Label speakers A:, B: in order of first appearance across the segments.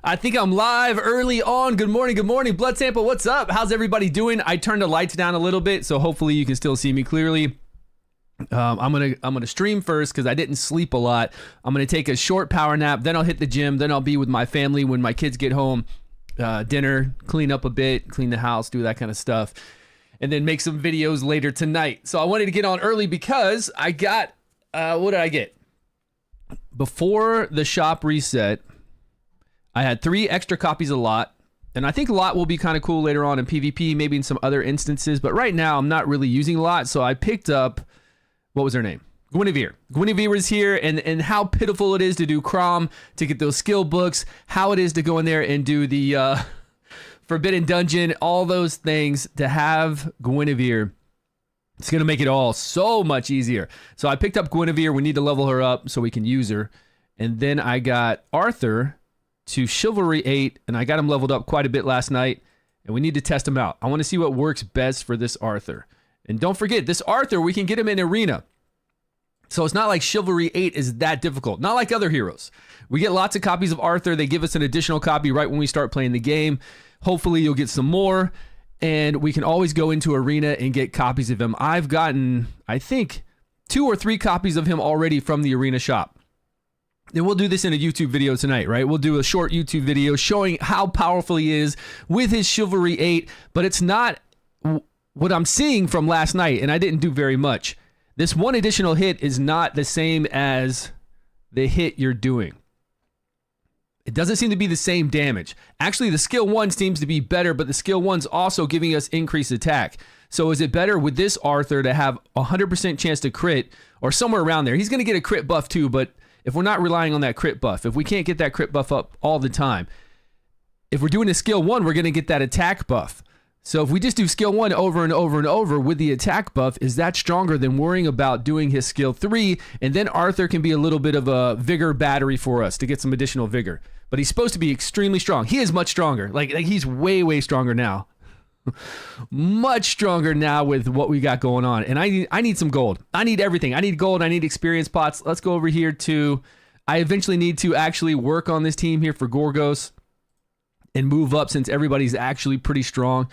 A: I think I'm live early on. Good morning. Blood sample, what's up? How's everybody doing? I turned the lights down a little bit, so hopefully you can still see me clearly. I'm gonna stream first because I didn't sleep a lot. I'm gonna take a short power nap, then I'll hit the gym, then I'll be with my family when my kids get home. Dinner, clean up a bit, clean the house, do that kind of stuff, and then make some videos later tonight. So I wanted to get on early because I got what did I get? Before the shop reset, I had 3 extra copies of Lot, and I think Lot will be kind of cool later on in PvP, maybe in some other instances, but right now I'm not really using Lot, so I picked up, what was her name? Guinevere. Guinevere is here, and how pitiful it is to do Crom, to get those skill books, how it is to go in there and do the Forbidden Dungeon, all those things, to have Guinevere. It's going to make it all so much easier. So I picked up Guinevere. We need to level her up so we can use her. And then I got Arthur to Chivalry 8, and I got him leveled up quite a bit last night, and we need to test him out. I want to see what works best for this Arthur. And don't forget, this Arthur, we can get him in Arena. So it's not like Chivalry 8 is that difficult. Not like other heroes. We get lots of copies of Arthur. They give us an additional copy right when we start playing the game. Hopefully you'll get some more. And we can always go into Arena and get copies of him. I've gotten, I think, 2 or 3 copies of him already from the Arena shop. And we'll do this in a YouTube video tonight, right? We'll do a short YouTube video showing how powerful he is with his Chivalry 8. But it's not what I'm seeing from last night, and I didn't do very much. This one additional hit is not the same as the hit you're doing. It doesn't seem to be the same damage. Actually, the skill 1 seems to be better, but the skill 1's also giving us increased attack. So is it better with this Arthur to have 100% chance to crit, or somewhere around there? He's going to get a crit buff too, but if we're not relying on that crit buff, if we can't get that crit buff up all the time, if we're doing a skill 1, we're going to get that attack buff. So if we just do skill 1 over and over and over with the attack buff, is that stronger than worrying about doing his skill 3? And then Arthur can be a little bit of a vigor battery for us to get some additional vigor. But he's supposed to be extremely strong. He is much stronger. Like he's way stronger now. Much stronger now with what we got going on. And I need some gold. I need everything. I need gold. I need experience pots. Let's go over here to... I eventually need to actually work on this team here for Gorgos and move up since everybody's actually pretty strong.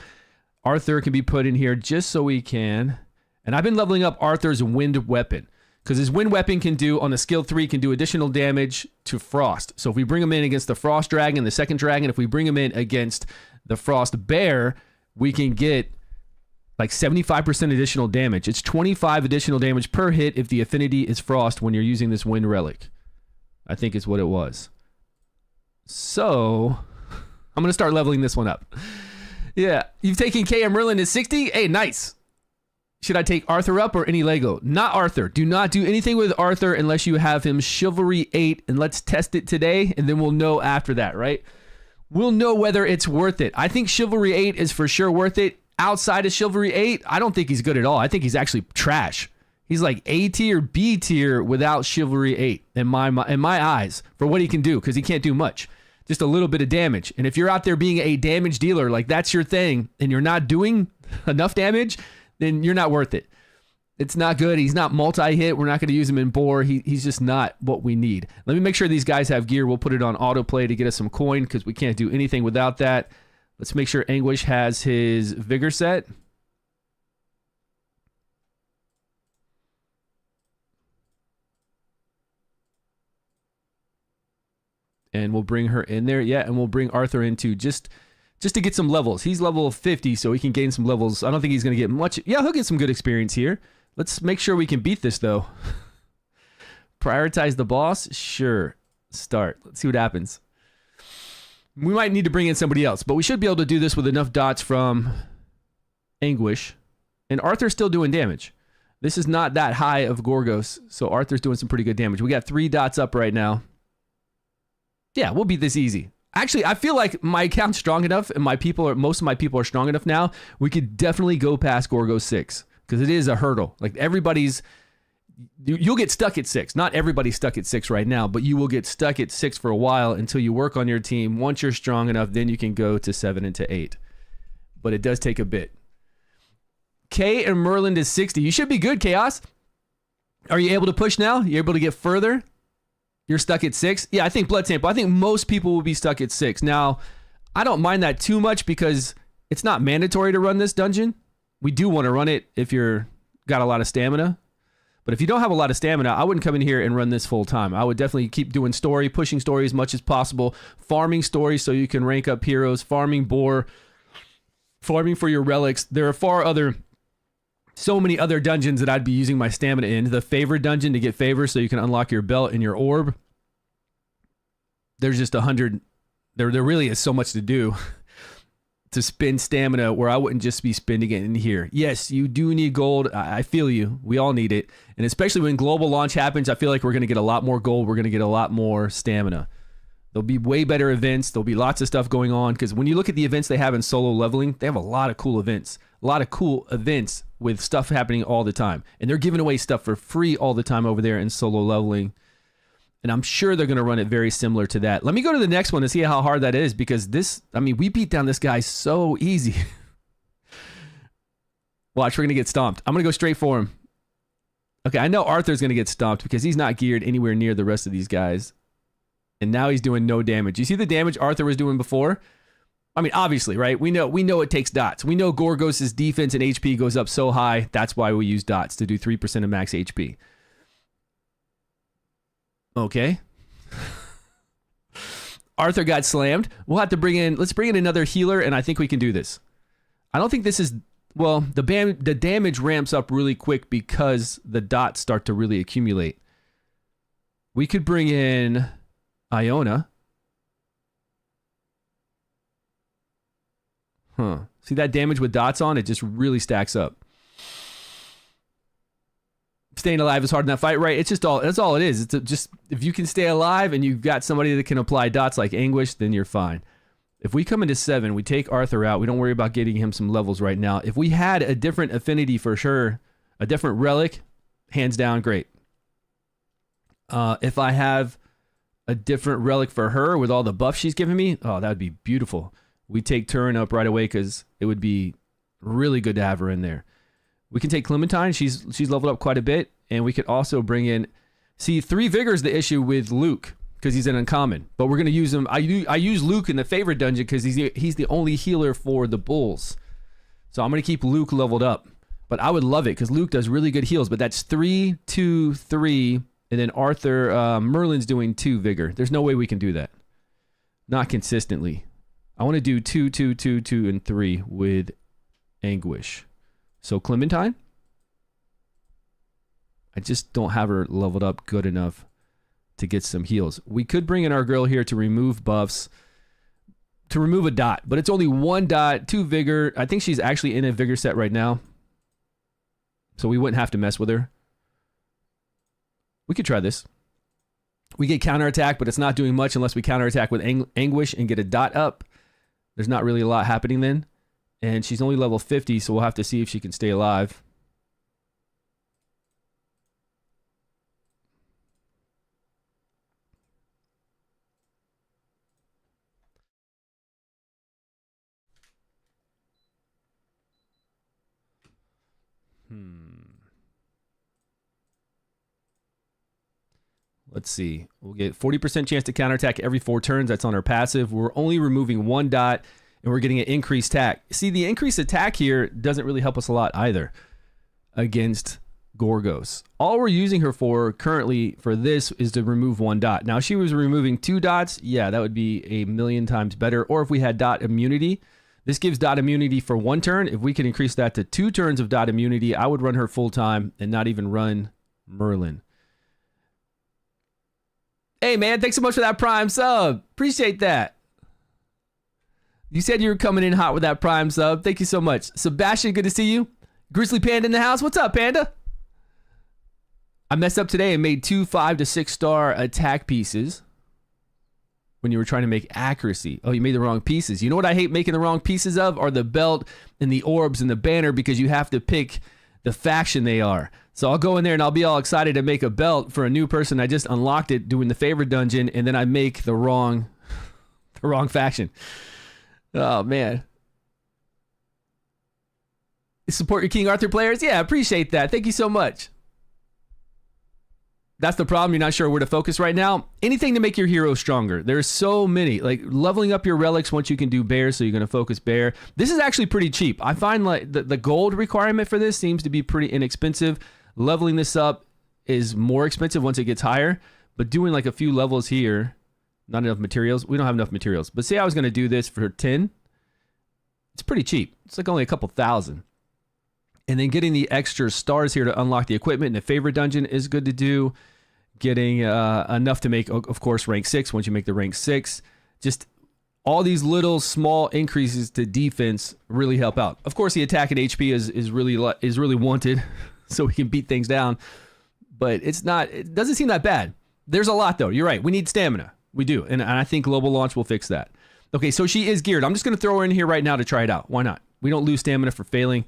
A: Arthur can be put in here just so we can. And I've been leveling up Arthur's wind weapon, because his wind weapon can do, on the skill 3, can do additional damage to Frost. So if we bring him in against the Frost Dragon, the second dragon, if we bring him in against the Frost Bear, we can get like 75% additional damage. It's 25 additional damage per hit if the affinity is Frost when you're using this wind relic. I think is what it was. So I'm going to start leveling this one up. Yeah, you've taken K and Merlin to 60? Hey, nice. Should I take Arthur up or any Lego? Not Arthur. Do not do anything with Arthur unless you have him Chivalry 8, and let's test it today, and then we'll know after that, right? We'll know whether it's worth it. I think Chivalry 8 is for sure worth it. Outside of Chivalry 8, I don't think he's good at all. I think he's actually trash. He's like A tier, B tier without Chivalry 8 in my eyes for what he can do, because he can't do much. Just a little bit of damage. And if you're out there being a damage dealer, like that's your thing, and you're not doing enough damage, then you're not worth it. It's not good. He's not multi-hit. We're not going to use him in Boar. He's just not what we need. Let me make sure these guys have gear. We'll put it on autoplay to get us some coin, because we can't do anything without that. Let's make sure Anguish has his Vigor set. And we'll bring her in there. Yeah, and we'll bring Arthur in too, just to get some levels. He's level 50, so he can gain some levels. I don't think he's going to get much. Yeah, he'll get some good experience here. Let's make sure we can beat this, though. Prioritize the boss? Sure. Start. Let's see what happens. We might need to bring in somebody else, but we should be able to do this with enough dots from Anguish. And Arthur's still doing damage. This is not that high of Gorgos, so Arthur's doing some pretty good damage. We got 3 dots up right now. Yeah, we'll beat this easy. Actually, I feel like my account's strong enough, and most of my people are strong enough now. We could definitely go past Gorgos 6, because it is a hurdle. Like you'll get stuck at 6. Not everybody's stuck at 6 right now, but you will get stuck at 6 for a while until you work on your team. Once you're strong enough, then you can go to 7 and to 8. But it does take a bit. K and Merlin to 60. You should be good, Chaos. Are you able to push now? You able to get further? You're stuck at 6? Yeah, I think blood sample. I think most people will be stuck at 6. Now, I don't mind that too much because it's not mandatory to run this dungeon. We do want to run it if you're got a lot of stamina. But if you don't have a lot of stamina, I wouldn't come in here and run this full time. I would definitely keep doing story, pushing story as much as possible, farming stories so you can rank up heroes, farming boar, farming for your relics. There are so many other dungeons that I'd be using my stamina in. The favor dungeon to get favor so you can unlock your belt and your orb. There's just 100. There really is so much to do to spend stamina where I wouldn't just be spending it in here. Yes, you do need gold. I feel you. We all need it. And especially when global launch happens, I feel like we're going to get a lot more gold. We're going to get a lot more stamina. There'll be way better events. There'll be lots of stuff going on because when you look at the events they have in solo leveling, they have a lot of cool events. A lot of cool events with stuff happening all the time. And they're giving away stuff for free all the time over there in solo leveling. And I'm sure they're going to run it very similar to that. Let me go to the next one and see how hard that is because we beat down this guy so easy. Watch, we're going to get stomped. I'm going to go straight for him. Okay, I know Arthur's going to get stomped because he's not geared anywhere near the rest of these guys. And now he's doing no damage. You see the damage Arthur was doing before? I mean, obviously, right? We know it takes dots. We know Gorgos' defense and HP goes up so high. That's why we use dots to do 3% of max HP. Okay. Arthur got slammed. We'll have to let's bring in another healer, and I think we can do this. I don't think this is, well, the damage ramps up really quick because the dots start to really accumulate. We could bring in Iona. See that damage with dots on? It just really stacks up. Staying alive is hard in that fight, right? That's all it is. It's just, if you can stay alive and you've got somebody that can apply dots like Anguish, then you're fine. If we come into 7, we take Arthur out. We don't worry about getting him some levels right now. If we had a different affinity for sure, a different relic, hands down, great. If I have a different relic for her with all the buffs she's giving me, oh, that would be beautiful. We take Turin up right away because it would be really good to have her in there. We can take Clementine. She's leveled up quite a bit. And we could also bring in... See, 3 Vigor is the issue with Luke because he's an uncommon. But we're going to use him... I use Luke in the favorite dungeon because he's the only healer for the bulls. So I'm going to keep Luke leveled up. But I would love it because Luke does really good heals. But that's 3, 2, 3. And then Arthur... Merlin's doing 2 Vigor. There's no way we can do that. Not consistently. I want to do 2, 2, 2, 2, and 3 with Anguish. So Clementine, I just don't have her leveled up good enough to get some heals. We could bring in our girl here to remove buffs, to remove a dot, but it's only 1 dot, 2 Vigor. I think she's actually in a Vigor set right now, so we wouldn't have to mess with her. We could try this. We get counterattack, but it's not doing much unless we counterattack with Anguish and get a dot up. There's not really a lot happening then. And she's only level 50, so we'll have to see if she can stay alive. Let's see. We'll get 40% chance to counterattack every 4 turns. That's on our passive. We're only removing 1 dot. And we're getting an increased attack. See, the increased attack here doesn't really help us a lot either against Gorgos. All we're using her for currently for this is to remove 1 dot. Now, if she was removing 2 dots, yeah, that would be a million times better. Or if we had dot immunity, this gives dot immunity for 1 turn. If we can increase that to 2 turns of dot immunity, I would run her full time and not even run Merlin. Hey, man, thanks so much for that Prime sub. Appreciate that. You said you were coming in hot with that Prime sub. Thank you so much. Sebastian, good to see you. Grizzly Panda in the house. What's up, Panda? I messed up today and made 2 5 to 6 star attack pieces when you were trying to make accuracy. Oh, you made the wrong pieces. You know what I hate making the wrong pieces of? Are the belt and the orbs and the banner because you have to pick the faction they are. So I'll go in there and I'll be all excited to make a belt for a new person. I just unlocked it doing the favorite dungeon and then I make the wrong faction. Oh, man. Support your King Arthur players? Yeah, appreciate that. Thank you so much. That's the problem. You're not sure where to focus right now. Anything to make your hero stronger. There's so many. Like leveling up your relics once you can do bear, so you're going to focus bear. This is actually pretty cheap. I find like the gold requirement for this seems to be pretty inexpensive. Leveling this up is more expensive once it gets higher. But doing like a few levels here, not enough materials. We don't have enough materials. But say I was going to do this for 10. It's pretty cheap. It's like only a couple thousand. And then getting the extra stars here to unlock the equipment in the favorite dungeon is good to do. Getting enough to make, of course, rank 6 once you make the rank 6. Just all these little small increases to defense really help out. Of course, the attack and HP is really wanted so we can beat things down. But it doesn't seem that bad. There's a lot, though. You're right. We need stamina. We do. And I think Global Launch will fix that. Okay, so she is geared. I'm just going to throw her in here right now to try it out. Why not? We don't lose stamina for failing.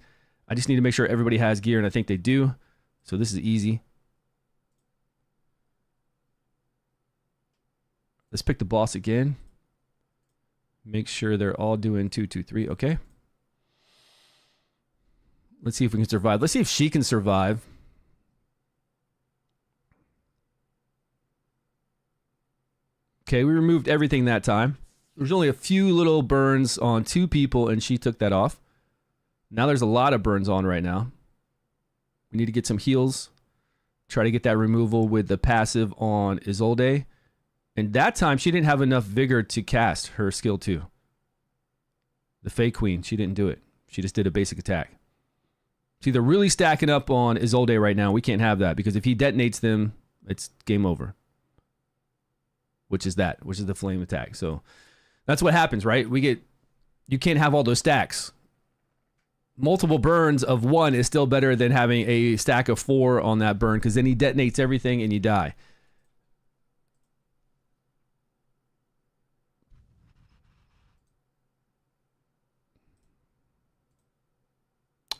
A: I just need to make sure everybody has gear, and I think they do. So this is easy. Let's pick the boss again. Make sure they're all doing 2, 2, 3. Okay. Let's see if we can survive. Let's see if she can survive. Okay, we removed everything that time. There's only a few little burns on 2 people, and she took that off. Now there's a lot of burns on right now. We need to get some heals. Try to get that removal with the passive on Isolde. And that time, she didn't have enough vigor to cast her skill 2. The Fey Queen, she didn't do it. She just did a basic attack. See, they're really stacking up on Isolde right now. We can't have that, because if he detonates them, it's game over. Which is the flame attack. So that's what happens, right? You can't have all those stacks. Multiple burns of 1 is still better than having a stack of 4 on that burn, because then he detonates everything and you die.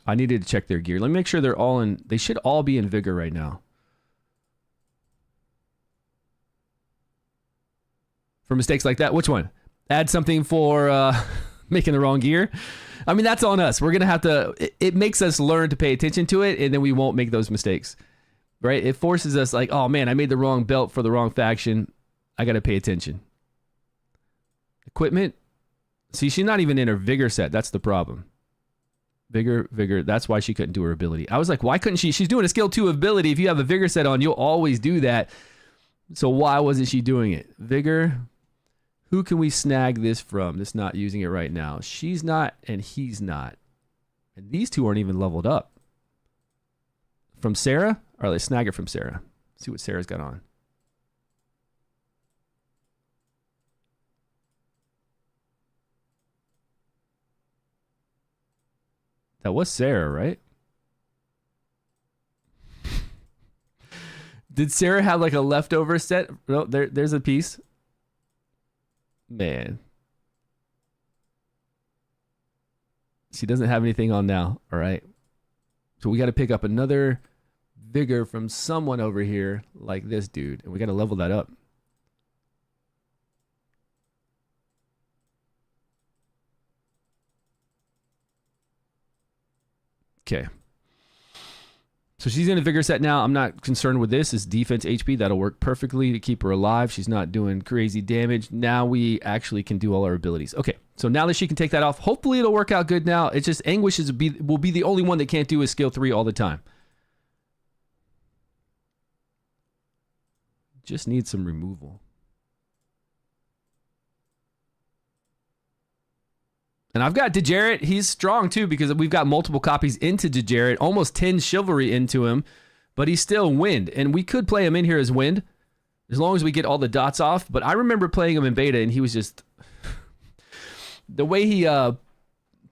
A: I needed to check their gear. Let me make sure they're all in. They should all be in vigor right now. For mistakes like that, which one? Add something for making the wrong gear? I mean, that's on us. We're going to have to... It makes us learn to pay attention to it, and then we won't make those mistakes. Right? It forces us like, oh man, I made the wrong belt for the wrong faction. I got to pay attention. Equipment. See, she's not even in her vigor set. That's the problem. Vigor. That's why she couldn't do her ability. I was like, why couldn't she? She's doing a skill 2 ability. If you have a vigor set on, you'll always do that. So why wasn't she doing it? Vigor. Who can we snag this from that's not using it right now? She's not, and he's not. And these 2 aren't even leveled up. From Sarah? Or let's snag it from Sarah. See what Sarah's got on. That was Sarah, right? Did Sarah have like a leftover set? No, there's a piece. Man. She doesn't have anything on now. All right. So we got to pick up another vigor from someone over here like this dude. And we got to level that up. Okay. So she's in a vigor set now. I'm not concerned with this. It's defense HP. That'll work perfectly to keep her alive. She's not doing crazy damage. Now we actually can do all our abilities. Okay. So now that she can take that off, hopefully it'll work out good now. It's just Anguish will be the only one that can't do his skill 3 all the time. Just need some removal. And I've got Dejaret. He's strong too because we've got multiple copies into Dejaret, almost 10 Chivalry into him, but he's still Wind. And we could play him in here as Wind as long as we get all the dots off. But I remember playing him in beta and he was just... the way he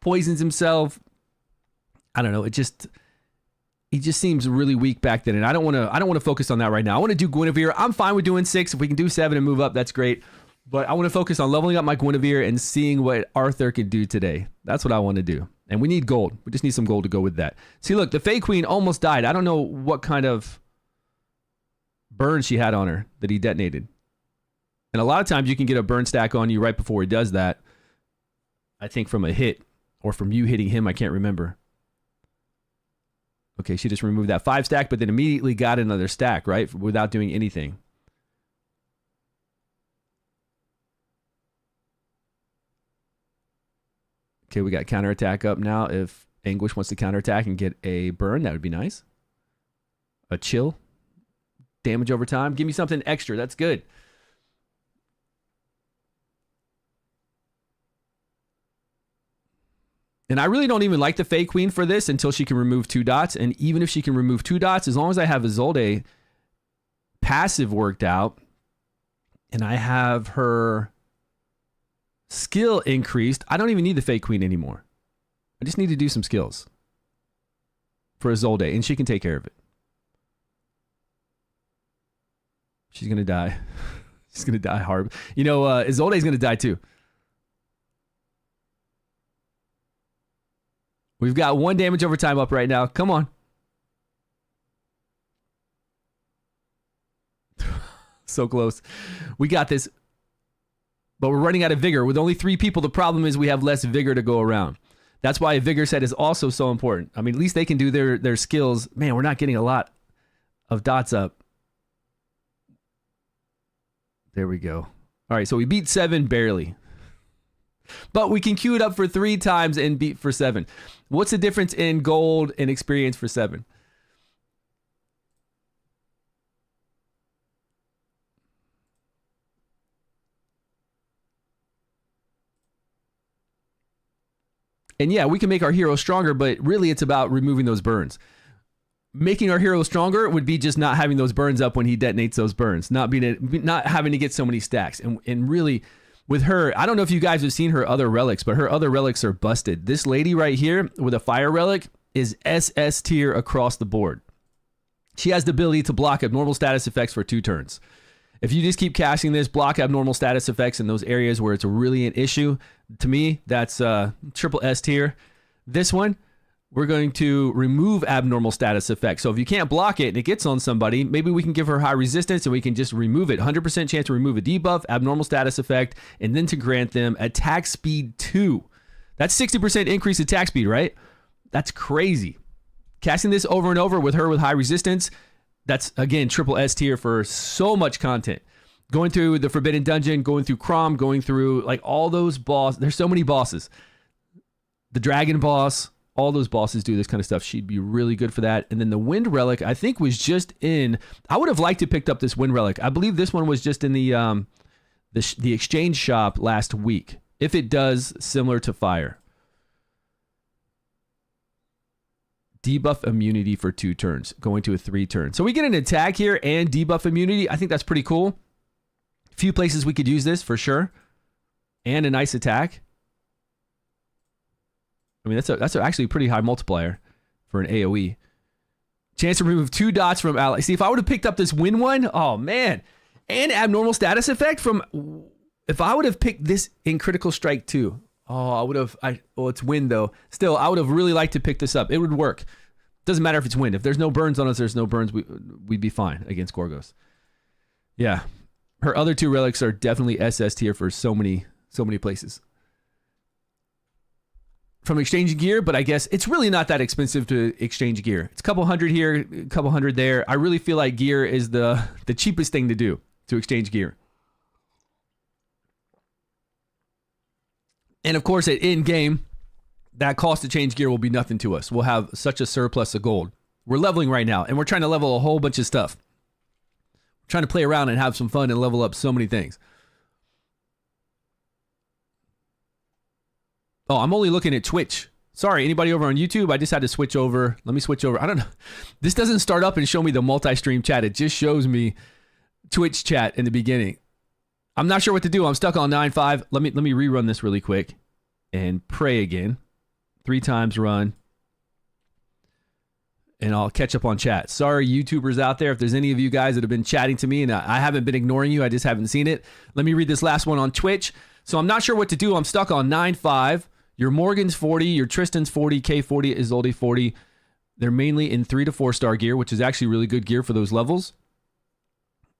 A: poisons himself, I don't know. He just seems really weak back then. And I don't want to focus on that right now. I want to do Guinevere. I'm fine with doing 6. If we can do 7 and move up, that's great. But I want to focus on leveling up my Guinevere and seeing what Arthur can do today. That's what I want to do. And we need gold. We just need some gold to go with that. See, look, the Fey Queen almost died. I don't know what kind of burn she had on her that he detonated. And a lot of times you can get a burn stack on you right before he does that. I think from a hit or from you hitting him. I can't remember. Okay, she just removed that 5 stack, but then immediately got another stack, right? Without doing anything. Okay, we got counterattack up now. If Anguish wants to counterattack and get a burn, that would be nice. A chill. Damage over time. Give me something extra. That's good. And I really don't even like the Fey Queen for this until she can remove 2 dots. And even if she can remove 2 dots, as long as I have Isolde passive worked out and I have her skill increased, I don't even need the Fey Queen anymore. I just need to do some skills for Isolde, and she can take care of it. She's going to die. She's going to die hard. You know, Isolde's going to die too. We've got 1 damage over time up right now. Come on. So close. We got this. But we're running out of vigor. With only 3 people, the problem is we have less vigor to go around. That's why a vigor set is also so important. I mean, at least they can do their skills. Man, we're not getting a lot of dots up. There we go. All right, so we beat 7 barely. But we can queue it up for 3 times and beat for 7. What's the difference in gold and experience for 7? And yeah, we can make our hero stronger, but really it's about removing those burns. Making our hero stronger would be just not having those burns up when he detonates those burns, not having to get so many stacks. And really, with her, I don't know if you guys have seen her other relics, but her other relics are busted. This lady right here with a fire relic is SS tier across the board. She has the ability to block abnormal status effects for 2 turns. If you just keep casting this, block abnormal status effects in those areas where it's really an issue, to me, that's triple S tier. This one, we're going to remove abnormal status effects. So if you can't block it and it gets on somebody, maybe we can give her high resistance and we can just remove it. 100% chance to remove a debuff, abnormal status effect, and then to grant them attack speed 2. That's 60% increased attack speed, right? That's crazy. Casting this over and over with her with high resistance, that's, again, triple S tier for so much content. Going through the Forbidden Dungeon, going through Crom, going through like all those bosses. There's so many bosses. The Dragon boss, all those bosses do this kind of stuff. She'd be really good for that. And then the Wind Relic, I think, was just in... I would have liked to picked up this Wind Relic. I believe this one was just in the exchange shop last week. If it does, similar to Fire. Debuff immunity for 2 turns, going to a 3 turn. So we get an attack here and debuff immunity. I think that's pretty cool. A few places we could use this for sure. And a nice attack. I mean, that's actually a pretty high multiplier for an AoE. Chance to remove 2 dots from ally. See, if I would have picked up this win one, oh man. And abnormal status effect from... If I would have picked this in Critical Strike 2, I would have... Well, it's wind though. Still, I would have really liked to pick this up. It would work. Doesn't matter if it's wind. If there's no burns on us, there's no burns. We'd be fine against Gorgos. Yeah. Her other 2 relics are definitely SS tier for so many places. From exchanging gear, but I guess it's really not that expensive to exchange gear. It's a couple hundred here, a couple hundred there. I really feel like gear is the cheapest thing to do, to exchange gear. And of course, at in-game, that cost to change gear will be nothing to us. We'll have such a surplus of gold. We're leveling right now, and we're trying to level a whole bunch of stuff. We're trying to play around and have some fun and level up so many things. Oh, I'm only looking at Twitch. Sorry, anybody over on YouTube? I just had to switch over. Let me switch over. I don't know. This doesn't start up and show me the multi-stream chat. It just shows me Twitch chat in the beginning. I'm not sure what to do. I'm stuck on 9.5. Let me rerun this really quick and pray again. 3 times run. And I'll catch up on chat. Sorry, YouTubers out there, if there's any of you guys that have been chatting to me and I haven't been ignoring you, I just haven't seen it. Let me read this last one on Twitch. So I'm not sure what to do. I'm stuck on 9.5. Your Morgan's 40, your Tristan's 40, K40, Isolde 40. They're mainly in 3 to 4 star gear, which is actually really good gear for those levels.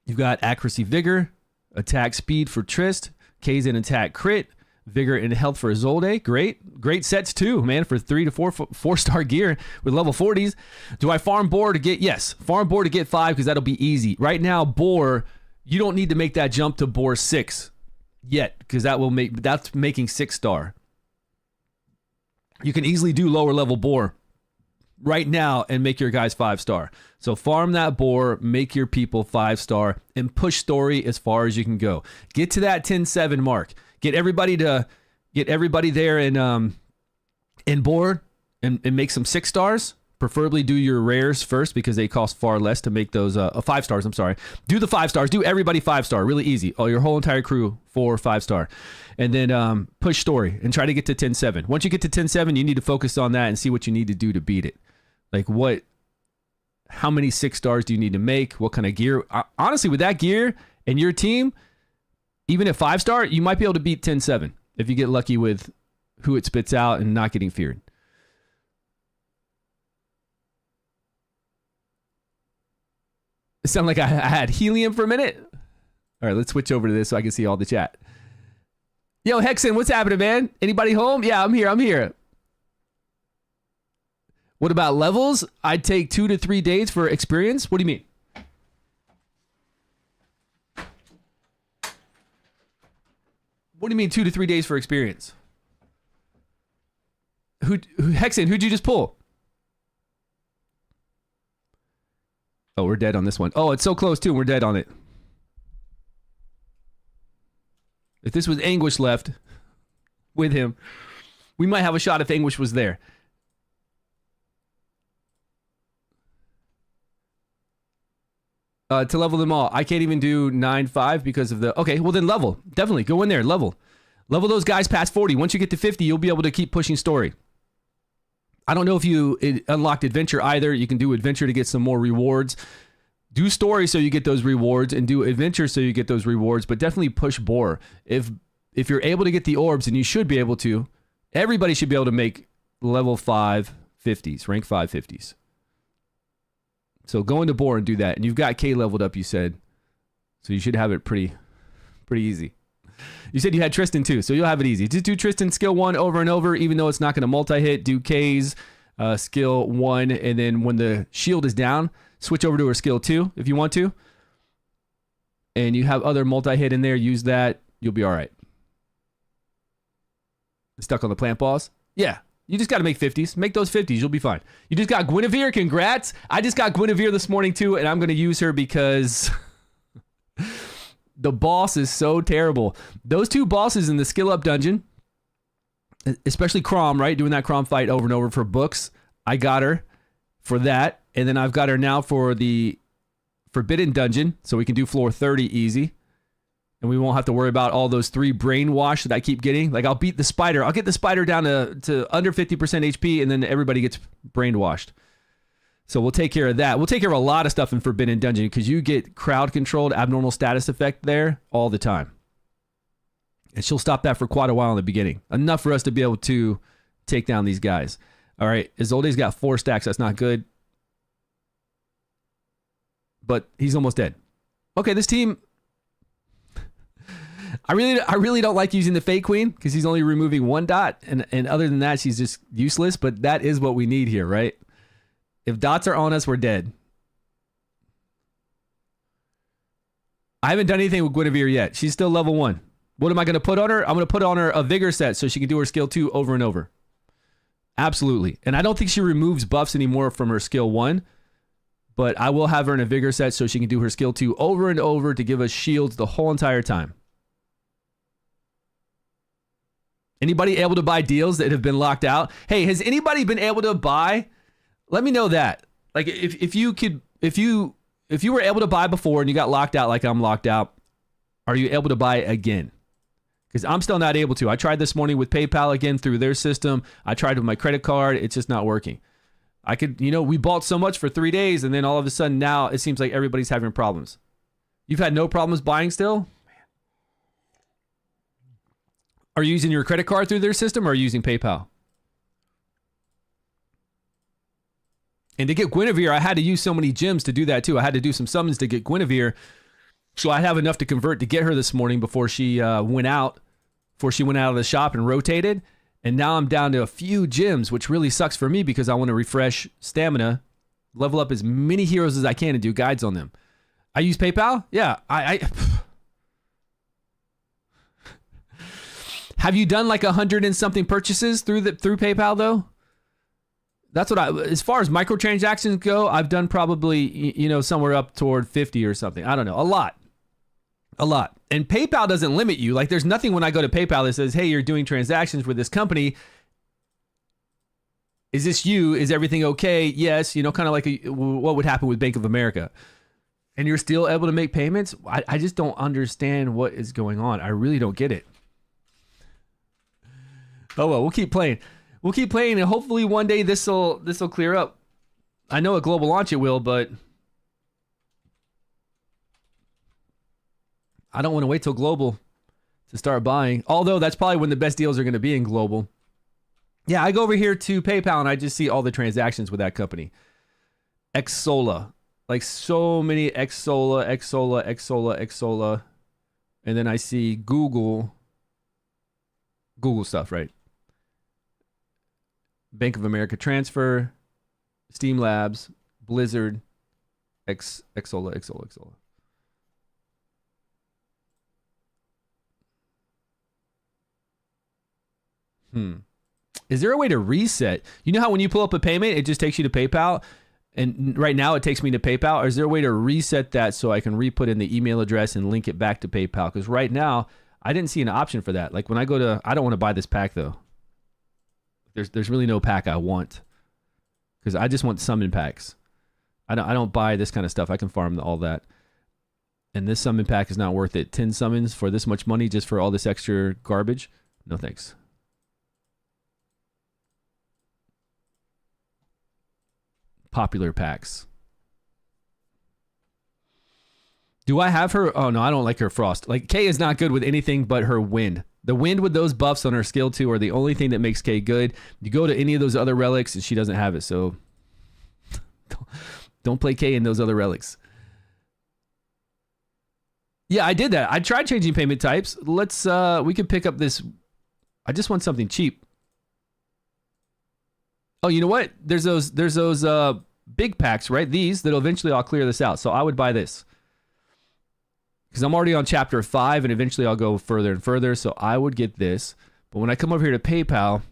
A: You've got Accuracy Vigor, Attack Speed for Trist, K's in Attack Crit, Vigor and health for Isolde. Great sets too, man, for 3 to 4-star gear with level 40s. Do I farm boar to get, yes, farm boar to get 5 because that'll be easy. Right now, boar, you don't need to make that jump to boar 6 yet because that's making 6-star. You can easily do lower level boar right now and make your guys 5-star. So farm that boar, make your people 5-star, and push story as far as you can go. Get to that 10-7 mark. Get everybody there in board and make some 6-stars. Preferably do your rares first because they cost far less to make those 5-stars. I'm sorry. Do the 5-stars. Do everybody 5-star. Really easy. Oh, your whole entire crew 4 or 5-star. And then push story and try to get to 10-7. Once you get to 10-7, you need to focus on that and see what you need to do to beat it. Like how many 6-stars do you need to make? What kind of gear? Honestly, with that gear and your team, even at 5-star, you might be able to beat 10-7 if you get lucky with who it spits out and not getting feared. It sounded like I had helium for a minute. All right, let's switch over to this so I can see all the chat. Yo, Hexen, what's happening, man? Anybody home? Yeah, I'm here. What about levels? I'd take 2 to 3 days for experience. What do you mean? What do you mean 2 to 3 days for experience? Hexen, who'd you just pull? Oh, we're dead on this one. Oh, it's so close too. We're dead on it. If this was Anguish left with him, we might have a shot if Anguish was there. To level them all. I can't even do 9-5 because of the... Okay, well then level. Definitely. Go in there. Level. Level those guys past 40. Once you get to 50, you'll be able to keep pushing story. I don't know if you unlocked adventure either. You can do adventure to get some more rewards. Do story so you get those rewards, and do adventure so you get those rewards, but definitely push boar. If you're able to get the orbs, and you should be able to, everybody should be able to make level 5 50s, rank 5 50s. So go into boar and do that. And you've got K leveled up, you said. So you should have it pretty easy. You said you had Tristan too, so you'll have it easy. Just do Tristan skill 1 over and over, even though it's not going to multi-hit. Do K's skill 1, and then when the shield is down, switch over to her skill 2 if you want to. And you have other multi-hit in there, use that. You'll be all right. Stuck on the plant balls? Yeah. You just got to make 50s. Make those 50s. You'll be fine. You just got Guinevere. Congrats. I just got Guinevere this morning too, and I'm going to use her because the boss is so terrible. Those 2 bosses in the skill up dungeon, especially Crom, right? Doing that Crom fight over and over for books. I got her for that. And then I've got her now for the Forbidden Dungeon, so we can do floor 30 easy. And we won't have to worry about all those 3 brainwash that I keep getting. Like, I'll beat the spider. I'll get the spider down to under 50% HP, and then everybody gets brainwashed. So we'll take care of that. We'll take care of a lot of stuff in Forbidden Dungeon because you get crowd-controlled abnormal status effect there all the time. And she'll stop that for quite a while in the beginning. Enough for us to be able to take down these guys. All right, Isolde's got 4 stacks. That's not good. But he's almost dead. Okay, this team... I really don't like using the Fate Queen because he's only removing 1 dot, and other than that, she's just useless. But that is what we need here, right? If dots are on us, we're dead. I haven't done anything with Guinevere yet. She's still level 1. What am I going to put on her? I'm going to put on her a Vigor set so she can do her skill 2 over and over. Absolutely. And I don't think she removes buffs anymore from her skill 1. But I will have her in a Vigor set so she can do her skill 2 over and over to give us shields the whole entire time. Anybody able to buy deals that have been locked out? Hey, has anybody been able to buy? Let me know that. Like if you were able to buy before and you got locked out like I'm locked out, are you able to buy again? Because I'm still not able to. I tried this morning with PayPal again through their system. I tried with my credit card. It's just not working. I could, we bought so much for 3 days, and then all of a sudden now it seems like everybody's having problems. You've had no problems buying still? Are you using your credit card through their system, or are you using PayPal? And to get Guinevere, I had to use so many gems to do that too. I had to do some summons to get Guinevere, so I have enough to convert to get her this morning before she went out. before she went out of the shop and rotated. And now I'm down to a few gems, which really sucks for me because I want to refresh stamina, level up as many heroes as I can and do guides on them. I use PayPal? Yeah, I Have you done like 100 and something purchases through PayPal though? That's what as far as microtransactions go, I've done probably, somewhere up toward 50 or something. I don't know, a lot. And PayPal doesn't limit you. Like there's nothing when I go to PayPal that says, hey, you're doing transactions with this company. Is this you? Is everything okay? Yes. Kind of like what would happen with Bank of America. And you're still able to make payments? I just don't understand what is going on. I really don't get it. Oh, well, we'll keep playing. And hopefully one day this'll clear up. I know at global launch it will, but I don't want to wait till global to start buying. Although that's probably when the best deals are going to be in global. Yeah, I go over here to PayPal and I just see all the transactions with that company. Xsola. Like so many Xsola. And then I see Google stuff, right? Bank of America Transfer, Steam Labs, Blizzard, Xsola. Is there a way to reset? You know how when you pull up a payment, it just takes you to PayPal? And right now it takes me to PayPal. Or is there a way to reset that so I can re-put in the email address and link it back to PayPal? Because right now, I didn't see an option for that. Like when I go to, I don't want to buy this pack though. There's really no pack I want. Because I just want summon packs. I don't buy this kind of stuff. I can farm all that. And this summon pack is not worth it. 10 summons for this much money just for all this extra garbage? No thanks. Popular packs. Do I have her? Oh no, I don't like her frost. Like Kay is not good with anything but her wind. The wind with those buffs on her skill 2 are the only thing that makes Kay good. You go to any of those other relics and she doesn't have it. So don't play Kay in those other relics. Yeah, I did that. I tried changing payment types. Let's we could pick up this. I just want something cheap. Oh, you know what? There's those big packs, right? These that'll eventually I'll clear this out. So I would buy this. Because I'm already on chapter 5 and eventually I'll go further and further. So I would get this. But when I come over here to PayPal,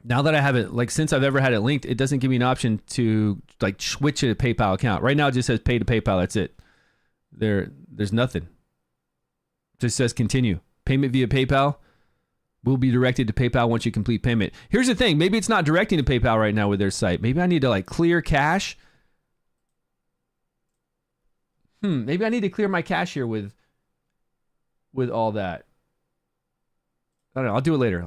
A: now that I have it, like since I've ever had it linked, it doesn't give me an option to like switch a PayPal account. Right now it just says pay to PayPal. That's it. There's nothing. It just says continue. Payment via PayPal will be directed to PayPal once you complete payment. Here's the thing. Maybe it's not directing to PayPal right now with their site. Maybe I need to like clear cache. Maybe I need to clear my cache here with all that. I don't know. I'll do it later.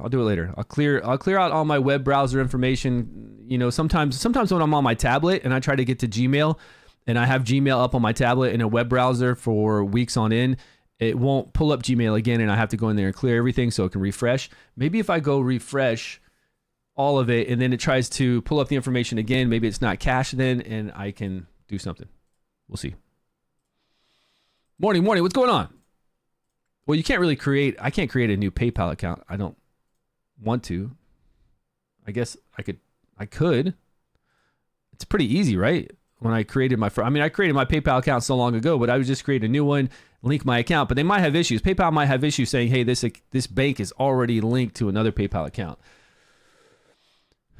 A: I'll clear out all my web browser information. Sometimes when I'm on my tablet and I try to get to Gmail and I have Gmail up on my tablet in a web browser for weeks on end, it won't pull up Gmail again and I have to go in there and clear everything so it can refresh. Maybe if I go refresh all of it and then it tries to pull up the information again, maybe it's not cached then and I can do something. We'll see. Morning. What's going on? Well, I can't create a new PayPal account. I don't want to. I guess I could. It's pretty easy, right? When I created I created my PayPal account so long ago, but I would just create a new one, link my account, but they might have issues. PayPal might have issues saying, hey, this bank is already linked to another PayPal account.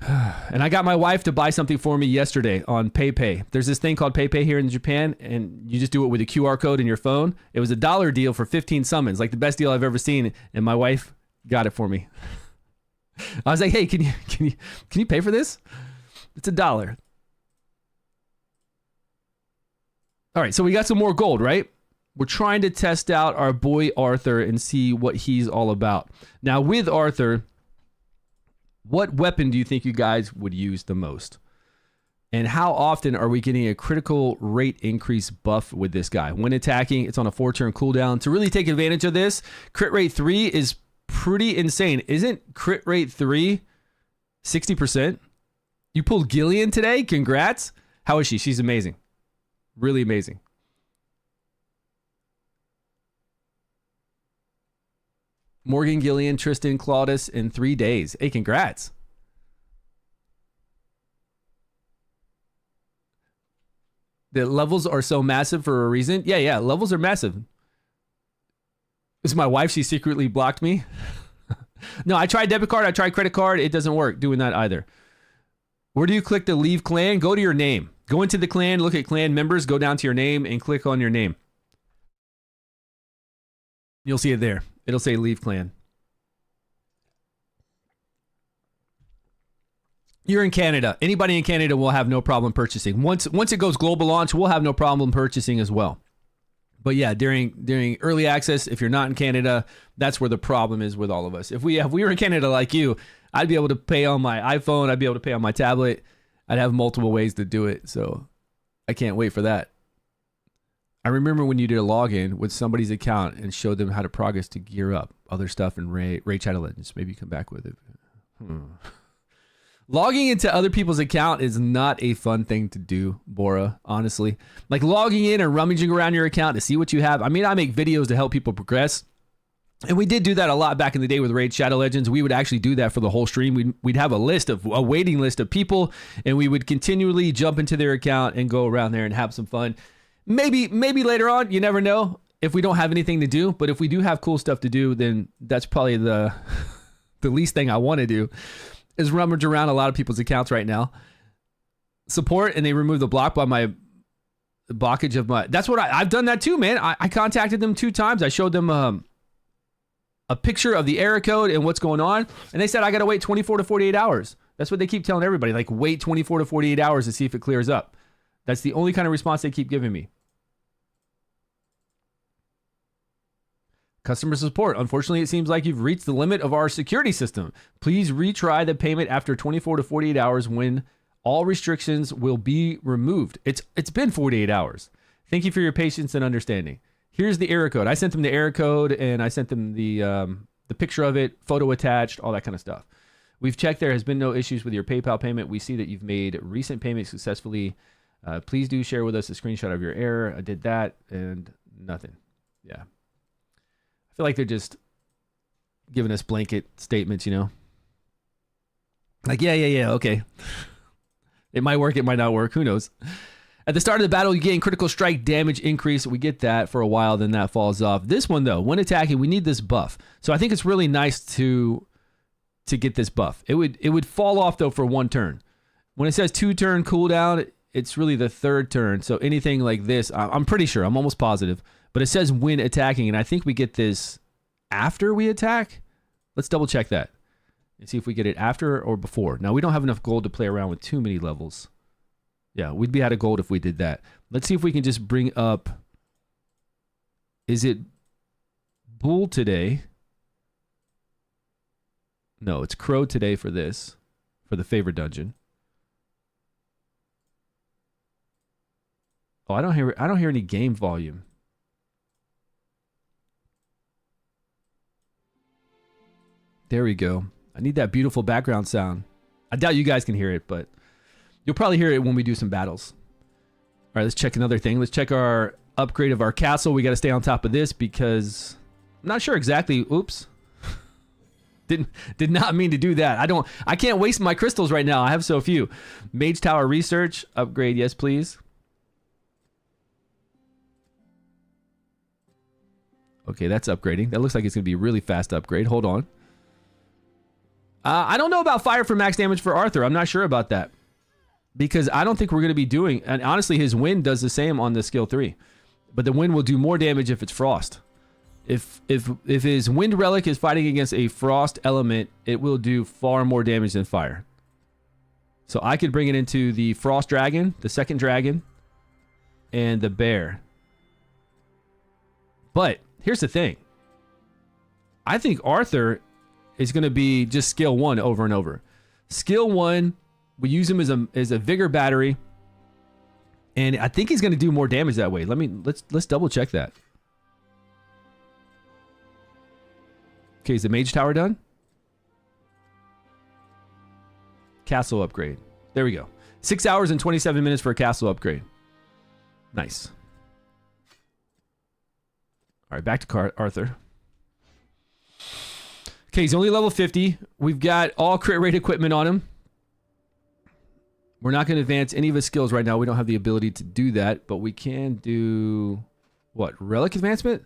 A: And I got my wife to buy something for me yesterday on PayPay. There's this thing called PayPay here in Japan, and you just do it with a QR code in your phone. It was $1 deal for 15 summons, like the best deal I've ever seen, and my wife got it for me. I was like, hey, can you pay for this? It's $1. All right, so we got some more gold, right? We're trying to test out our boy Arthur and see what he's all about. Now, with Arthur, what weapon do you think you guys would use the most? And how often are we getting a critical rate increase buff with this guy? When attacking, it's on a 4-turn cooldown. To really take advantage of this, crit rate 3 is pretty insane. Isn't crit rate 3 60%? You pulled Gillian today? Congrats. How is she? She's amazing. Really amazing. Morgan, Gillian, Tristan, Claudius in 3 days. Hey, congrats. The levels are so massive for a reason. Yeah, levels are massive. This is my wife. She secretly blocked me. No, I tried debit card. I tried credit card. It doesn't work doing that either. Where do you click to leave clan? Go to your name. Go into the clan, look at clan members, go down to your name and click on your name. You'll see it there. It'll say leave clan. You're in Canada. Anybody in Canada will have no problem purchasing. Once it goes global launch, we'll have no problem purchasing as well. But yeah, during early access, if you're not in Canada, that's where the problem is with all of us. If we were in Canada like you, I'd be able to pay on my iPhone. I'd be able to pay on my tablet. I'd have multiple ways to do it. So I can't wait for that. I remember when you did a login with somebody's account and showed them how to progress to gear up other stuff in Raid Shadow Legends. Maybe you come back with it. Logging into other people's account is not a fun thing to do, Bora, honestly. Like logging in and rummaging around your account to see what you have. I mean, I make videos to help people progress. And we did do that a lot back in the day with Raid Shadow Legends. We would actually do that for the whole stream. We'd have a waiting list of people, and we would continually jump into their account and go around there and have some fun. Maybe later on, you never know, if we don't have anything to do. But if we do have cool stuff to do, then that's probably the least thing I want to do. Is rummage around a lot of people's accounts right now. Support, and they remove the block by my blockage of my... That's what I've done that too, man. I contacted them 2 times. I showed them a picture of the error code and what's going on. And they said, I got to wait 24 to 48 hours. That's what they keep telling everybody. Like, wait 24 to 48 hours to see if it clears up. That's the only kind of response they keep giving me. Customer support. Unfortunately, it seems like you've reached the limit of our security system. Please retry the payment after 24 to 48 hours when all restrictions will be removed. It's been 48 hours. Thank you for your patience and understanding. Here's the error code. I sent them the error code and I sent them the picture of it, photo attached, all that kind of stuff. We've checked. There has been no issues with your PayPal payment. We see that you've made recent payments successfully. Please do share with us a screenshot of your error. I did that and nothing. Yeah. I feel like they're just giving us blanket statements, you know? Like, yeah, okay. It might work, it might not work. Who knows? At the start of the battle, you gain critical strike damage increase. We get that for a while, then that falls off. This one, though, when attacking, we need this buff. So I think it's really nice to get this buff. It would fall off, though, for 1 turn. When it says 2-turn cooldown, it's really the 3rd turn. So anything like this, I'm pretty sure, I'm almost positive. But it says when attacking, and I think we get this after we attack. Let's double check that and see if we get it after or before. Now, we don't have enough gold to play around with too many levels. Yeah, we'd be out of gold if we did that. Let's see if we can just bring up... Is it Bull today? No, it's Crow today for this, for the favorite dungeon. Oh, I don't hear any game volume. There we go. I need that beautiful background sound. I doubt you guys can hear it, but you'll probably hear it when we do some battles. All right, let's check another thing. Let's check our upgrade of our castle. We got to stay on top of this because I'm not sure exactly. Oops. Did not mean to do that. I can't waste my crystals right now. I have so few. Mage Tower research upgrade. Yes, please. Okay, that's upgrading. That looks like it's going to be a really fast upgrade. Hold on. I don't know about fire for max damage for Arthur. I'm not sure about that. Because I don't think we're going to be doing... And honestly, his wind does the same on the skill 3. But the wind will do more damage if it's frost. If his wind relic is fighting against a frost element, it will do far more damage than fire. So I could bring it into the frost dragon, the second dragon, and the bear. But here's the thing. I think Arthur is going to be just skill 1 over and over. Skill 1, we use him as a vigor battery, and I think he's going to do more damage that way. Let's double check that. Okay, is the mage tower done? Castle upgrade. There we go. 6 hours and 27 minutes for a castle upgrade. Nice. All right, back to Arthur. Okay, he's only level 50. We've got all crit rate equipment on him. We're not going to advance any of his skills right now. We don't have the ability to do that, but we can do... What? Relic advancement?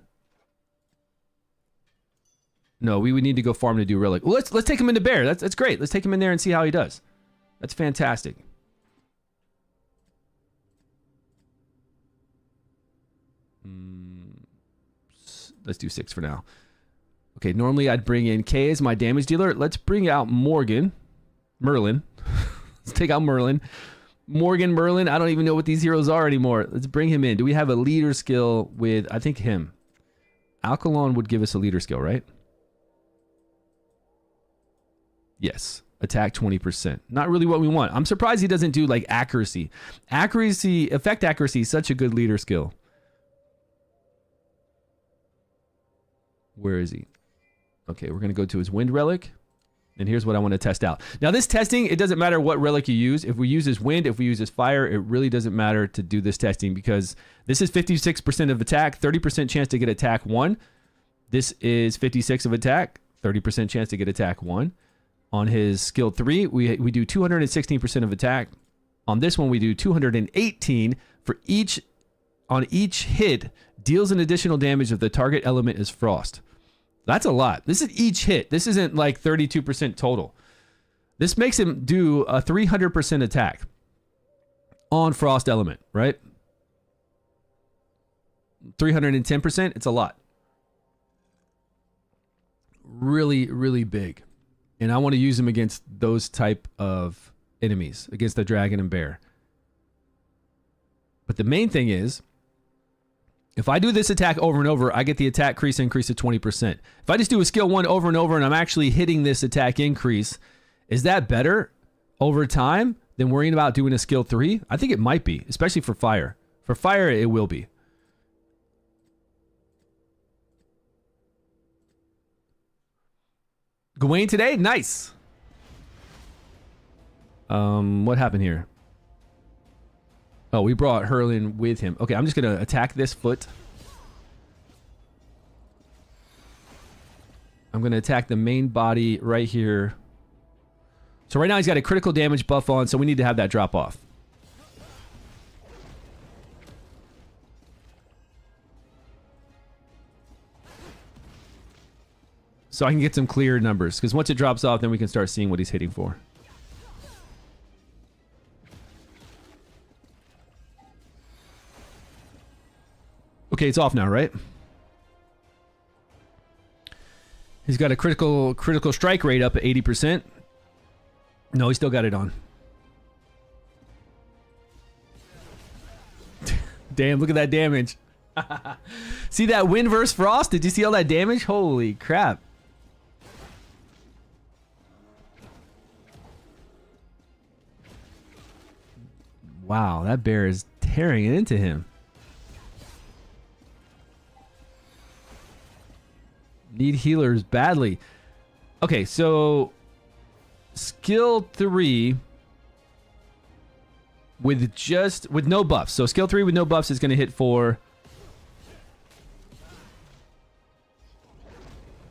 A: No, we would need to go farm to do relic. Well, let's take him into bear. That's great. Let's take him in there and see how he does. That's fantastic. Let's do 6 for now. Okay, normally I'd bring in Kay as my damage dealer. Let's bring out Merlin. Let's take out Merlin. Merlin. I don't even know what these heroes are anymore. Let's bring him in. Do we have a leader skill with, I think, him? Alkalon would give us a leader skill, right? Yes. Attack 20%. Not really what we want. I'm surprised he doesn't do like accuracy. Effect accuracy is such a good leader skill. Where is he? Okay, we're going to go to his wind relic. And here's what I want to test out. Now this testing, it doesn't matter what relic you use. If we use his wind, if we use his fire, it really doesn't matter to do this testing because this is 56% of attack, 30% chance to get attack 1. This is 56 of attack, 30% chance to get attack 1. On his skill 3, we do 216% of attack. On this one, we do 218 for each. On each hit, deals an additional damage if the target element is frost. That's a lot. This is each hit. This isn't like 32% total. This makes him do a 300% attack on frost element, right? 310%, it's a lot. Really, really big. And I want to use him against those type of enemies, against the dragon and bear. But the main thing is, if I do this attack over and over, I get the attack increase to 20%. If I just do a skill 1 over and over and I'm actually hitting this attack increase, is that better over time than worrying about doing a skill 3? I think it might be, especially for fire. For fire, it will be. Gawain today? Nice. What happened here? Oh, we brought Hurlin with him. Okay, I'm just going to attack this foot. I'm going to attack the main body right here. So right now he's got a critical damage buff on, so we need to have that drop off. So I can get some clear numbers, because once it drops off, then we can start seeing what he's hitting for. Okay, it's off now, right? He's got a critical strike rate up at 80%. No, he still got it on. Damn, look at that damage. See that wind versus frost? Did you see all that damage? Holy crap. Wow, that bear is tearing it into him. Need healers badly. Okay, so skill 3 with no buffs. So skill 3 with no buffs is going to hit for...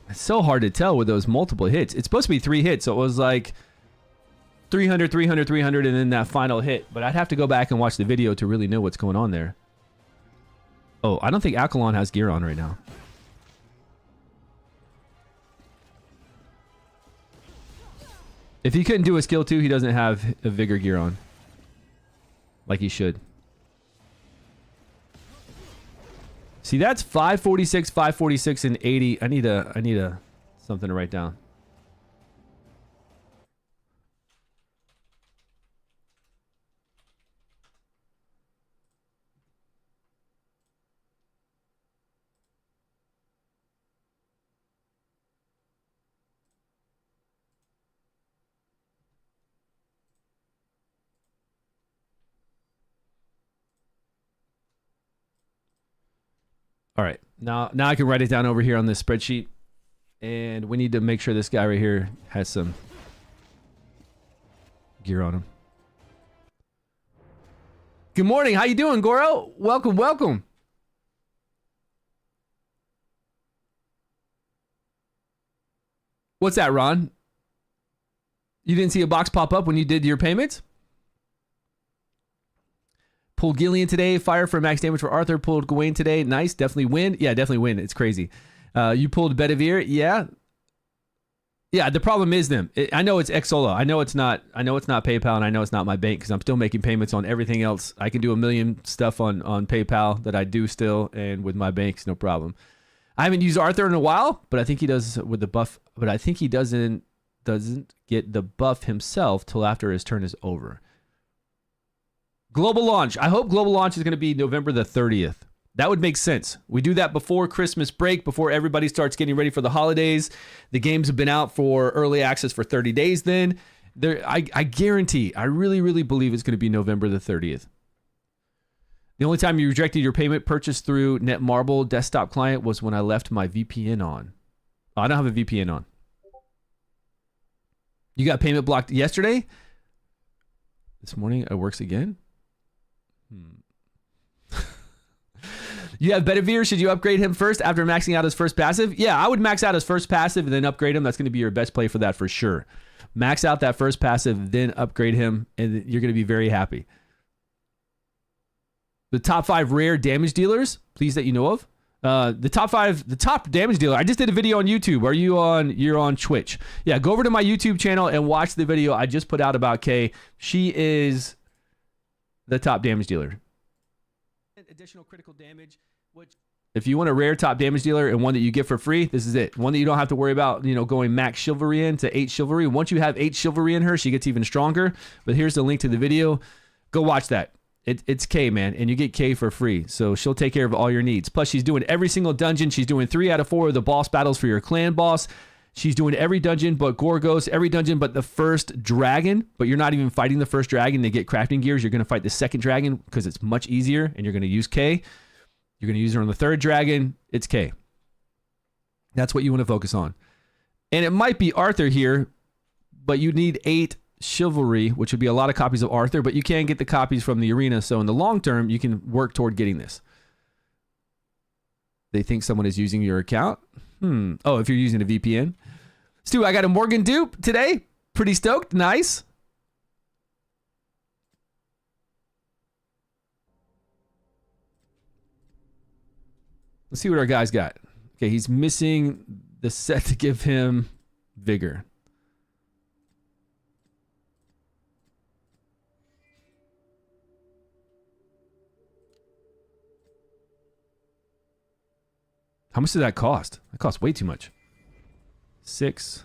A: It's so hard to tell with those multiple hits. It's supposed to be 3 hits, so it was like 300, 300, 300, and then that final hit. But I'd have to go back and watch the video to really know what's going on there. Oh, I don't think Alkalon has gear on right now. If he couldn't do a skill 2, he doesn't have a vigor gear on. Like he should. See, that's 546, 546, and 80. I need a something to write down. All right, now I can write it down over here on this spreadsheet, and we need to make sure this guy right here has some gear on him. Good morning, how you doing, Goro? Welcome, welcome. What's that, Ron? You didn't see a box pop up when you did your payments? Pulled Gillian today. Fire for max damage for Arthur. Pulled Gawain today. Nice. Definitely win. Yeah, definitely win. It's crazy. You pulled Bedivere. Yeah. Yeah, the problem is them. I know it's Xolo. I know it's not PayPal, and I know it's not my bank because I'm still making payments on everything else. I can do a million stuff on PayPal that I do still, and with my banks, no problem. I haven't used Arthur in a while, but I think he does with the buff. But I think he doesn't get the buff himself till after his turn is over. Global launch. I hope global launch is going to be November the 30th. That would make sense. We do that before Christmas break, before everybody starts getting ready for the holidays. The games have been out for early access for 30 days then. I guarantee, I really, really believe it's going to be November the 30th. The only time you rejected your payment purchased through Netmarble desktop client was when I left my VPN on. Oh, I don't have a VPN on. You got payment blocked yesterday? This morning it works again? You have Bedivere. Should you upgrade him first after maxing out his first passive? Yeah, I would max out his first passive and then upgrade him. That's going to be your best play for that for sure. Max out that first passive, then upgrade him, and you're going to be very happy. The top 5 rare damage dealers, please, that you know of. The top damage dealer. I just did a video on YouTube. You're on Twitch. Yeah, go over to my YouTube channel and watch the video I just put out about Kay. She is the top damage dealer. Additional critical damage, which if you want a rare top damage dealer and one that you get for free, this is it. One that you don't have to worry about, going max chivalry into 8 chivalry. Once you have 8 chivalry in her, she gets even stronger. But here's the link to the video. Go watch that. It's K, man, and you get K for free. So she'll take care of all your needs. Plus, she's doing every single dungeon. She's doing 3 out of 4 of the boss battles for your clan boss. She's doing every dungeon but Gorgos, every dungeon but the first dragon. But you're not even fighting the first dragon to get crafting gears. You're going to fight the second dragon because it's much easier, and you're going to use K. You're going to use her on the third dragon. It's K. That's what you want to focus on. And it might be Arthur here, but you need 8 chivalry, which would be a lot of copies of Arthur, but you can get the copies from the arena. So in the long term, you can work toward getting this. They think someone is using your account. Oh, if you're using a VPN. Stu, I got a Morgan dupe today. Pretty stoked. Nice. Let's see what our guy's got. Okay, he's missing the set to give him vigor. How much did that cost? That cost way too much. 6.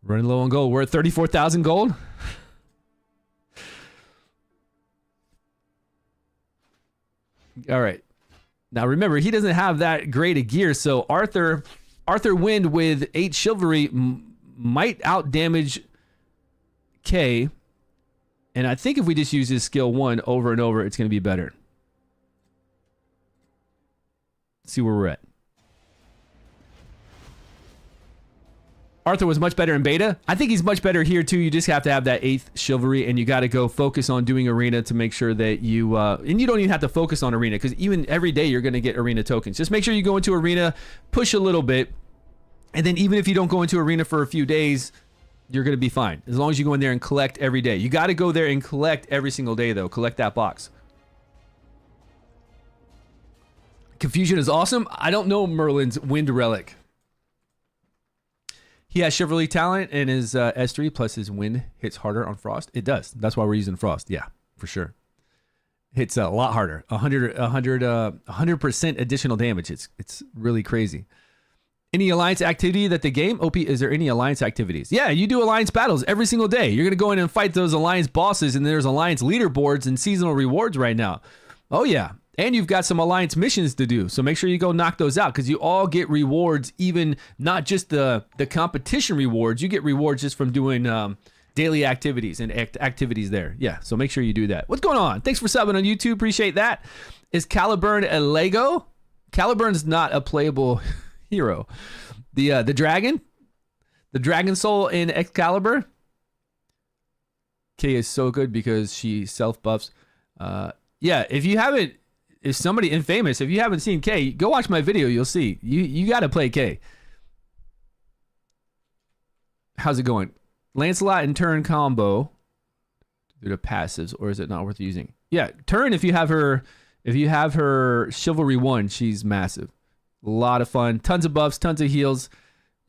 A: Running low on gold. We're at 34,000 gold. All right. Now remember, he doesn't have that great a gear, so Arthur Wind with 8 chivalry might out damage K. And I think if we just use his skill 1 over and over, it's going to be better. Let's see where we're at. Arthur was much better in beta. I think he's much better here too. You just have to have that 8th chivalry, and you got to go focus on doing arena to make sure that you and you don't even have to focus on arena, because even every day you're going to get arena tokens. Just make sure you go into arena, push a little bit, and then even if you don't go into arena for a few days, you're going to be fine as long as you go in there and collect every day. You got to go there and collect every single day though. Collect that box. Confusion is awesome. I don't know Merlin's Wind Relic. He has Chivalry talent, and his S3 plus his Wind hits harder on Frost. It does. That's why we're using Frost. Yeah, for sure. Hits a lot harder. 100% additional damage. It's really crazy. Any alliance activity that the game? OP, is there any alliance activities? Yeah, you do alliance battles every single day. You're going to go in and fight those alliance bosses, and there's alliance leaderboards and seasonal rewards right now. Oh, yeah. And you've got some alliance missions to do, so make sure you go knock those out, because you all get rewards, even not just the competition rewards. You get rewards just from doing daily activities and activities there. Yeah, so make sure you do that. What's going on? Thanks for subbing on YouTube. Appreciate that. Is Caliburn a Lego? Caliburn's not a playable hero. The dragon soul in Excalibur. Kay is so good because she self buffs. Yeah, if somebody infamous, if you haven't seen K, go watch my video. You'll see. You got to play K. How's it going? Lancelot and Turn combo. Do the passives, or is it not worth using? Yeah, Turn. If you have her Chivalry 1, she's massive. A lot of fun. Tons of buffs, tons of heals.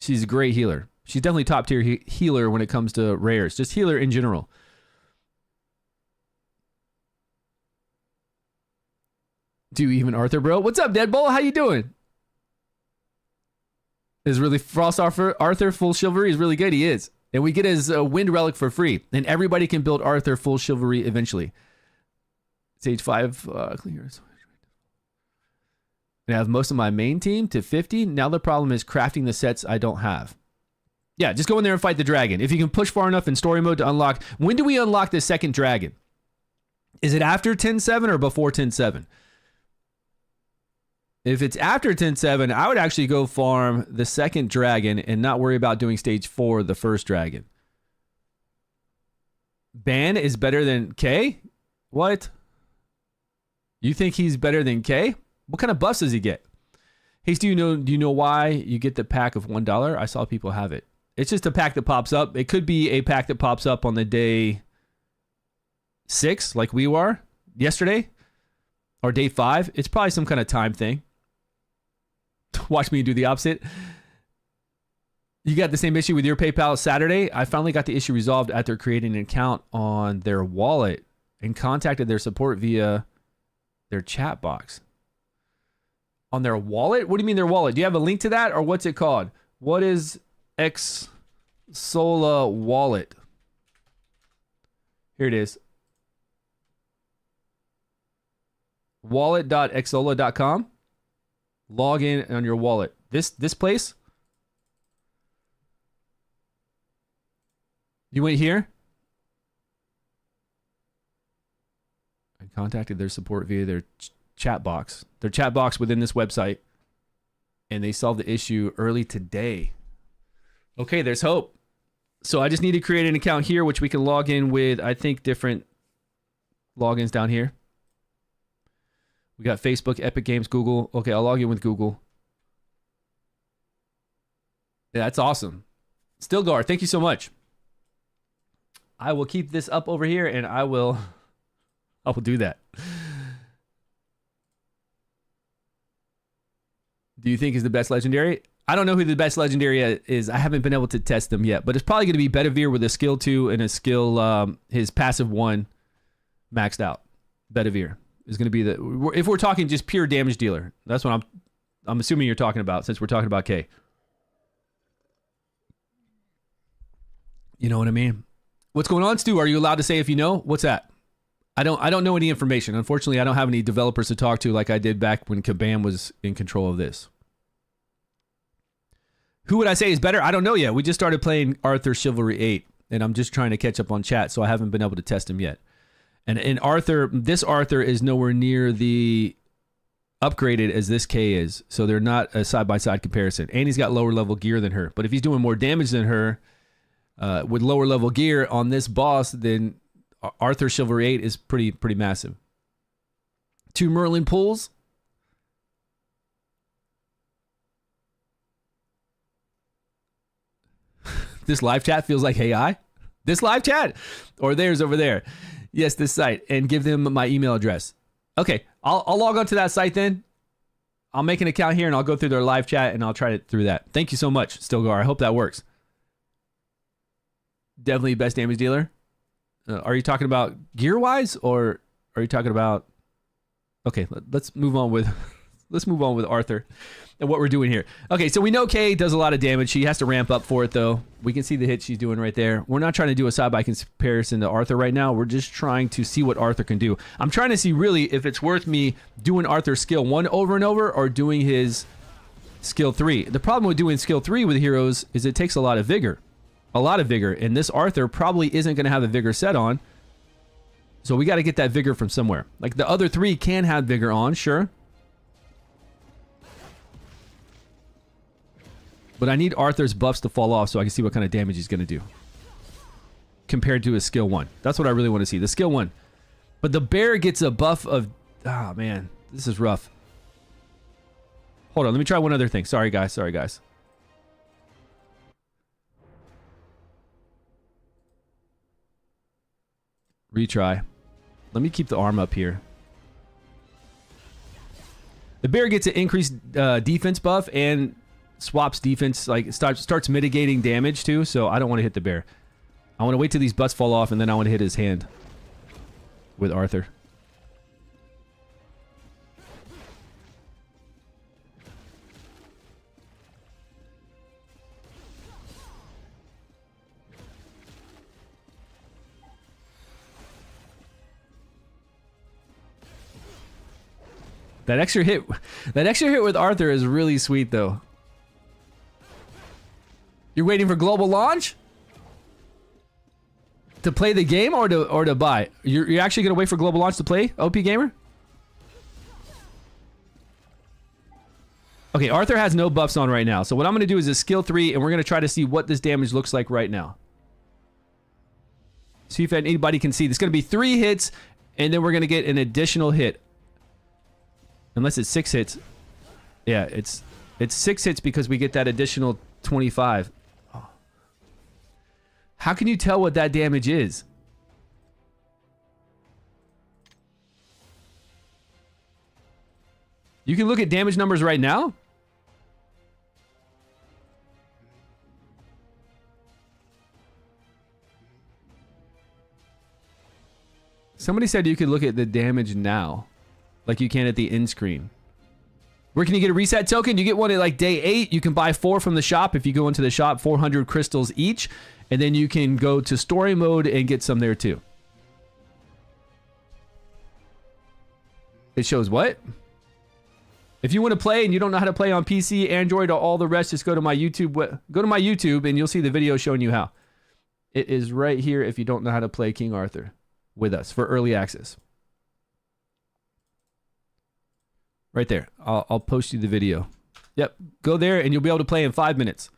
A: She's a great healer. She's definitely top tier healer when it comes to rares. Just healer in general. Do even Arthur, bro? What's up, Deadbolt? How you doing? Is really Frost Arthur full Chivalry is really good. He is. And we get his Wind Relic for free. And everybody can build Arthur full Chivalry eventually. Stage 5 clears. And I have most of my main team to 50. Now the problem is crafting the sets I don't have. Yeah, just go in there and fight the dragon. If you can push far enough in story mode to unlock. When do we unlock the second dragon? Is it after 10-7 or before 10-7? If it's after 10-7, I would actually go farm the second dragon and not worry about doing stage 4, the first dragon. Ban is better than K? What? You think he's better than K? What kind of buffs does he get? Hey, do you know why you get the pack of $1? I saw people have it. It's just a pack that pops up. It could be a pack that pops up on the day 6, like we were yesterday, or day 5. It's probably some kind of time thing. Watch me do the opposite. You got the same issue with your PayPal Saturday. I finally got the issue resolved after creating an account on their wallet and contacted their support via their chat box. On their wallet? What do you mean their wallet? Do you have a link to that, or what's it called? What is Xsola wallet? Here it is. Wallet.xsola.com. Log in on your wallet. This place? You went here? I contacted their support via their chat box. Their chat box within this website. And they solved the issue early today. Okay, there's hope. So I just need to create an account here, which we can log in with, I think, different logins down here. We got Facebook, Epic Games, Google. Okay, I'll log in with Google. Yeah, that's awesome. Stilgar, thank you so much. I will keep this up over here, and I will do that. Do you think is the best legendary? I don't know who the best legendary is. I haven't been able to test them yet, but it's probably going to be Bedivere with a skill 2 and a skill, his passive 1 maxed out. Bedivere is going to be if we're talking just pure damage dealer. That's what I'm assuming you're talking about, since we're talking about K. You know what I mean? What's going on, Stu? Are you allowed to say if you know? What's that? I don't know any information. Unfortunately, I don't have any developers to talk to like I did back when Kabam was in control of this. Who would I say is better? I don't know yet. We just started playing Arthur Chivalry 8, and I'm just trying to catch up on chat, so I haven't been able to test him yet. And Arthur, this Arthur is nowhere near the upgraded as this K is, so they're not a side-by-side comparison. And he's got lower level gear than her, but if he's doing more damage than her with lower level gear on this boss, then Arthur Chivalry 8 is pretty massive. 2 Merlin pulls. This live chat feels like AI. This live chat? Or theirs over there. Yes, this site. And give them my email address. Okay, I'll log on to that site then. I'll make an account here and I'll go through their live chat and I'll try it through that. Thank you so much, Stilgar. I hope that works. Definitely best damage dealer. Are you talking about gear-wise, or are you talking about... Okay, let's move on with Arthur and what we're doing here. Okay, so we know Kay does a lot of damage. She has to ramp up for it, though. We can see the hits she's doing right there. We're not trying to do a side-by comparison to Arthur right now. We're just trying to see what Arthur can do. I'm trying to see really if it's worth me doing Arthur's skill 1 over and over or doing his skill 3. The problem with doing skill 3 with heroes is it takes a lot of vigor. And this Arthur probably isn't going to have a vigor set on. So we got to get that vigor from somewhere. Like the other 3 can have vigor on, sure. But I need Arthur's buffs to fall off so I can see what kind of damage he's going to do. Compared to his skill 1. That's what I really want to see. The skill 1. But the bear gets a buff of... Oh, man. This is rough. Hold on. Let me try one other thing. Sorry, guys. Sorry, guys. Retry. Let me keep the arm up here. The bear gets an increased defense buff and swaps defense. Like, it starts mitigating damage, too. So I don't want to hit the bear. I want to wait till these butts fall off, and then I want to hit his hand with Arthur. That extra hit with Arthur is really sweet, though. You're waiting for global launch to play the game, or to buy? You're actually gonna wait for global launch to play, OP Gamer? Okay, Arthur has no buffs on right now, so what I'm gonna do is a skill 3, and we're gonna try to see what this damage looks like right now. See if anybody can see. There's gonna be 3 hits, and then we're gonna get an additional hit. Unless it's 6 hits. Yeah, it's 6 hits because we get that additional 25. Oh. How can you tell what that damage is? You can look at damage numbers right now? Somebody said you could look at the damage now. Like you can at the end screen. Where can you get a reset token? You get one at like day 8. You can buy 4 from the shop. If you go into the shop, 400 crystals each. And then you can go to story mode and get some there too. It shows what? If you want to play and you don't know how to play on PC, Android, or all the rest, just go to my YouTube. Go to my YouTube and you'll see the video showing you how. It is right here if you don't know how to play King Arthur with us for early access. Right there. I'll post you the video. Yep. Go there and you'll be able to play in 5 minutes.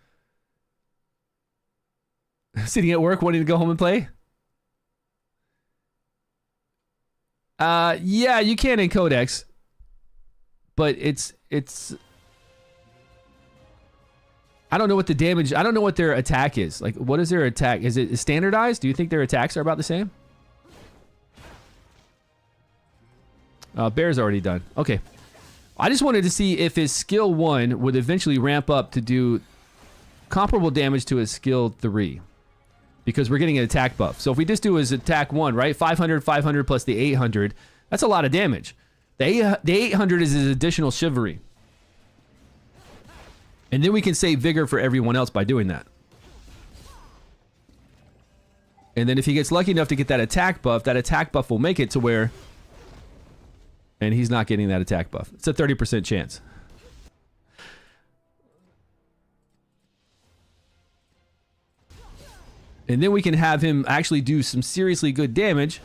A: Sitting at work wanting to go home and play? Yeah, you can in Codex. But it's I don't know what the damage, I don't know what their attack is. Like, what is their attack? Is it standardized? Do you think their attacks are about the same? Bear's already done. Okay. I just wanted to see if his skill 1 would eventually ramp up to do comparable damage to his skill 3. Because we're getting an attack buff. So if we just do his attack 1, right? 500, 500 plus the 800. That's a lot of damage. The 800 is his additional chivalry. And then we can save vigor for everyone else by doing that. And then if he gets lucky enough to get that attack buff will make it to where... And he's not getting that attack buff. It's a 30% chance. And then we can have him actually do some seriously good damage,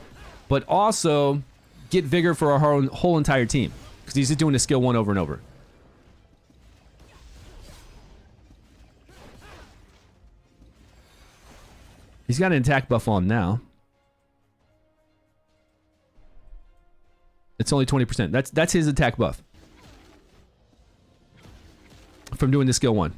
A: but also get vigor for our whole entire team. Because he's just doing the skill 1 over and over. He's got an attack buff on now. It's only 20%. That's his attack buff. From doing the skill 1.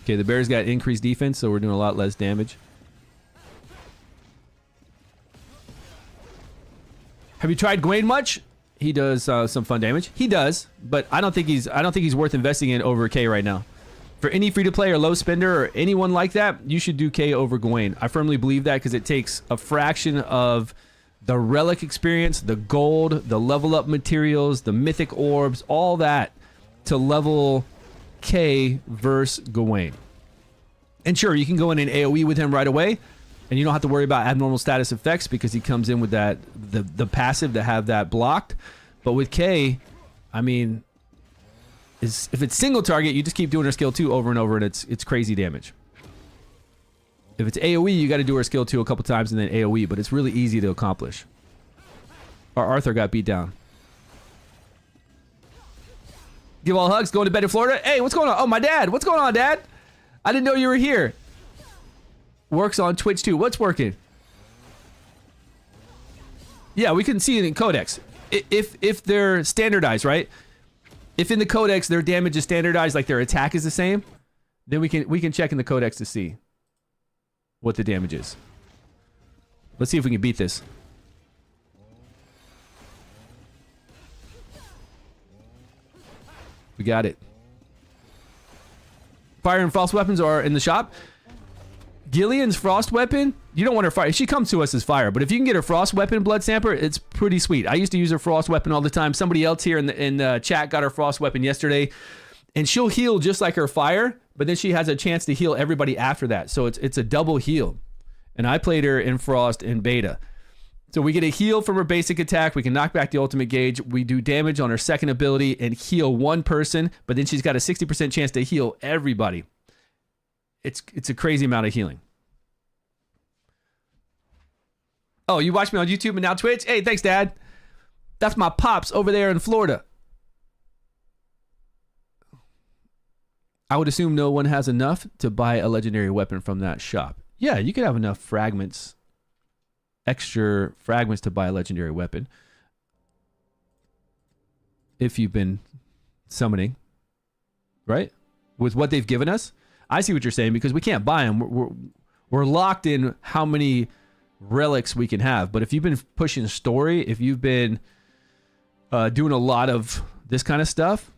A: Okay, the bear's got increased defense, so we're doing a lot less damage. Have you tried Gawain much? He does some fun damage. He does, but I don't think he's worth investing in over K right now. For any free-to-play or low spender or anyone like that, you should do K over Gawain. I firmly believe that because it takes a fraction of the relic experience, the gold, the level up materials, the mythic orbs, all that to level K versus Gawain. And sure, you can go in and AoE with him right away, and you don't have to worry about abnormal status effects because he comes in with that the passive to have that blocked. But with K, I mean, if it's single target, you just keep doing her skill 2 over and over, and it's crazy damage. If it's AoE, you got to do her skill 2 a couple times and then AoE, but it's really easy to accomplish. Our Arthur got beat down. Give all hugs. Going to bed in Florida. Hey, what's going on? Oh, my dad. What's going on, Dad? I didn't know you were here. Works on Twitch too. What's working? Yeah, we can see it in Codex. If they're standardized, right? If in the Codex their damage is standardized, like their attack is the same, then we can check in the Codex to see what the damage is. Let's see if we can beat this. We got it. Fire and frost weapons are in the shop. Gillian's frost weapon, you don't want her fire. She comes to us as fire, but if you can get her frost weapon, Blood Samper, it's pretty sweet. I used to use her frost weapon all the time. Somebody else here in the chat got her frost weapon yesterday, and she'll heal just like her fire, but then she has a chance to heal everybody after that. So it's a double heal. And I played her in frost in beta. So we get a heal from her basic attack. We can knock back the ultimate gauge. We do damage on her second ability and heal one person, but then she's got a 60% chance to heal everybody. It's a crazy amount of healing. Oh, you watch me on YouTube and now Twitch? Hey, thanks, Dad. That's my pops over there in Florida. I would assume no one has enough to buy a legendary weapon from that shop. Yeah, you could have enough fragments, extra fragments to buy a legendary weapon. If you've been summoning, right? With what they've given us. I see what you're saying, because we can't buy them. We're locked in how many relics we can have. But if you've been pushing story, if you've been doing a lot of this kind of stuff,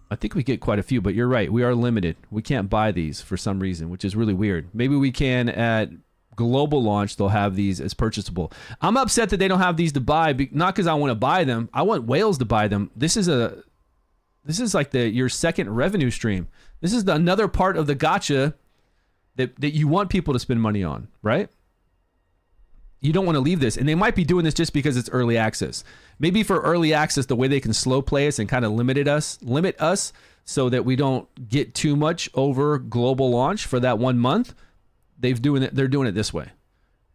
A: I think we get quite a few. But you're right, we are limited. We can't buy these for some reason, which is really weird. Maybe we can at global launch. They'll have these as purchasable. I'm upset that they don't have these to buy, not because I want to buy them. I want whales to buy them. This is like your second revenue stream. This is another part of the gacha that you want people to spend money on, right? You don't want to leave this. And they might be doing this just because it's early access. Maybe for early access, the way they can slow play us and kind of limit us so that we don't get too much over global launch for that 1 month. They're doing it this way.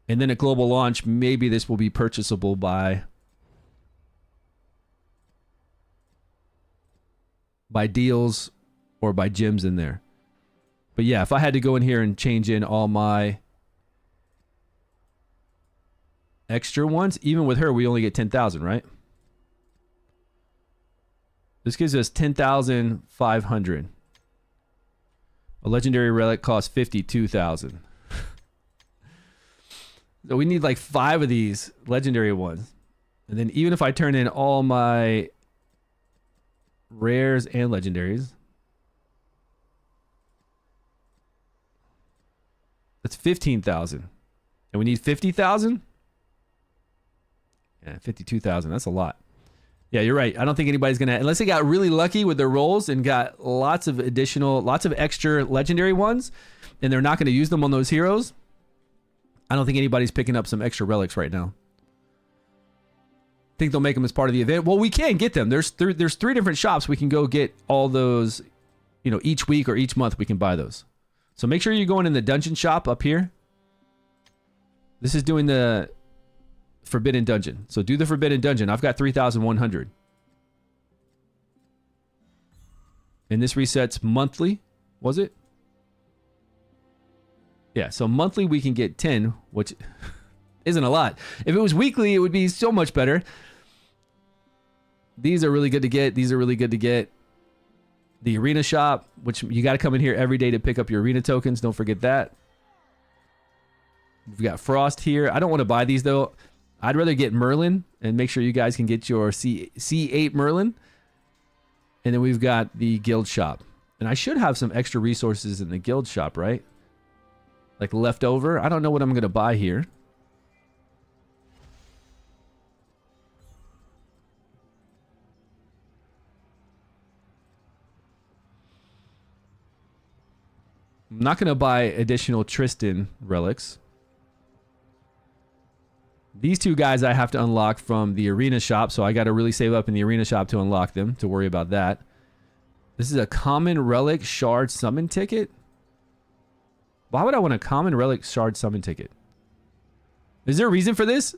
A: And then at global launch, maybe this will be purchasable by deals or by gems in there. But yeah, if I had to go in here and change in all my extra ones, even with her, we only get 10,000, right? This gives us 10,500. A legendary relic costs 52,000. So we need like 5 of these legendary ones. And then even if I turn in all my rares and legendaries, that's 15,000. And we need 50,000? Yeah, 52,000. That's a lot. Yeah, you're right. I don't think anybody's going to, unless they got really lucky with their rolls and got lots of extra legendary ones, and they're not going to use them on those heroes. I don't think anybody's picking up some extra relics right now. Think they'll make them as part of the event. Well, we can get them. There's 3 different shops we can go get all those, each week or each month we can buy those. So make sure you're going in the dungeon shop up here. This is doing the Forbidden Dungeon. So do the Forbidden Dungeon. I've got 3,100. And this resets monthly, was it? Yeah, so monthly we can get 10, which isn't a lot. If it was weekly, it would be so much better. These are really good to get. These are really good to get. The arena shop, which you got to come in here every day to pick up your arena tokens. Don't forget that. We've got Frost here. I don't want to buy these, though. I'd rather get Merlin and make sure you guys can get your C8 Merlin. And then we've got the guild shop. And I should have some extra resources in the guild shop, right? Like leftover. I don't know what I'm going to buy here. I'm not going to buy additional Tristan relics. These 2 guys I have to unlock from the arena shop, so I got to really save up in the arena shop to unlock them, to worry about that. This is a common relic shard summon ticket. Why would I want a common relic shard summon ticket? Is there a reason for this?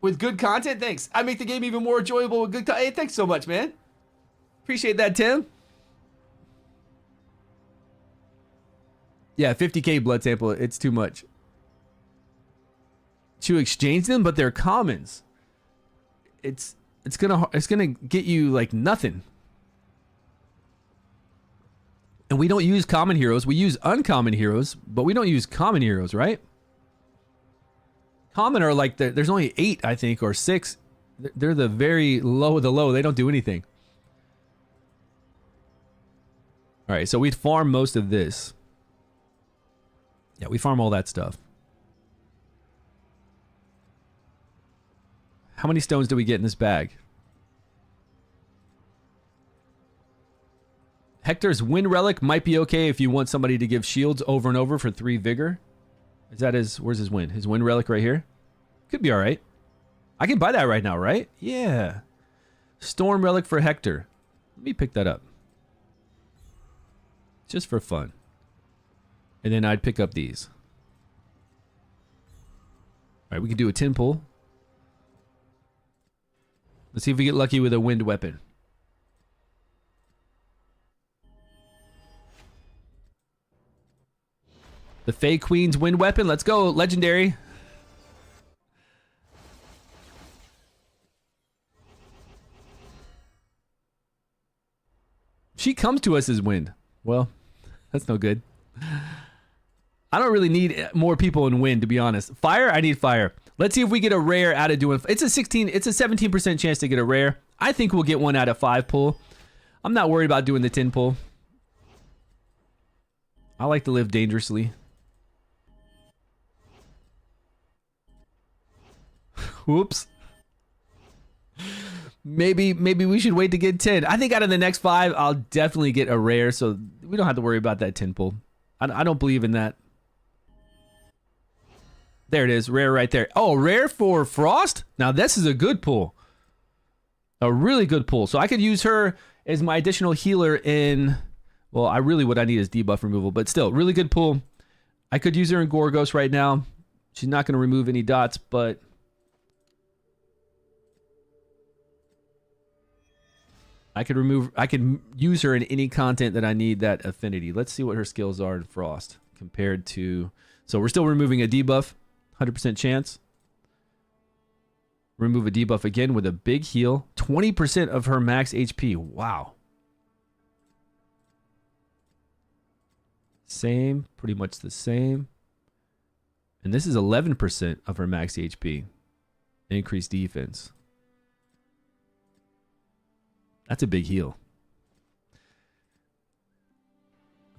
A: With good content? Thanks. I make the game even more enjoyable with good content. Hey, thanks so much, man. Appreciate that, Tim. Yeah, 50k blood sample. It's too much. To exchange them, but they're commons. It's gonna get you like nothing. And we don't use common heroes. We use uncommon heroes, but we don't use common heroes, right? Common are like there's only 8, I think, or 6. They're the very low of the low. They don't do anything. All right, so we'd farm most of this. Yeah, we farm all that stuff. How many stones do we get in this bag? Hector's wind relic might be okay if you want somebody to give shields over and over for 3 vigor. Is that his, where's his wind? His wind relic right here? Could be all right. I can buy that right now, right? Yeah. Storm relic for Hector. Let me pick that up. Just for fun. And then I'd pick up these. All right, we can do a 10 pull. Let's see if we get lucky with a wind weapon. The Fey Queen's wind weapon. Let's go. Legendary. She comes to us as wind. Well, that's no good. I don't really need more people in wind, to be honest. Fire? I need fire. Let's see if we get a rare out of doing... It's a 17% chance to get a rare. I think we'll get one out of 5 pull. I'm not worried about doing the 10 pull. I like to live dangerously. Whoops. Maybe we should wait to get 10. I think out of the next 5, I'll definitely get a rare, so we don't have to worry about that 10 pull. I don't believe in that. There it is, rare right there. Oh, rare for Frost? Now this is a good pull. A really good pull. So I could use her as my additional healer in... Well, what I need is debuff removal, but still, really good pull. I could use her in Gorgos right now. She's not going to remove any dots, but... I could use her in any content that I need that affinity. Let's see what her skills are in Frost compared to... So we're still removing a debuff, 100% chance. Remove a debuff again with a big heal. 20% of her max HP. Wow. Same, pretty much the same. And this is 11% of her max HP. Increased defense. That's a big heal.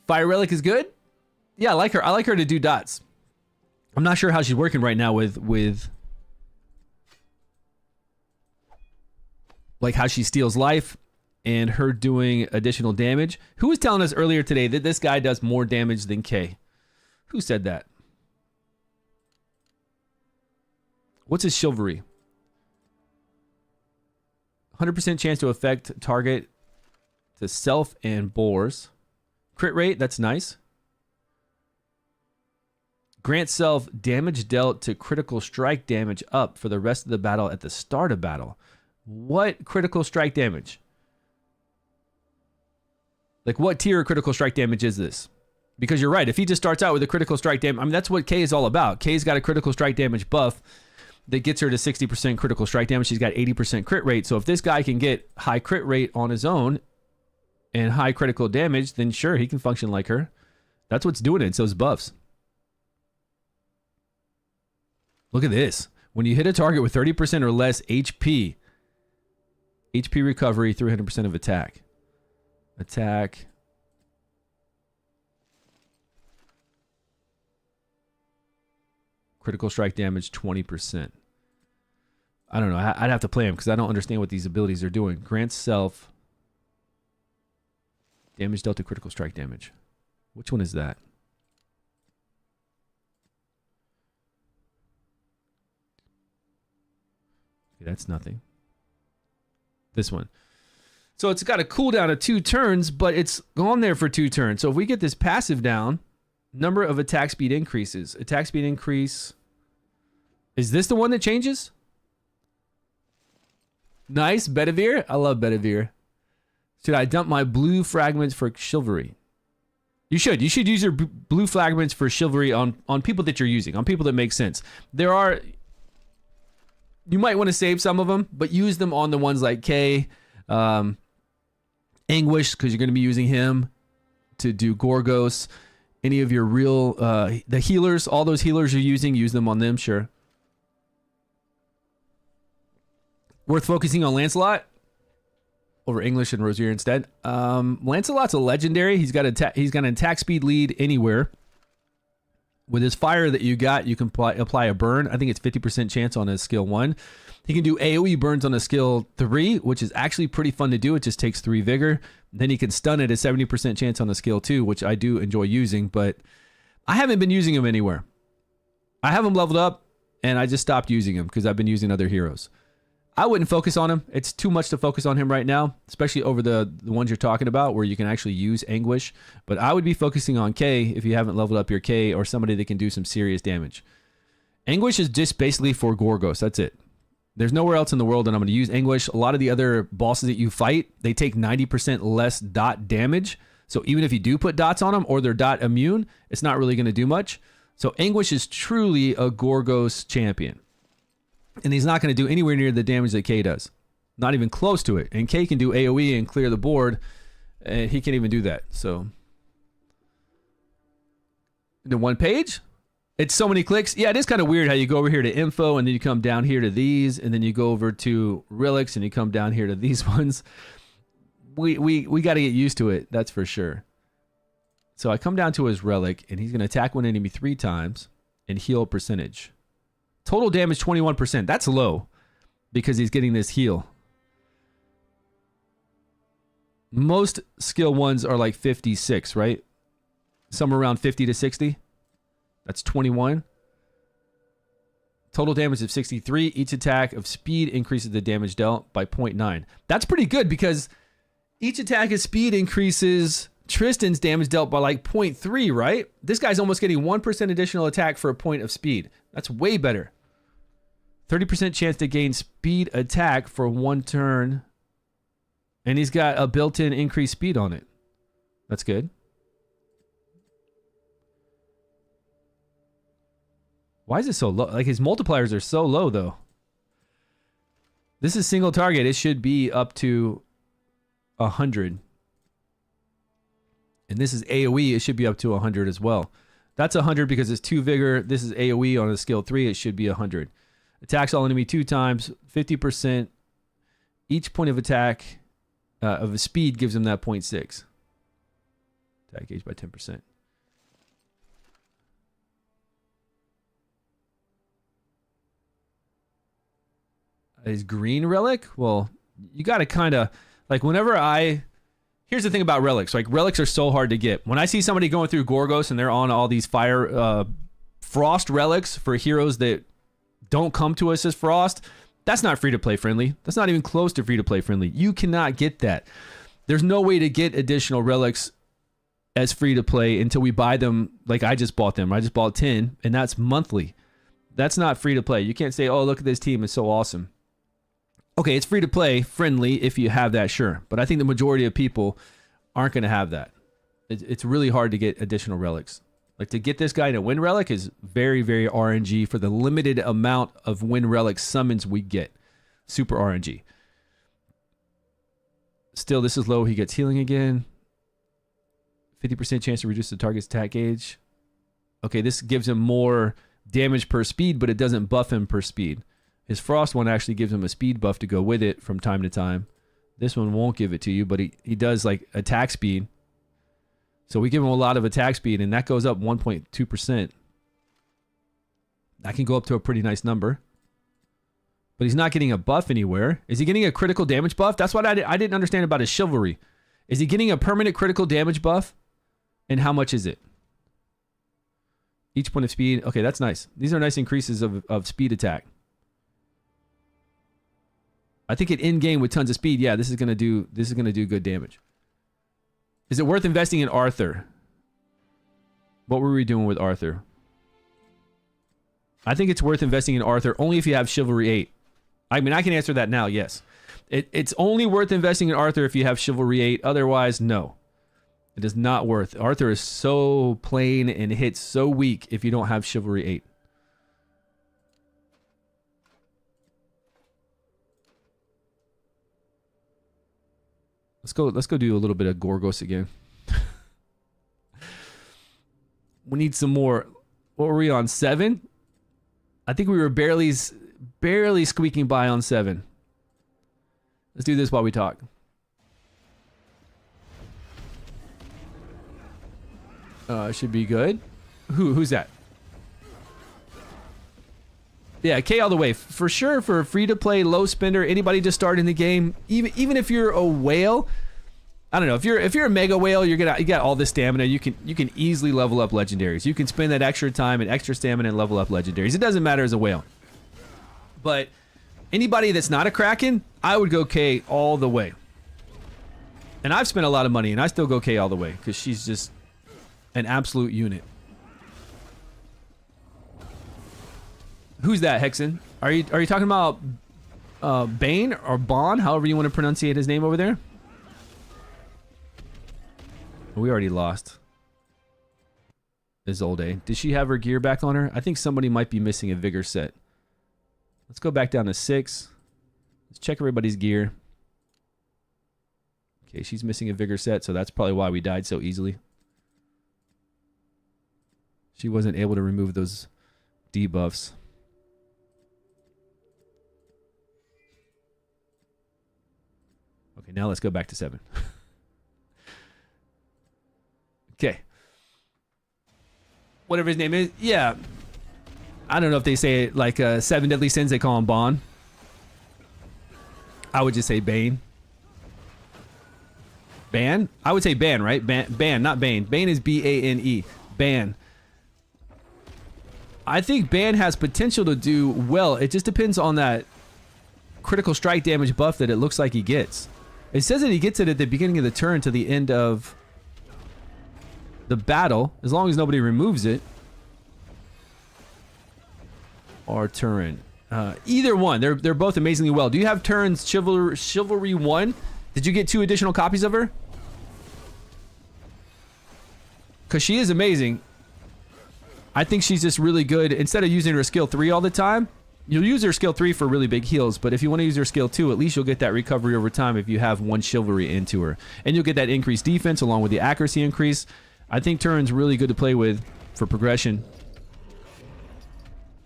A: Fire Relic is good? Yeah, I like her. I like her to do dots. I'm not sure how she's working right now with like how she steals life and her doing additional damage. Who was telling us earlier today that this guy does more damage than K? Who said that? What's his Chivalry? 100% chance to affect target to self and boars. Crit rate, that's nice. Grant self damage dealt to critical strike damage up for the rest of the battle at the start of battle. What critical strike damage? Like what tier of critical strike damage is this? Because you're right, if he just starts out with a critical strike damage, I mean, that's what K is all about. K's got a critical strike damage buff that gets her to 60% critical strike damage. She's got 80% crit rate. So if this guy can get high crit rate on his own and high critical damage, then sure, he can function like her. That's what's doing it. It's those buffs. Look at this. When you hit a target with 30% or less HP recovery, 300% of attack. Attack. Critical strike damage, 20%. I don't know. I'd have to play them because I don't understand what these abilities are doing. Grant self. Damage dealt to critical strike damage. Which one is that? Okay, that's nothing. This one. So it's got a cooldown of 2 turns, but it's gone there for 2 turns. So if we get this passive down, number of attack speed increases. Attack speed increase. Is this the one that changes? Nice. Bedivere. I love Bedivere. Should I dump my blue fragments for Chivalry? You should. You should use your blue fragments for Chivalry on people that you're using, on people that make sense. There are... You might want to save some of them, but use them on the ones like K, Anguish, because you're going to be using him to do Gorgos. Any of your real... the healers, all those healers you're using, use them on them, sure. Worth focusing on Lancelot over English and Rosier instead. Lancelot's a legendary. He's got an attack speed lead anywhere. With his fire that you got, you can apply a burn. I think it's 50% chance on his skill 1. He can do AoE burns on a skill 3, which is actually pretty fun to do. It just takes 3 vigor. Then he can stun at a 70% chance on a skill 2, which I do enjoy using, but I haven't been using him anywhere. I have him leveled up, and I just stopped using him because I've been using other heroes. I wouldn't focus on him. It's too much to focus on him right now, especially over the ones you're talking about where you can actually use Anguish. But I would be focusing on K if you haven't leveled up your K or somebody that can do some serious damage. Anguish is just basically for Gorgos. That's it. There's nowhere else in the world that I'm going to use Anguish. A lot of the other bosses that you fight, they take 90% less dot damage. So even if you do put dots on them or they're dot immune, it's not really going to do much. So Anguish is truly a Gorgos champion. And he's not going to do anywhere near the damage that K does. Not even close to it. And K can do AoE and clear the board. And he can't even do that. So, the one page? It's so many clicks. Yeah, it is kind of weird how you go over here to info and then you come down here to these. And then you go over to relics and you come down here to these ones. We got to get used to it. That's for sure. So I come down to his relic and he's going to attack one enemy 3 times and heal percentage. Total damage 21%. That's low because he's getting this heal. Most skill 1s are like 56, right? Some around 50 to 60. That's 21. Total damage of 63. Each attack of speed increases the damage dealt by 0.9. That's pretty good because each attack of speed increases Tristan's damage dealt by like 0.3, right? This guy's almost getting 1% additional attack for a point of speed. That's way better. 30% chance to gain speed attack for 1 turn. And he's got a built-in increased speed on it. That's good. Why is it so low? Like his multipliers are so low though. This is single target. It should be up to 100. And this is AoE. It should be up to 100 as well. That's 100 because it's 2 vigor. This is AoE on a skill 3. It should be 100. Attacks all enemy 2 times, 50%. Each point of attack of a speed gives him that 0.6. Attack gauge by 10%. His green relic? Well, you got to kind of... Like, whenever I... Here's the thing about relics. Like, relics are so hard to get. When I see somebody going through Gorgos and they're on all these fire... frost relics for heroes that don't come to us as frost, that's not free-to-play friendly. That's not even close to free-to-play friendly. You cannot get that. There's no way to get additional relics as free-to-play until we buy them like I just bought them. I just bought 10, and that's monthly. That's not free-to-play. You can't say, oh, look at this team. It's so awesome. Okay, it's free-to-play friendly if you have that, sure. But I think the majority of people aren't going to have that. It's really hard to get additional relics. Like, to get this guy to win relic is very, very RNG for the limited amount of win relic summons we get. Super RNG. Still, this is low. He gets healing again. 50% chance to reduce the target's attack gauge. Okay, this gives him more damage per speed, but it doesn't buff him per speed. His frost one actually gives him a speed buff to go with it from time to time. This one won't give it to you, but he does like attack speed. So we give him a lot of attack speed, and that goes up 1.2%. That can go up to a pretty nice number. But he's not getting a buff anywhere. Is he getting a critical damage buff? That's what I didn't understand about his Chivalry. Is he getting a permanent critical damage buff? And how much is it? Each point of speed. Okay, that's nice. These are nice increases of speed attack. I think at in-game with tons of speed, yeah, this is gonna do good damage. Is it worth investing in Arthur? What were we doing with Arthur? I think it's worth investing in Arthur only if you have Chivalry 8. I mean, I can answer that now, yes. It's only worth investing in Arthur if you have Chivalry 8. Otherwise, no. It is not worth. Arthur is so plain and hits so weak if you don't have Chivalry 8. Let's go do a little bit of Gorgos again. We need some more. What were we on? 7? I think we were barely squeaking by on 7. Let's do this while we talk. Should be good. Who's that? Yeah, K all the way. For sure, for a free-to-play, low spender, anybody just starting the game, even if you're a whale, I don't know, if you're a mega whale, you got all this stamina, you can easily level up legendaries. You can spend that extra time and extra stamina and level up legendaries. It doesn't matter as a whale. But anybody that's not a Kraken, I would go K all the way. And I've spent a lot of money and I still go K all the way because she's just an absolute unit. Who's that, Hexen? Are you talking about Bane or Bon, however you want to pronunciate his name over there? We already lost Isolde. Did she have her gear back on her? I think somebody might be missing a vigor set. Let's go back down to 6. Let's check everybody's gear. Okay, she's missing a vigor set, so that's probably why we died so easily. She wasn't able to remove those debuffs. Okay, now let's go back to 7. Okay. Whatever his name is. Yeah. I don't know if they say it like 7 deadly sins, they call him Bon. I would just say Bane. Ban? I would say Ban, right? Ban, not Bane. Bane is B-A-N-E. Ban. I think Ban has potential to do well. It just depends on that critical strike damage buff that it looks like he gets. It says that he gets it at the beginning of the turn to the end of the battle, as long as nobody removes it. Or Turin. Either one. They're both amazingly well. Do you have Turin's Chivalry 1? Did you get 2 additional copies of her? Because she is amazing. I think she's just really good. Instead of using her skill 3 all the time, you'll use her skill 3 for really big heals, but if you want to use her skill 2, at least you'll get that recovery over time if you have 1 Chivalry into her. And you'll get that increased defense along with the accuracy increase. I think Turin's really good to play with for progression.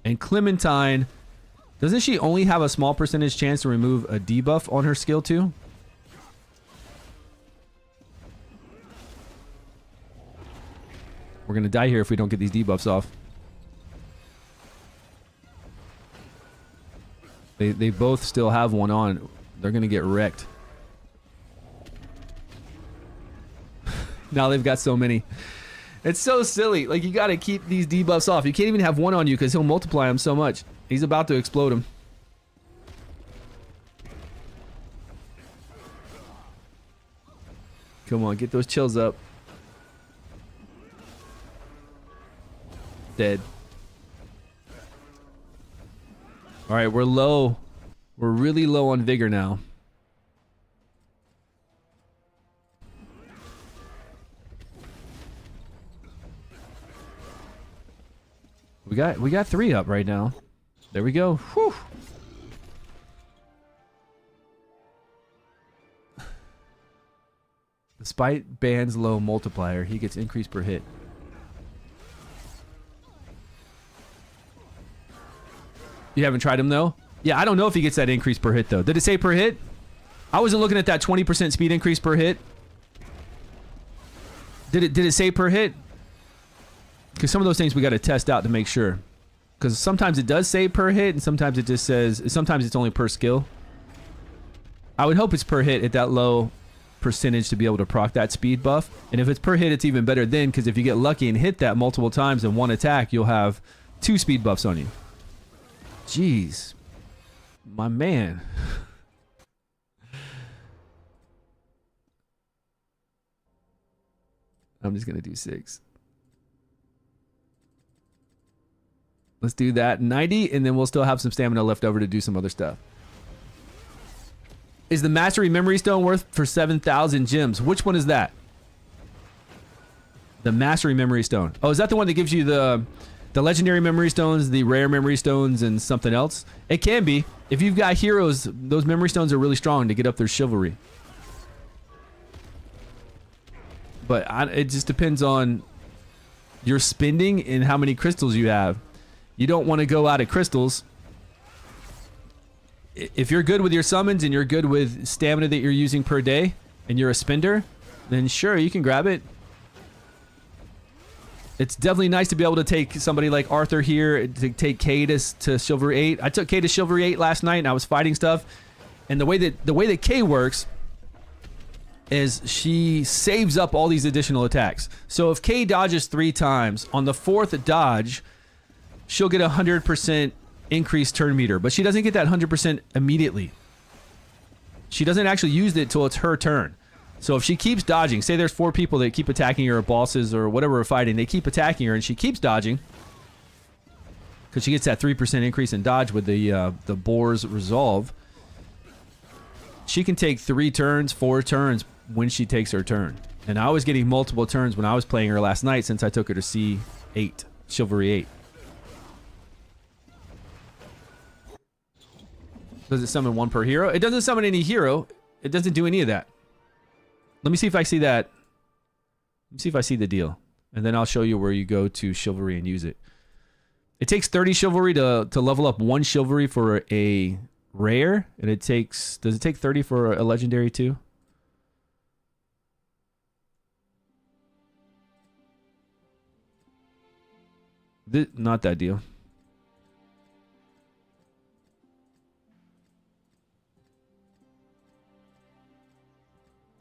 A: And Clementine, doesn't she only have a small percentage chance to remove a debuff on her skill 2? We're going to die here if we don't get these debuffs off. They both still have one on. They're going to get wrecked. Now they've got so many. It's so silly. Like, you got to keep these debuffs off. You can't even have one on you because he'll multiply them so much. He's about to explode them. Come on, get those chills up. Dead. All right, we're low. We're really low on vigor now. We got 3 up right now. There we go. Whew. Despite Ban's low multiplier, he gets increased per hit. You haven't tried him though? Yeah, I don't know if he gets that increase per hit though. Did it say per hit? I wasn't looking at that 20% speed increase per hit. Did it say per hit? Because some of those things we got to test out to make sure. Because sometimes it does say per hit, and sometimes it just says, sometimes it's only per skill. I would hope it's per hit at that low percentage to be able to proc that speed buff. And if it's per hit, it's even better then, because if you get lucky and hit that multiple times in one attack, you'll have 2 speed buffs on you. Jeez. My man. I'm just going to do 6. Let's do that 90, and then we'll still have some stamina left over to do some other stuff. is the Mastery Memory Stone worth for 7,000 gems? Which one is that? The Mastery Memory Stone. Oh, is that the one that gives you the Legendary Memory Stones, the Rare Memory Stones, and something else? It can be. If you've got heroes, those Memory Stones are really strong to get up their Chivalry. But it just depends on your spending and how many crystals you have. You don't want to go out of crystals. If you're good with your summons and you're good with stamina that you're using per day and you're a spender, then sure, you can grab it. It's definitely nice to be able to take somebody like Arthur here, to take Kay to Chivalry 8. I took Kay to Chivalry 8 last night and I was fighting stuff. And the way that Kay works is she saves up all these additional attacks. So if Kay dodges 3 times, on the 4th dodge, she'll get 100% increased turn meter, but she doesn't get that 100% immediately. She doesn't actually use it till it's her turn. So if she keeps dodging, say there's 4 people that keep attacking her, or bosses or whatever are fighting, they keep attacking her and she keeps dodging, because she gets that 3% increase in dodge with the Boar's Resolve, she can take 3 turns, 4 turns when she takes her turn. And I was getting multiple turns when I was playing her last night, since I took her to C8, Chivalry 8. Does it summon 1 per hero? It doesn't summon any hero. It doesn't do any of that. Let me see if I see that. Let me see if I see the deal. And then I'll show you where you go to Chivalry and use it. It takes 30 Chivalry to level up 1 Chivalry for a rare. And it takes... Does it take 30 for a legendary too? Not that deal.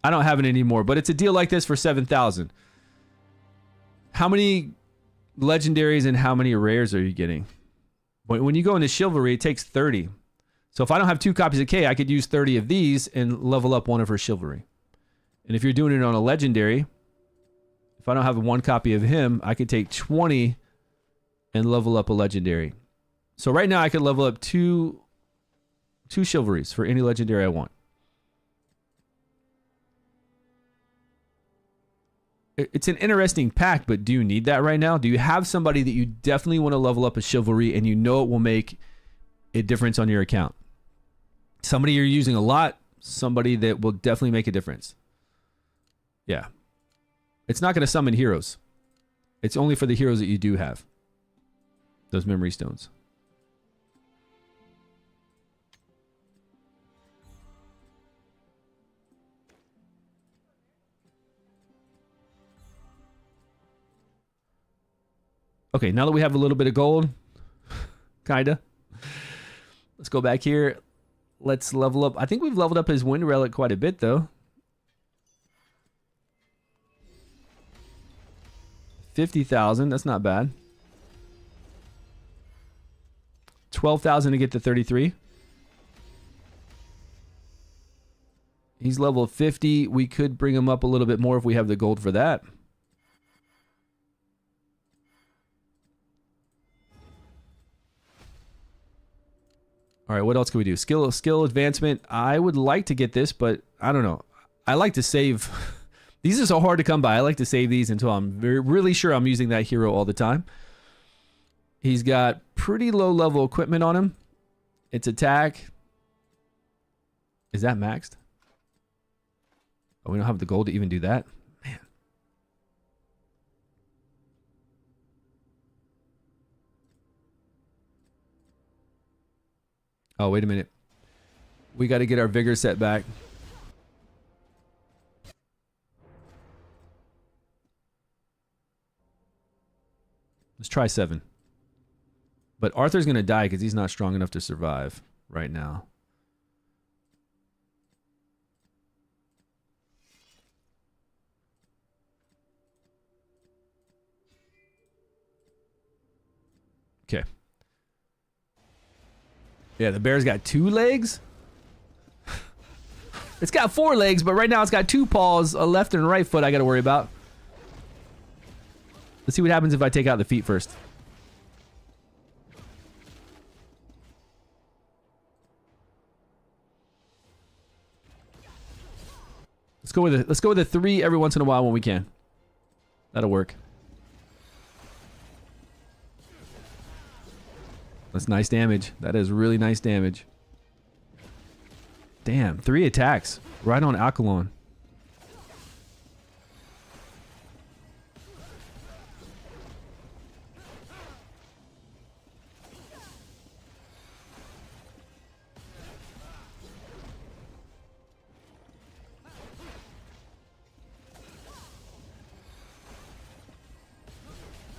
A: I don't have it anymore, but it's a deal like this for 7,000. How many legendaries and how many rares are you getting? When you go into Chivalry, it takes 30. So if I don't have 2 copies of Kay, I could use 30 of these and level up 1 of her Chivalry. And if you're doing it on a legendary, if I don't have 1 copy of him, I could take 20 and level up a legendary. So right now I could level up two Chivalries for any legendary I want. It's an interesting pack, but do you need that right now? Do you have somebody that you definitely want to level up a Chivalry and you know it will make a difference on your account? Somebody you're using a lot, somebody that will definitely make a difference. Yeah. It's not going to summon heroes. It's only for the heroes that you do have. Those memory stones. Okay, now that we have a little bit of gold, kinda. Let's go back here. Let's level up. I think we've leveled up his Wind Relic quite a bit, though. 50,000, that's not bad. 12,000 to get to 33. He's level 50. We could bring him up a little bit more if we have the gold for that. All right, what else can we do? Skill advancement. I would like to get this, but I don't know. I like to save. These are so hard to come by. I like to save these until I'm really sure I'm using that hero all the time. He's got pretty low level equipment on him. Its attack. Is that maxed? Oh, we don't have the gold to even do that? Man. Oh, wait a minute. We got to get our vigor set back. Let's try 7. But Arthur's going to die because he's not strong enough to survive right now. Okay. Yeah, the bear's got 2 legs. It's got 4 legs, but right now it's got 2 paws, a left and a right foot I got to worry about. Let's see what happens if I take out the feet first. Let's go with a 3 every once in a while when we can. That'll work. That's nice damage. That is really nice damage. Damn, 3 attacks right on Alkalon.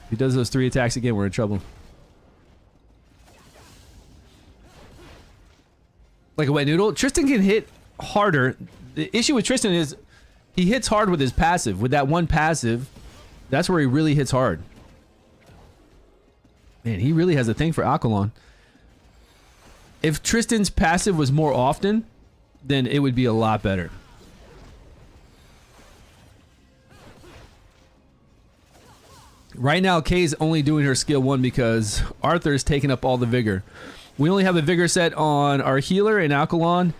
A: If he does those 3 attacks again, we're in trouble. Like a wet noodle. Tristan can hit harder. The issue with Tristan is he hits hard with his passive. With that one passive, that's where he really hits hard. Man, he really has a thing for Alkalon. If Tristan's passive was more often, then it would be a lot better. Right now, Kay's only doing her skill 1 because Arthur's taking up all the vigor. We only have a vigor set on our healer and Alkalon.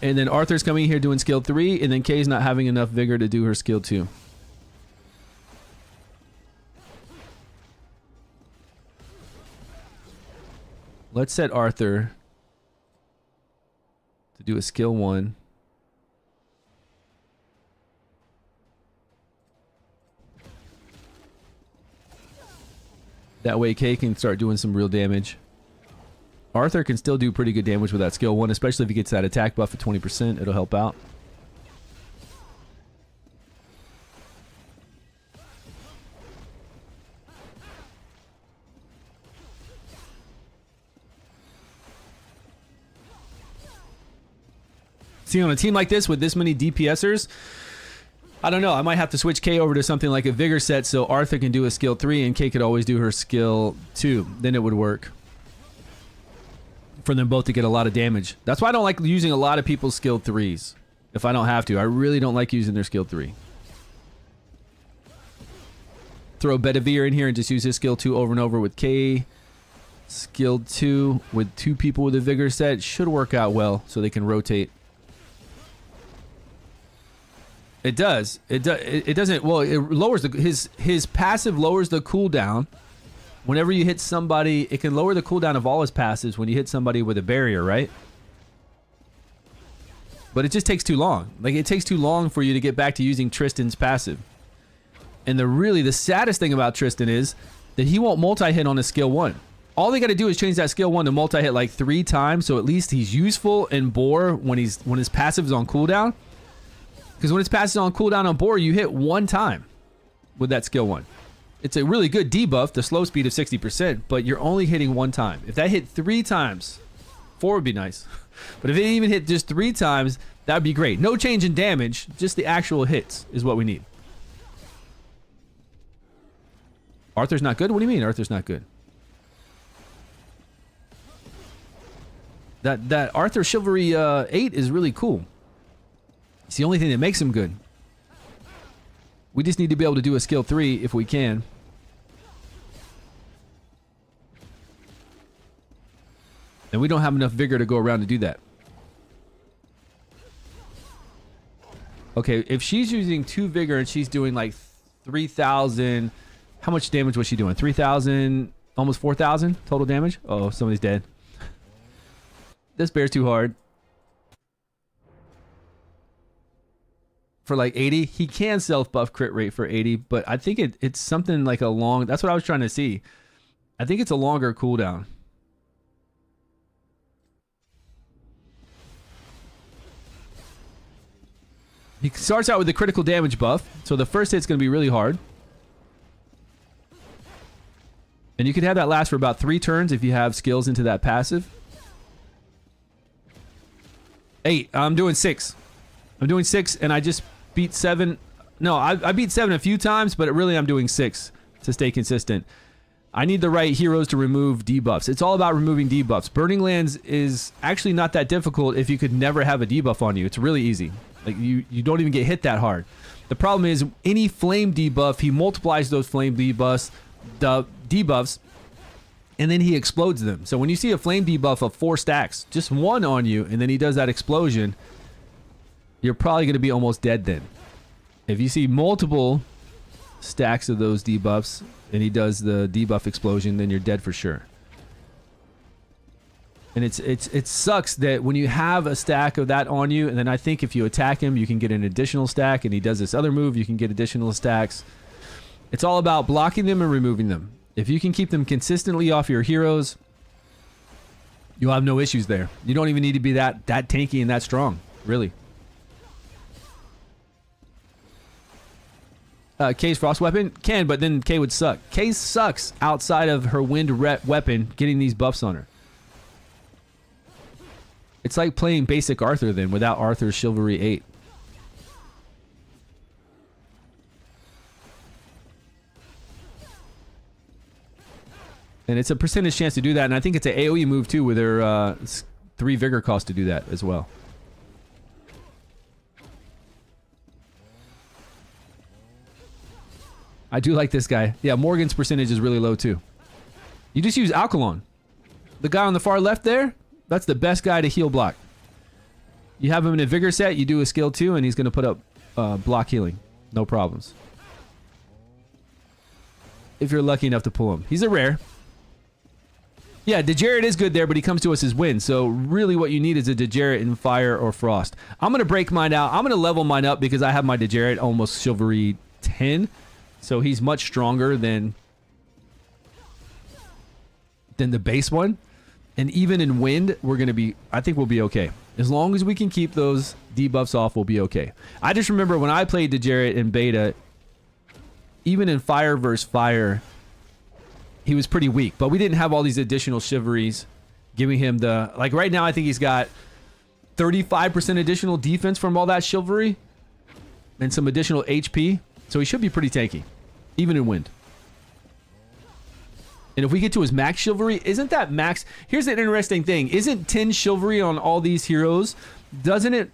A: And then Arthur's coming here doing skill 3, and then Kay's not having enough vigor to do her skill 2. Let's set Arthur to do a skill 1. That way Kay can start doing some real damage. Arthur can still do pretty good damage with that skill 1, especially if he gets that attack buff at 20%. It'll help out. See, on a team like this with this many DPSers, I don't know. I might have to switch Kay over to something like a vigor set so Arthur can do a skill 3 and Kay could always do her skill 2. Then it would work for them both to get a lot of damage. That's why I don't like using a lot of people's skill 3s if I don't have to. I really don't like using their skill 3. Throw Bedivere in here and just use his skill 2 over and over with Kay. Skill 2 with 2 people with a vigor set should work out well so they can rotate. It does. It doesn't. Well, it lowers his passive lowers the cooldown. Whenever you hit somebody, it can lower the cooldown of all his passives when you hit somebody with a barrier, right? But it just takes too long. Like, it takes too long for you to get back to using Tristan's passive. And the saddest thing about Tristan is that he won't multi-hit on a skill 1. All they got to do is change that skill 1 to multi-hit like 3 times, so at least he's useful in Boar when his passive is on cooldown. Because when it's passed on cooldown on Boar, you hit 1 time with that skill 1. It's a really good debuff, the slow speed of 60%, but you're only hitting 1 time. If that hit 3 times, 4 would be nice. But if it even hit just 3 times, that would be great. No change in damage, just the actual hits is what we need. Arthur's not good? What do you mean Arthur's not good? That Arthur Chivalry 8 is really cool. It's the only thing that makes him good. We just need to be able to do a skill 3 if we can. And we don't have enough vigor to go around to do that. Okay, if she's using 2 vigor and she's doing like 3,000... How much damage was she doing? 3,000, almost 4,000 total damage? Oh, somebody's dead. This bear's too hard. For like 80, he can self-buff crit rate for 80, but I think it's something like a long... That's what I was trying to see. I think it's a longer cooldown. He starts out with the critical damage buff, so the first hit's going to be really hard. And you can have that last for about 3 turns if you have skills into that passive. 8. I'm doing 6. I'm doing 6, and I just beat 7. No, I beat 7 a few times, but really I'm doing 6 to stay consistent. I need the right heroes to remove debuffs. It's all about removing debuffs. Burning Lands is actually not that difficult if you could never have a debuff on you. It's really easy. Like you don't even get hit that hard. The problem is any flame debuff, he multiplies those flame debuffs, and then he explodes them. So when you see a flame debuff of 4 stacks, just 1 on you, and then he does that explosion, you're probably going to be almost dead then. If you see multiple stacks of those debuffs and he does the debuff explosion, then you're dead for sure. And it sucks that when you have a stack of that on you, and then I think if you attack him, you can get an additional stack, and he does this other move, you can get additional stacks. It's all about blocking them and removing them. If you can keep them consistently off your heroes, you'll have no issues there. You don't even need to be that tanky and that strong, really. Kay's frost weapon can, but then Kay would suck. Kay sucks outside of her wind weapon getting these buffs on her. It's like playing basic Arthur then without Arthur's Chivalry 8. And it's a percentage chance to do that, and I think it's an AoE move too with her 3 vigor cost to do that as well. I do like this guy. Yeah, Morgan's percentage is really low too. You just use Alkalon. The guy on the far left there, that's the best guy to heal block. You have him in a vigor set, you do a skill 2, and he's going to put up block healing. No problems. If you're lucky enough to pull him. He's a rare. Yeah, Dejaret is good there, but he comes to us as wind. So really what you need is a Dejaret in fire or frost. I'm going to break mine out. I'm going to level mine up because I have my Dejaret almost Chivalry 10. So he's much stronger than the base one. And even in wind, we're going to be, I think we'll be okay. As long as we can keep those debuffs off, we'll be okay. I just remember when I played Dejaret in beta, even in fire versus fire, he was pretty weak. But we didn't have all these additional chivalries giving him the, like right now I think he's got 35% additional defense from all that chivalry and some additional HP. So he should be pretty tanky, even in wind. And if we get to his max chivalry, isn't that max? Here's an interesting thing. Isn't 10 chivalry on all these heroes, doesn't it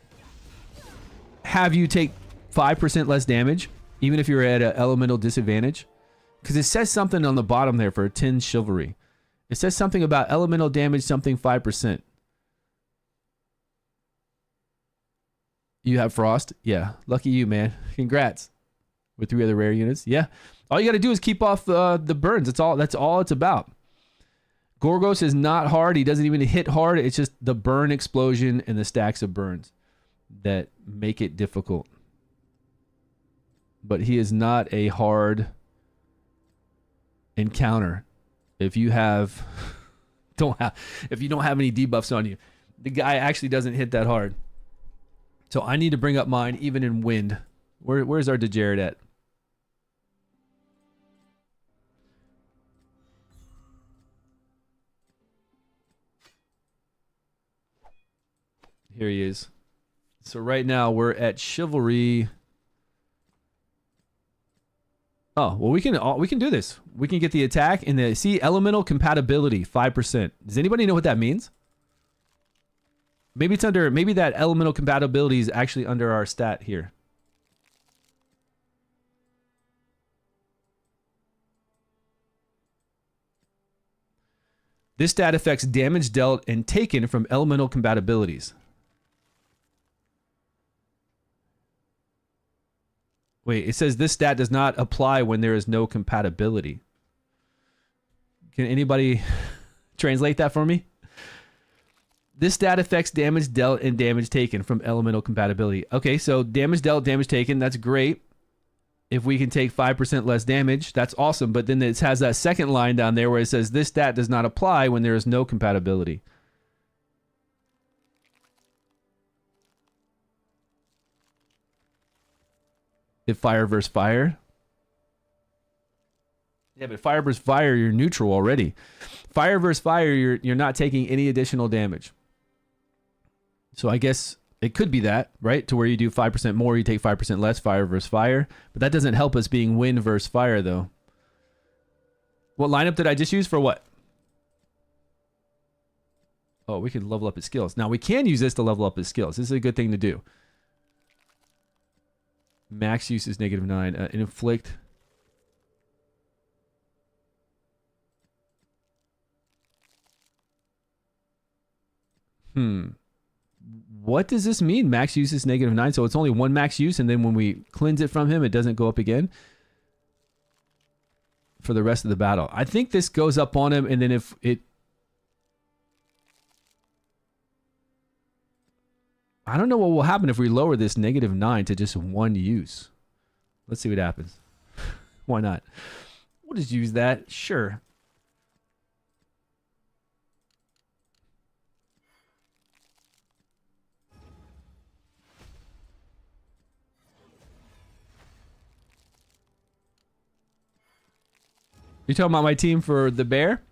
A: have you take 5% less damage, even if you're at an elemental disadvantage? Because it says something on the bottom there for 10 chivalry. It says something about elemental damage, something 5%. You have frost? Yeah. Lucky you, man. Congrats. With 3 other rare units. Yeah. All you got to do is keep off the burns. That's all it's about. Gorgos is not hard. He doesn't even hit hard. It's just the burn explosion and the stacks of burns that make it difficult. But he is not a hard encounter if you have if you don't have any debuffs on you. The guy actually doesn't hit that hard. So I need to bring up mine even in wind. Where's our Dejaret at? Here he is. So right now we're at chivalry. Oh, well we can do this. We can get the attack and the elemental compatibility 5%. Does anybody know what that means? Maybe it's under, maybe that elemental compatibility is actually under our stat here. This stat affects damage dealt and taken from elemental compatibilities. Wait, it says this stat does not apply when there is no compatibility. Can anybody translate that for me? This stat affects damage dealt and damage taken from elemental compatibility. Okay, so damage dealt, damage taken, that's great. If we can take 5% less damage, that's awesome. But then it has that second line down there where it says this stat does not apply when there is no compatibility. If fire versus fire. Yeah, but fire versus fire, you're neutral already. Fire versus fire, you're not taking any additional damage. So I guess it could be that, right? To where you do 5% more, you take 5% less, fire versus fire. But that doesn't help us being wind versus fire, though. What lineup did I just use for what? Oh, we can level up his skills. Now, we can use this to level up his skills. This is a good thing to do. Max use is -9. Inflict. What does this mean? Max use is -9, so it's only one max use, and then when we cleanse it from him, it doesn't go up again for the rest of the battle. I think this goes up on him, and then if it... I don't know what will happen if we lower this -9 to just one use. Let's see what happens. Why not? We'll just use that. Sure. You talking about my team for the bear?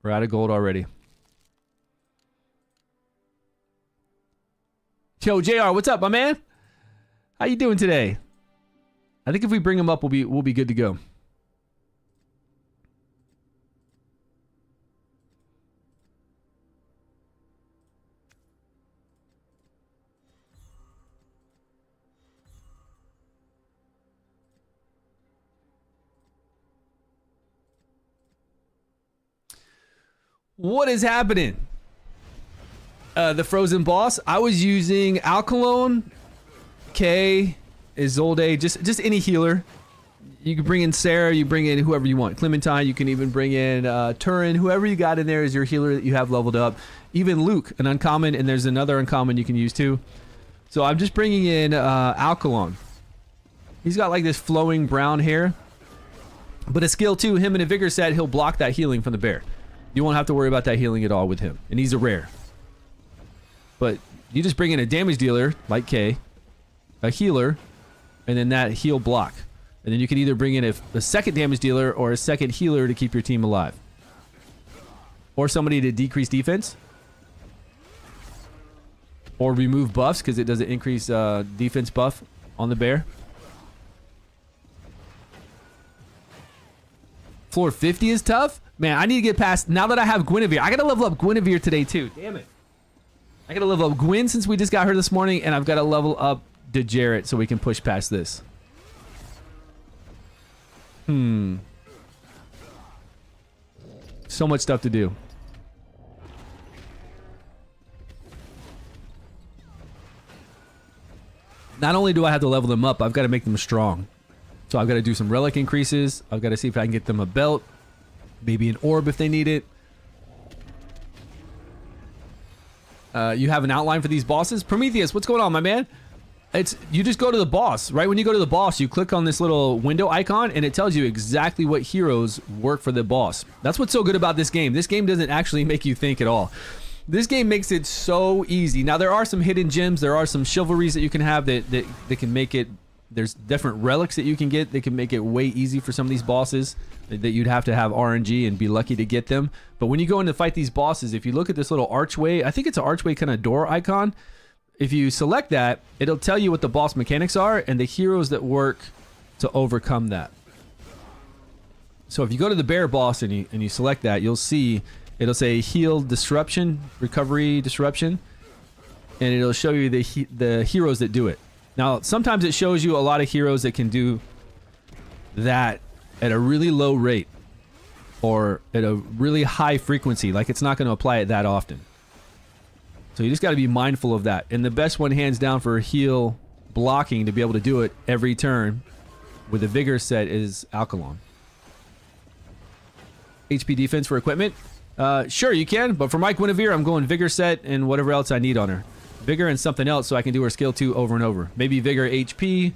A: We're out of gold already. Yo, JR, what's up, my man? How you doing today? I think if we bring him up, we'll be good to go. What is happening? The frozen boss. I was using Alkalone, K, Isolde, just any healer. You can bring in Sarah, you bring in whoever you want. Clementine, you can even bring in Turin. Whoever you got in there is your healer that you have leveled up. Even Luke, an uncommon, and there's another uncommon you can use too. So I'm just bringing in Alkalone. He's got like this flowing brown hair. But a skill too, him in a vigor set, he'll block that healing from the bear. You won't have to worry about that healing at all with him. And he's a rare. But you just bring in a damage dealer, like K, a healer, and then that heal block. And then you can either bring in a second damage dealer or a second healer to keep your team alive. Or somebody to decrease defense. Or remove buffs, because it does an increase defense buff on the bear. Floor 50 is tough? Man, I need to get past... Now that I have Guinevere, I gotta level up Guinevere today too. Damn it. I gotta level up Gwyn since we just got her this morning, and I've got to level up DeJarrett so we can push past this. So much stuff to do. Not only do I have to level them up, I've got to make them strong. So I've got to do some relic increases. I've got to see if I can get them a belt. Maybe an orb if they need it. You have an outline for these bosses? Prometheus, what's going on, my man? You just go to the boss. Right when you go to the boss, you click on this little window icon, and it tells you exactly what heroes work for the boss. That's what's so good about this game. This game doesn't actually make you think at all. This game makes it so easy. Now, there are some hidden gems. There are some chivalries that you can have that can make it... There's different relics that you can get that can make it way easy for some of these bosses that you'd have to have RNG and be lucky to get them. But when you go in to fight these bosses, if you look at this little archway, I think it's an archway kind of door icon. If you select that, it'll tell you what the boss mechanics are and the heroes that work to overcome that. So if you go to the bear boss and you select that, you'll see it'll say heal disruption, recovery disruption, and it'll show you the heroes that do it. Now, sometimes it shows you a lot of heroes that can do that at a really low rate or at a really high frequency. Like, it's not going to apply it that often. So you just got to be mindful of that. And the best one, hands down, for heal blocking to be able to do it every turn with a vigor set is Alkalon. HP defense for equipment? Sure, you can. But for my Guinevere, I'm going vigor set and whatever else I need on her. Vigor and something else so I can do her skill 2 over and over. Maybe Vigor HP.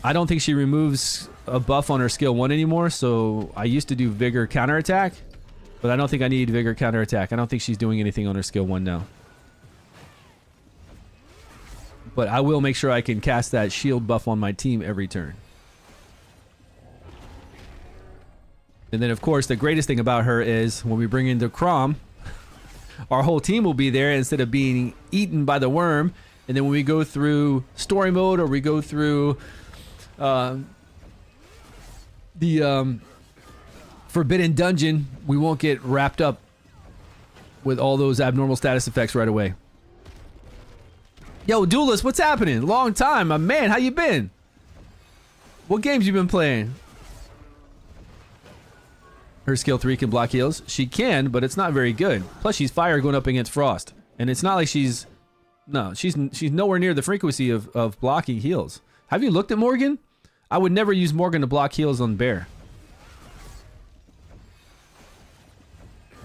A: I don't think she removes a buff on her skill 1 anymore, so I used to do Vigor counterattack, but I don't think I need Vigor counterattack. I don't think she's doing anything on her skill 1 now. But I will make sure I can cast that shield buff on my team every turn. And then, of course, the greatest thing about her is when we bring in the Crom, our whole team will be there instead of being eaten by the worm. And then when we go through story mode or we go through the Forbidden Dungeon, we won't get wrapped up with all those abnormal status effects right away. Yo, Duelist, what's happening? Long time, my man. How you been? What games you been playing? Her skill 3 can block heals. She can, but it's not very good. Plus, she's fire going up against frost, and it's not like she's nowhere near the frequency of blocking heals. Have you looked at Morgan? I would never use Morgan to block heals on bear.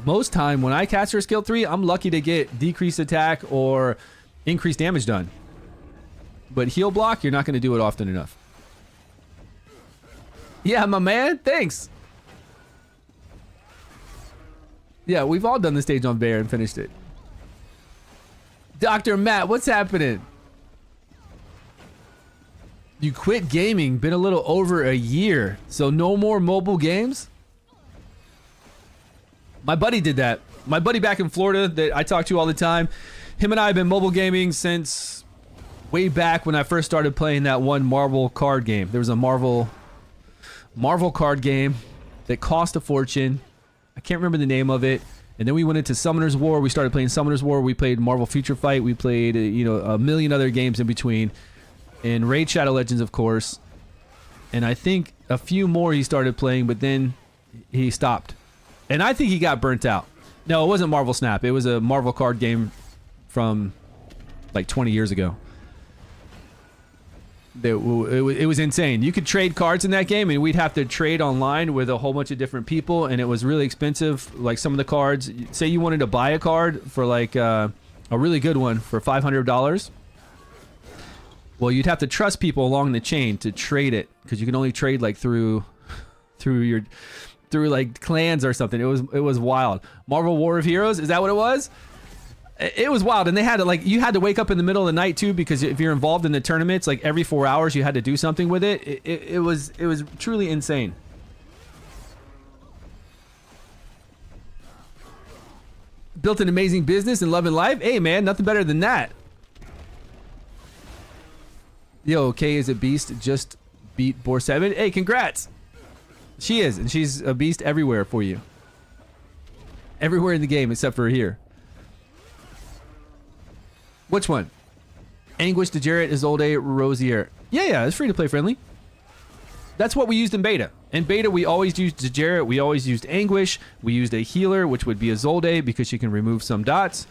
A: Most time when I cast her skill 3, I'm lucky to get decreased attack or increased damage done. But heal block, you're not going to do it often enough. Yeah, my man. Thanks. Yeah, we've all done the stage on bear and finished it. Dr. Matt, what's happening? You quit gaming. Been a little over a year. So no more mobile games? My buddy did that. My buddy back in Florida that I talk to all the time. Him and I have been mobile gaming since way back when I first started playing that one Marvel card game. There was a Marvel card game that cost a fortune. I can't remember the name of it. And then we went into Summoner's War. We started playing Summoner's War. We played Marvel Future Fight. We played, a million other games in between. And Raid Shadow Legends, of course. And I think a few more he started playing, but then he stopped. And I think he got burnt out. No, it wasn't Marvel Snap. It was a Marvel card game from like 20 years ago. It was insane. You could trade cards in that game, and we'd have to trade online with a whole bunch of different people, and it was really expensive. Like some of the cards, say you wanted to buy a card for like a really good one for $500. Well, you'd have to trust people along the chain to trade it, because you can only trade like through like clans or something. It was wild. Marvel War of Heroes, is that what it was? It was wild, and they had to you had to wake up in the middle of the night too, because if you're involved in the tournaments, like every 4 hours you had to do something with it. It was truly insane. Built an amazing business and loving life. Hey man, nothing better than that. Yo, Kay is a beast. Just beat Boar 7. Hey, congrats. She is, and she's a beast everywhere for you. Everywhere in the game except for here. Which one? Anguish, Degenerate, Isolde, Rosier. Yeah, it's free to play friendly. That's what we used in beta. In beta, we always used Degenerate, we always used Anguish, we used a healer, which would be Isolde, because she can remove some dots.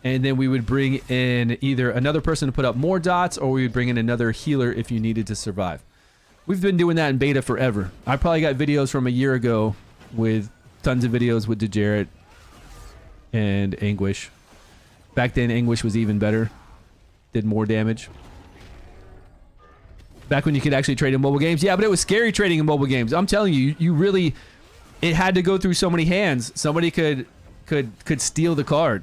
A: And then we would bring in either another person to put up more dots, or we would bring in another healer if you needed to survive. We've been doing that in beta forever. I probably got videos from a year ago with tons of videos with Degenerate and Anguish. Back then, Anguish was even better. Did more damage. Back when you could actually trade in mobile games. Yeah, but it was scary trading in mobile games. I'm telling you, you really... It had to go through so many hands. Somebody could steal the card.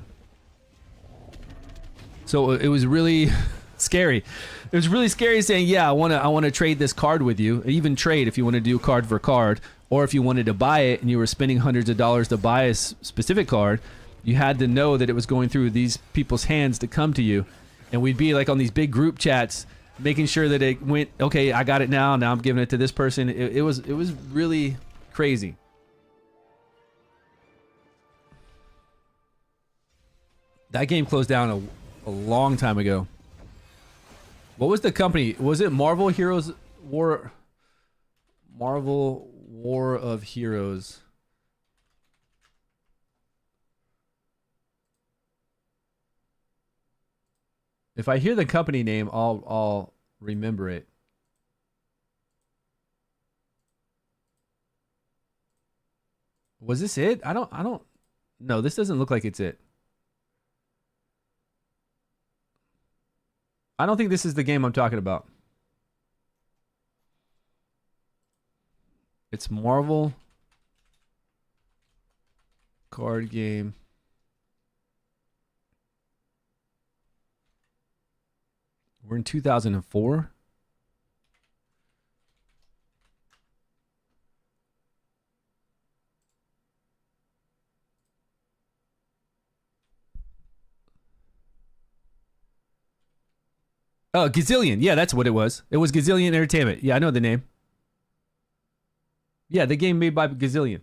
A: So it was really scary. It was really scary saying, yeah, I want to trade this card with you. Even trade if you want to do card for card. Or if you wanted to buy it and you were spending hundreds of dollars to buy a specific card, you had to know that it was going through these people's hands to come to you. And we'd be like on these big group chats, making sure that it went, okay, I got it now I'm giving it to this person. It was really crazy. That game closed down a long time ago. What was the company? Was it Marvel Heroes War? Marvel War of Heroes. If I hear the company name, I'll remember it. Was this it? I don't. No, this doesn't look like it's it. I don't think this is the game I'm talking about. It's Marvel card game. We're in 2004. Oh, Gazillion. Yeah, that's what it was. It was Gazillion Entertainment. Yeah, I know the name. Yeah, the game made by Gazillion.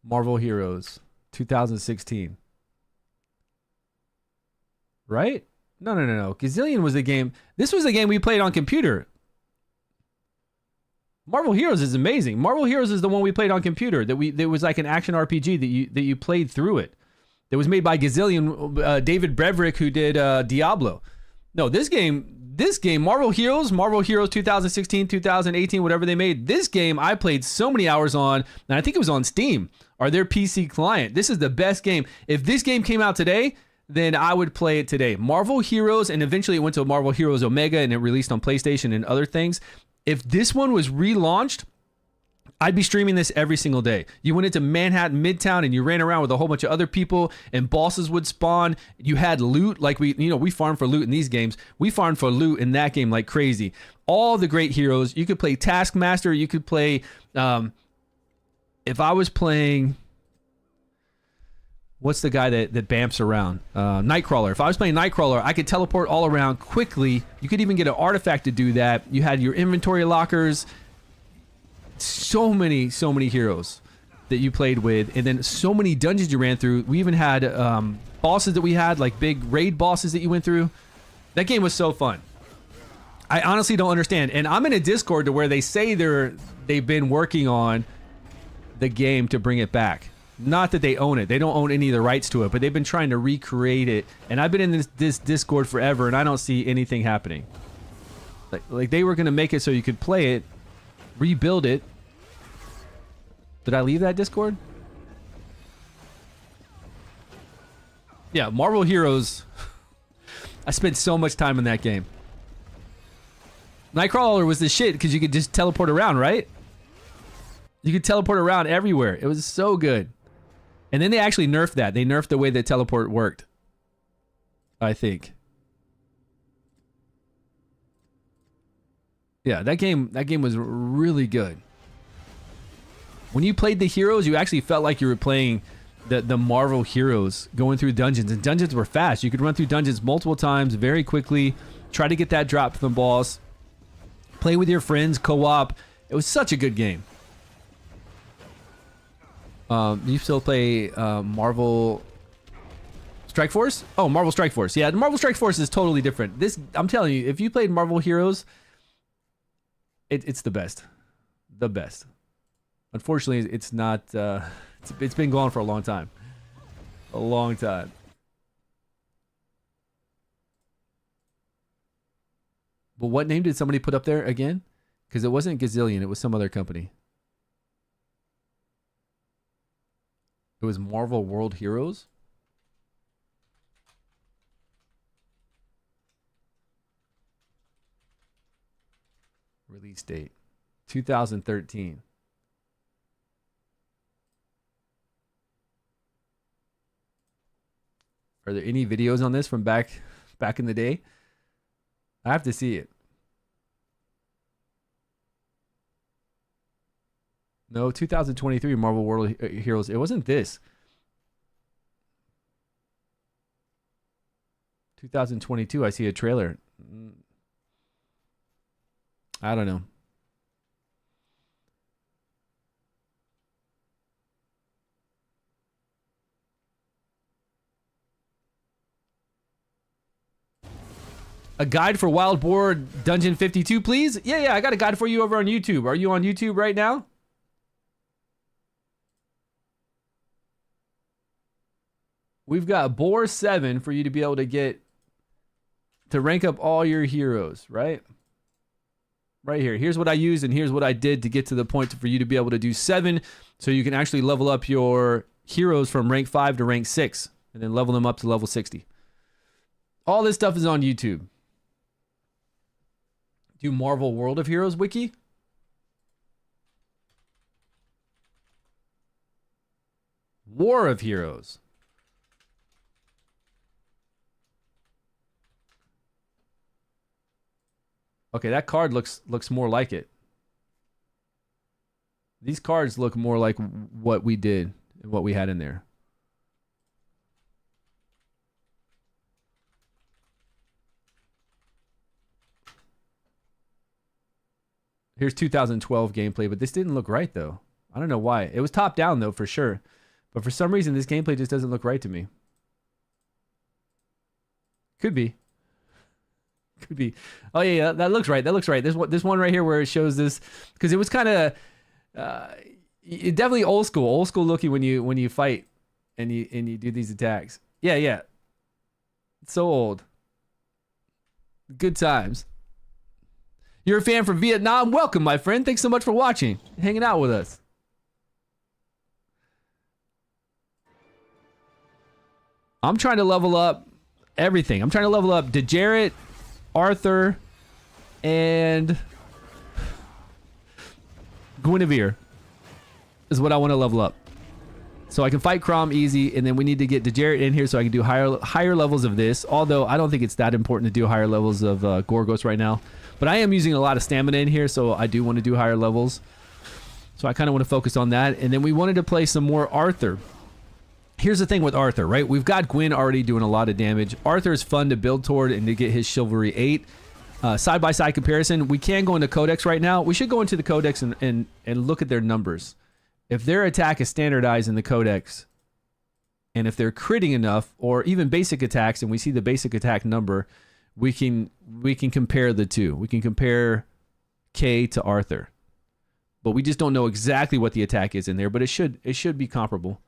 A: Marvel Heroes, 2016. Right? No. Gazillion was the game. This was the game we played on computer. Marvel Heroes is amazing. Marvel Heroes is the one we played on computer. That was like an action RPG that you played through it. That was made by Gazillion, David Breverick, who did Diablo. No, this game, Marvel Heroes 2016, 2018, whatever they made. This game I played so many hours on, and I think it was on Steam or their PC client. This is the best game. If this game came out today, then I would play it today. Marvel Heroes, and eventually it went to Marvel Heroes Omega, and it released on PlayStation and other things. If this one was relaunched, I'd be streaming this every single day. You went into Manhattan Midtown and you ran around with a whole bunch of other people, and bosses would spawn. You had loot, like we farm for loot in these games. We farmed for loot in that game like crazy. All the great heroes. You could play Taskmaster. You could play, if I was playing, what's the guy that bamps around? Nightcrawler. If I was playing Nightcrawler, I could teleport all around quickly. You could even get an artifact to do that. You had your inventory lockers. So many heroes that you played with, and then so many dungeons you ran through. We even had bosses that we had, like big raid bosses that you went through. That game was so fun. I honestly don't understand. And I'm in a Discord to where they say they've been working on the game to bring it back. Not that they own it. They don't own any of the rights to it, but they've been trying to recreate it. And I've been in this Discord forever, and I don't see anything happening. Like they were going to make it so you could play it, rebuild it. Did I leave that Discord? Yeah, Marvel Heroes. I spent so much time in that game. Nightcrawler was the shit because you could just teleport around, right? You could teleport around everywhere. It was so good. And then they actually nerfed that. They nerfed the way that teleport worked, I think. Yeah, that game was really good. When you played the heroes, you actually felt like you were playing the Marvel Heroes, going through dungeons. And dungeons were fast. You could run through dungeons multiple times very quickly. Try to get that drop from the boss. Play with your friends, co-op. It was such a good game. You still play Marvel Strike Force? Oh, Marvel Strike Force. Yeah, the Marvel Strike Force is totally different. This, I'm telling you, if you played Marvel Heroes, it's the best. The best. Unfortunately, it's not. It's been gone for a long time. A long time. But what name did somebody put up there again? Because it wasn't Gazillion. It was some other company. It was Marvel World Heroes. Release date 2013. Are there any videos on this from back in the day? I have to see it. No, 2023 Marvel World Heroes. It wasn't this. 2022, I see a trailer. I don't know. A guide for Wild Boar Dungeon 52, please? Yeah, I got a guide for you over on YouTube. Are you on YouTube right now? We've got Boar 7 for you to be able to rank up all your heroes, right? Right here. Here's what I used and here's what I did to get to the point for you to be able to do 7 so you can actually level up your heroes from rank 5 to rank 6 and then level them up to level 60. All this stuff is on YouTube. Do Marvel World of Heroes wiki? War of Heroes. Okay, that card looks more like it. These cards look more like what we did and what we had in there. Here's 2012 gameplay, but this didn't look right though. I don't know why. It was top down though, for sure. But for some reason, this gameplay just doesn't look right to me. Could be. Could be. Oh yeah, that looks right. That looks right. There's one right here where it shows this because it was kind of definitely old school looking when you fight and you do these attacks. Yeah. It's so old. Good times. You're a fan from Vietnam? Welcome, my friend. Thanks so much for watching, hanging out with us. I'm trying to level up everything. I'm trying to level up Dejaret, Arthur, and Guinevere is what I want to level up. So I can fight Crom easy, and then we need to get Dejaret in here so I can do higher levels of this. Although I don't think it's that important to do higher levels of Gorgos right now. But I am using a lot of stamina in here, so I do want to do higher levels. So I kind of want to focus on that. And then we wanted to play some more Arthur. Here's the thing with Arthur, right? We've got Gwyn already doing a lot of damage. Arthur is fun to build toward and to get his Chivalry 8. Side-by-side comparison, we can go into Codex right now. We should go into the Codex and look at their numbers. If their attack is standardized in the Codex, and if they're critting enough, or even basic attacks, and we see the basic attack number, we can compare the two. We can compare K to Arthur. But we just don't know exactly what the attack is in there, but it should be comparable.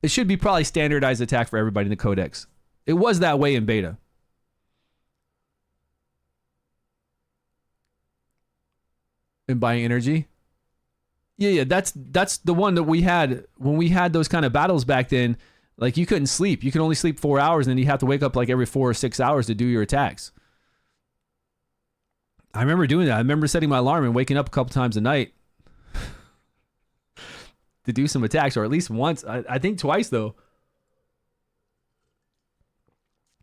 A: It should be probably standardized attack for everybody in the Codex. It was that way in beta. And buying energy? Yeah, that's the one that we had when we had those kind of battles back then. Like, you couldn't sleep. You could only sleep 4 hours, and then you have to wake up like every 4 or 6 hours to do your attacks. I remember doing that. I remember setting my alarm and waking up a couple times a night to do some attacks, or at least once. I think twice, though.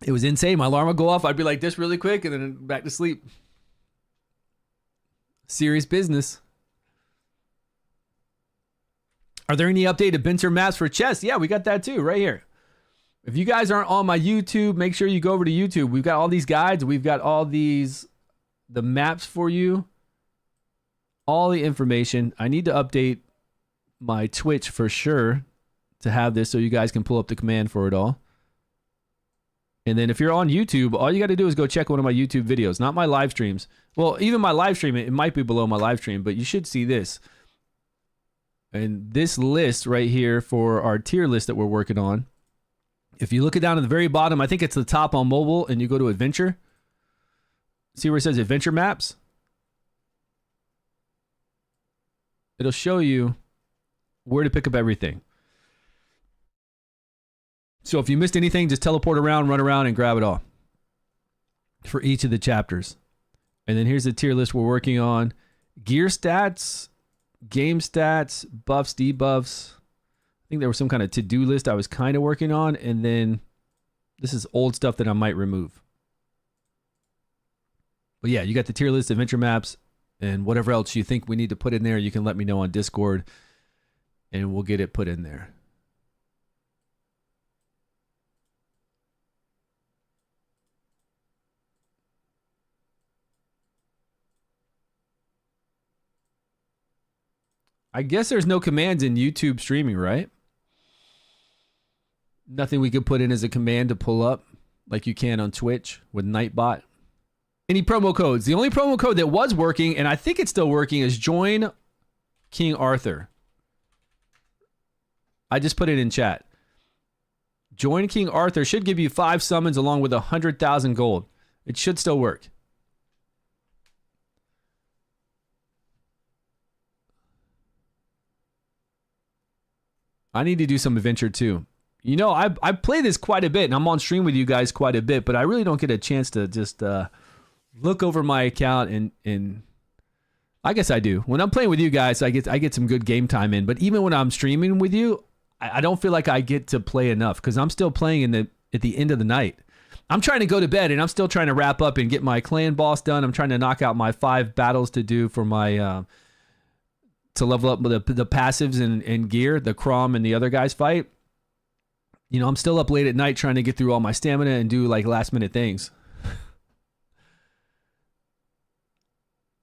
A: It was insane. My alarm would go off. I'd be like this really quick, and then back to sleep. Serious business. Are there any updated Binter maps for chess? Yeah, we got that too, right here. If you guys aren't on my YouTube, make sure you go over to YouTube. We've got all these guides. We've got all the maps for you. All the information. I need to update my Twitch for sure to have this so you guys can pull up the command for it all. And then if you're on YouTube, all you got to do is go check one of my YouTube videos, not my live streams. Well, even my live stream, it might be below my live stream, but you should see this. And this list right here for our tier list that we're working on, if you look it down at the very bottom, I think it's the top on mobile, and you go to Adventure. See where it says Adventure Maps? It'll show you where to pick up everything. So if you missed anything, just teleport around, run around, and grab it all for each of the chapters. And then here's the tier list we're working on. Gear stats, game stats, buffs, debuffs. I think there was some kind of to-do list I was kind of working on. And then this is old stuff that I might remove. But yeah, you got the tier list, adventure maps, and whatever else you think we need to put in there, you can let me know on Discord, and we'll get it put in there. I guess there's no commands in YouTube streaming, right? Nothing we could put in as a command to pull up like you can on Twitch with Nightbot. Any promo codes? The only promo code that was working, and I think it's still working, is join King Arthur. I just put it in chat. Join King Arthur should give you 5 summons along with 100,000 gold. It should still work. I need to do some adventure too. You know, I play this quite a bit, and I'm on stream with you guys quite a bit, but I really don't get a chance to just look over my account and I guess I do. When I'm playing with you guys, I get some good game time in, but even when I'm streaming with you, I don't feel like I get to play enough because I'm still playing at the end of the night. I'm trying to go to bed, and I'm still trying to wrap up and get my clan boss done. I'm trying to knock out my 5 battles to do for my to level up the passives and gear, the Crom and the other guys fight. You know, I'm still up late at night trying to get through all my stamina and do like last minute things.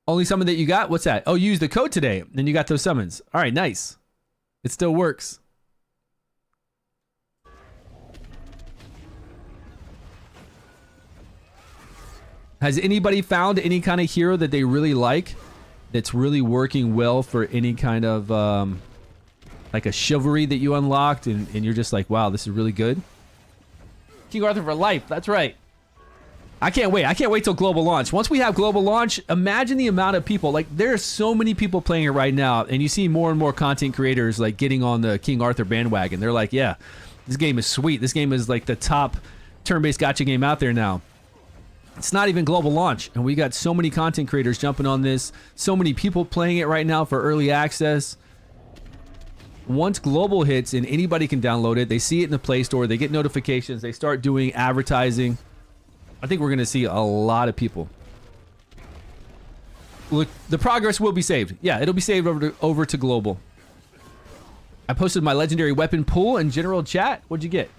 A: Only summon that you got? What's that? Oh, you used the code today, and you got those summons. All right, nice. It still works. Has anybody found any kind of hero that they really like that's really working well for any kind of like a chivalry that you unlocked and you're just like, wow, this is really good? King Arthur for life. That's right. I can't wait. I can't wait till global launch. Once we have global launch, imagine the amount of people. Like, there are so many people playing it right now, and you see more and more content creators like getting on the King Arthur bandwagon. They're like, yeah, this game is sweet. This game is like the top turn-based gacha game out there now. It's not even global launch, and we got so many content creators jumping on this. So many people playing it right now for early access. Once global hits and anybody can download it, they see it in the Play Store, they get notifications, they start doing advertising. I think we're going to see a lot of people. Look, the progress will be saved. Yeah, it'll be saved over to global. I posted my legendary weapon pool in general chat. What'd you get?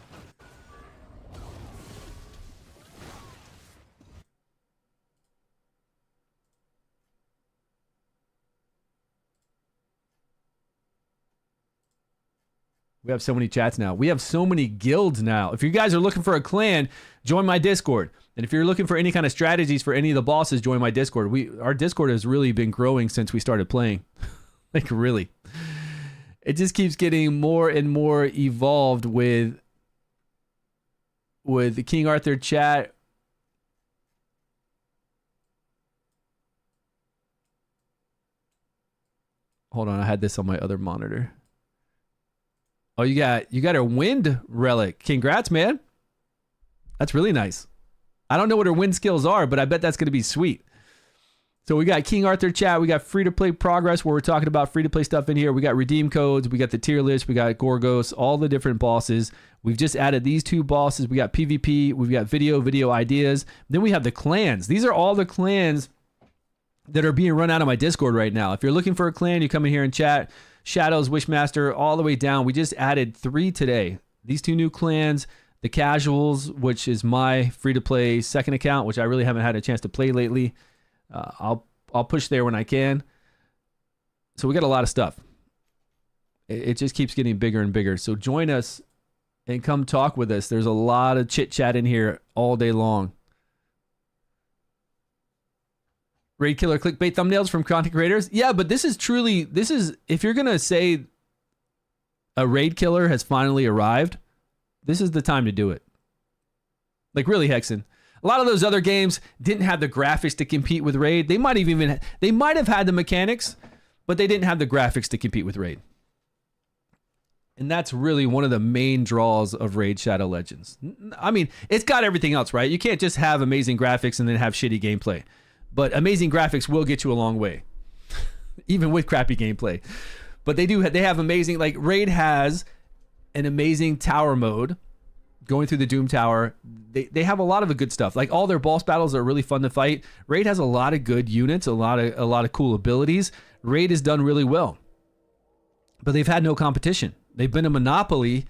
A: We have so many chats now. We have so many guilds now. If you guys are looking for a clan, join my Discord. And if you're looking for any kind of strategies for any of the bosses, join my Discord. Our Discord has really been growing since we started playing. Like, really. It just keeps getting more and more evolved with the King Arthur chat. Hold on, I had this on my other monitor. Oh, you got a wind relic. Congrats, man. That's really nice. I don't know what her wind skills are, but I bet that's going to be sweet. So we got King Arthur chat. We got free-to-play progress where we're talking about free-to-play stuff in here. We got redeem codes. We got the tier list. We got Gorgos, all the different bosses. We've just added these 2 bosses. We got PvP. We've got video ideas. Then we have the clans. These are all the clans that are being run out of my Discord right now. If you're looking for a clan, you come in here and chat. Shadows, Wishmaster, all the way down. We just added 3 today. These 2 new clans. The Casuals, which is my free-to-play second account, which I really haven't had a chance to play lately. I'll push there when I can. So we got a lot of stuff. It just keeps getting bigger and bigger. So join us and come talk with us. There's a lot of chit-chat in here all day long. Raid killer clickbait thumbnails from content creators. Yeah, but this is if you're going to say a raid killer has finally arrived, this is the time to do it. Like, really, Hexen. A lot of those other games didn't have the graphics to compete with Raid. They might have had the mechanics, but they didn't have the graphics to compete with Raid. And that's really one of the main draws of Raid Shadow Legends. I mean, it's got everything else, right? You can't just have amazing graphics and then have shitty gameplay. But amazing graphics will get you a long way, even with crappy gameplay. But they have amazing, like, Raid has an amazing tower mode going through the Doom Tower. They have a lot of the good stuff. Like, all their boss battles are really fun to fight. Raid has a lot of good units, a lot of cool abilities. Raid has done really well. But they've had no competition. They've been a monopoly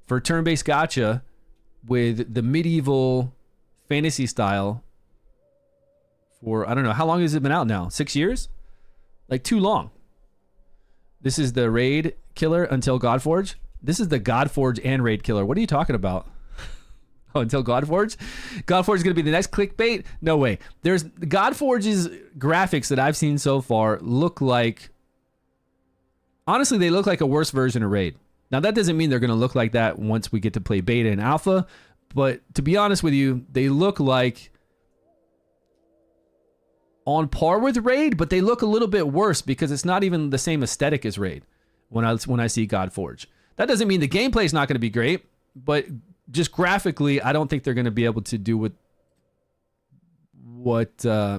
A: for turn-based gacha with the medieval fantasy style for, I don't know, how long has it been out now? 6 years? Like, too long. This is the Raid killer until Godforge. This is the Godforge and Raid killer. What are you talking about? Oh, until Godforge? Godforge is going to be the next clickbait? No way. There's Godforge's graphics that I've seen so far look like, honestly, they look like a worse version of Raid. Now, that doesn't mean they're going to look like that once we get to play beta and alpha, but to be honest with you, they look like on par with Raid, but they look a little bit worse because it's not even the same aesthetic as Raid when I see Godforge. That doesn't mean the gameplay is not going to be great, but just graphically, I don't think they're going to be able to do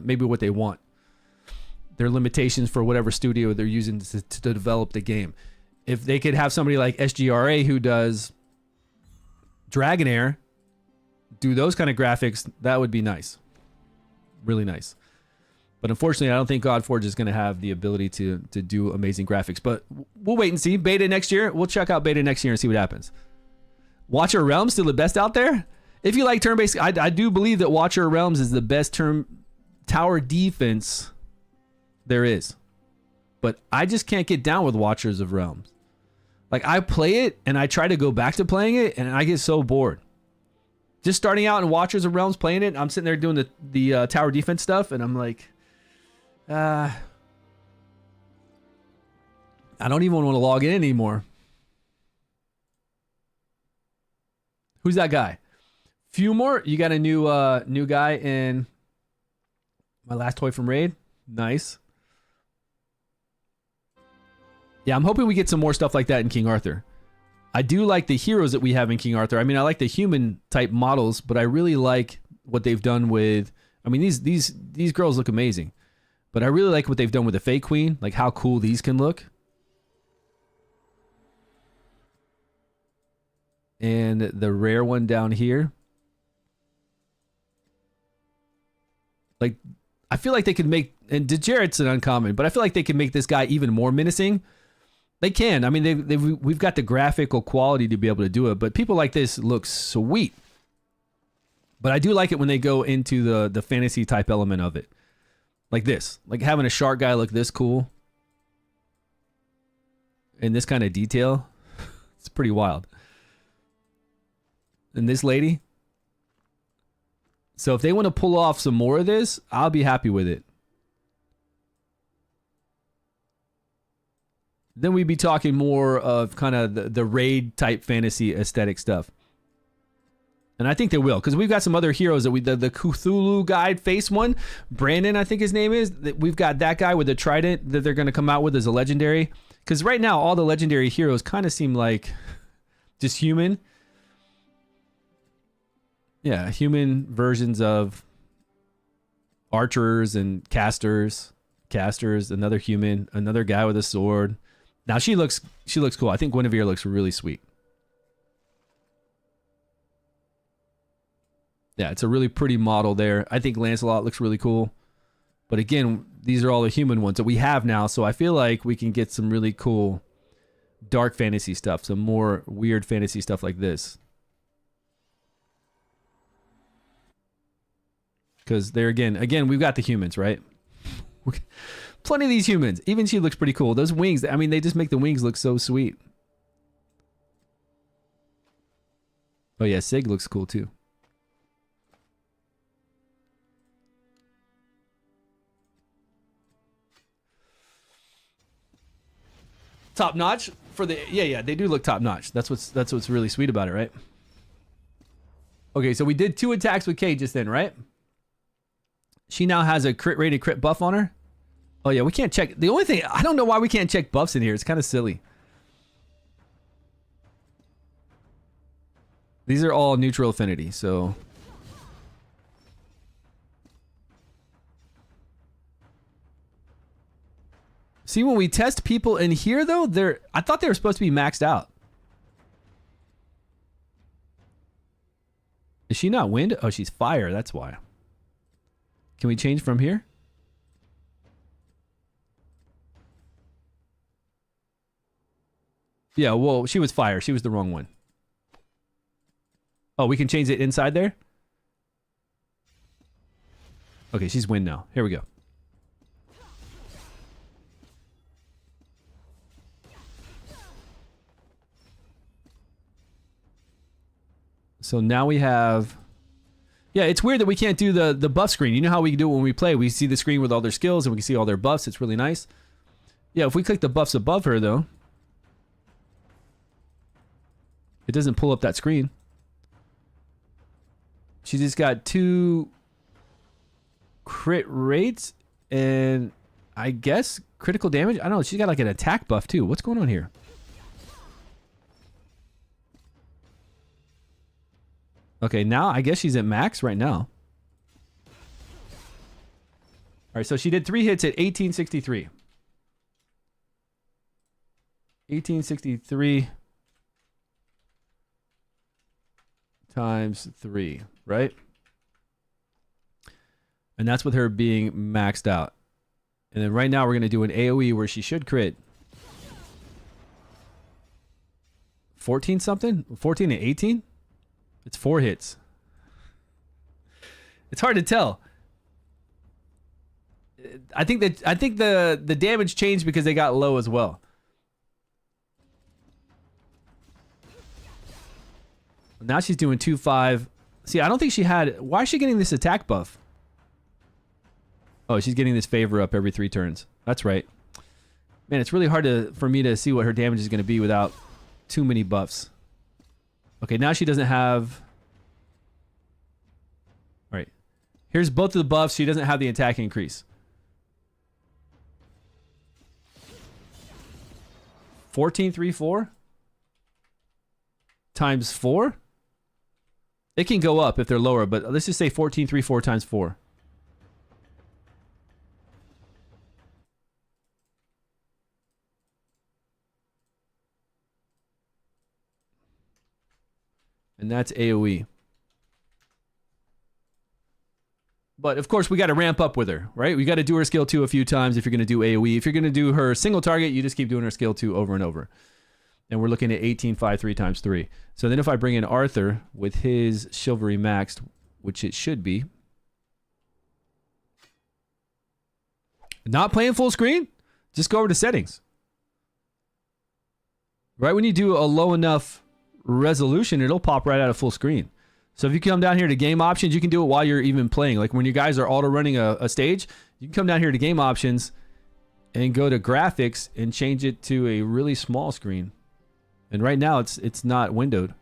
A: maybe what they want. Their limitations for whatever studio they're using to develop the game. If they could have somebody like SGRA who does Dragonair do those kind of graphics, that would be nice. Really nice. But unfortunately, I don't think Godforge is going to have the ability to do amazing graphics. But we'll wait and see. Beta next year. We'll check out beta next year and see what happens. Watcher Realms still the best out there? If you like turn-based, I do believe that Watcher Realms is the best tower defense there is. But I just can't get down with Watchers of Realms. Like, I play it and I try to go back to playing it and I get so bored. just starting out in Watchers of Realms playing it. I'm sitting there doing the tower defense stuff, and I'm like, I don't even want to log in anymore. Who's that guy? Fewmore, you got a new guy in my last toy from Raid. Nice. Yeah, I'm hoping we get some more stuff like that in King Arthur. I do like the heroes that we have in King Arthur. I mean, I like the human type models, but I really like what they've done with. I mean, these girls look amazing, but I really like what they've done with the Fey Queen. Like how cool these can look. And the rare one down here. Like, I feel like they could make, and DeJarrett's an uncommon, but I feel like they can make this guy even more menacing. They can. I mean, we've got the graphical quality to be able to do it, but people like this look sweet. But I do like it when they go into the fantasy type element of it. Like this. Like having a shark guy look this cool. And this kind of detail. It's pretty wild. And this lady. So if they want to pull off some more of this, I'll be happy with it. Then we'd be talking more of kind of the raid type fantasy aesthetic stuff. And I think they will, because we've got some other heroes that the Cthulhu guide face one, Brandon, I think his name is. We've got that guy with the trident that they're going to come out with as a legendary. Because right now, all the legendary heroes kind of seem like just human. Yeah, human versions of archers and casters. Casters, another human, another guy with a sword. Now she looks cool. I think Guinevere looks really sweet. Yeah, it's a really pretty model there. I think Lancelot looks really cool. But again, these are all the human ones that we have now, so I feel like we can get some really cool dark fantasy stuff, some more weird fantasy stuff like this. Because there again, we've got the humans, right? Plenty of these humans. Even she looks pretty cool. Those wings, I mean, they just make the wings look so sweet. Oh yeah, Sig looks cool too. Top notch for the yeah, they do look top notch. That's what's really sweet about it, right? Okay, so we did 2 attacks with Kate just then, right? She now has a crit crit buff on her. Oh yeah, we can't check. The only thing, I don't know why we can't check buffs in here. It's kind of silly. These are all neutral affinity, so. See, when we test people in here though, I thought they were supposed to be maxed out. Is she not wind? Oh, she's fire, that's why. Can we change from here? Yeah, well, she was fire. She was the wrong one. Oh, we can change it inside there? Okay, she's wind now. Here we go. So now we have... Yeah, it's weird that we can't do the buff screen. You know how we do it when we play? We see the screen with all their skills and we can see all their buffs. It's really nice. Yeah, if we click the buffs above her, though... It doesn't pull up that screen. She just got 2 crit rates and I guess critical damage. I don't know. She's got like an attack buff too. What's going on here? Okay, now I guess she's at max right now. All right, so she did 3 hits at 1863. 1863 times 3, right? And that's with her being maxed out. And then right now we're going to do an AoE where she should crit 14 something? 14 and 18? It's 4 hits. It's hard to tell. I think the damage changed because they got low as well. Now she's doing 2-5 See, I don't think she had... Why is she getting this attack buff? Oh, she's getting this favor up every 3 turns. That's right. Man, it's really hard for me to see what her damage is going to be without too many buffs. Okay, now she doesn't have... All right. Here's both of the buffs. She doesn't have the attack increase. 1434 times 4? It can go up if they're lower, but let's just say 1434 times 4. And that's AoE. But of course, we got to ramp up with her, right? We got to do her skill 2 a few times if you're going to do AoE. If you're going to do her single target, you just keep doing her skill 2 over and over. And we're looking at 1853 times 3. So then if I bring in Arthur with his Chivalry maxed, which it should be. Not playing full screen? Just go over to settings. Right when you do a low enough resolution, it'll pop right out of full screen. So if you come down here to game options, you can do it while you're even playing. Like when you guys are auto running a stage, you can come down here to game options and go to graphics and change it to a really small screen. And right now it's not windowed.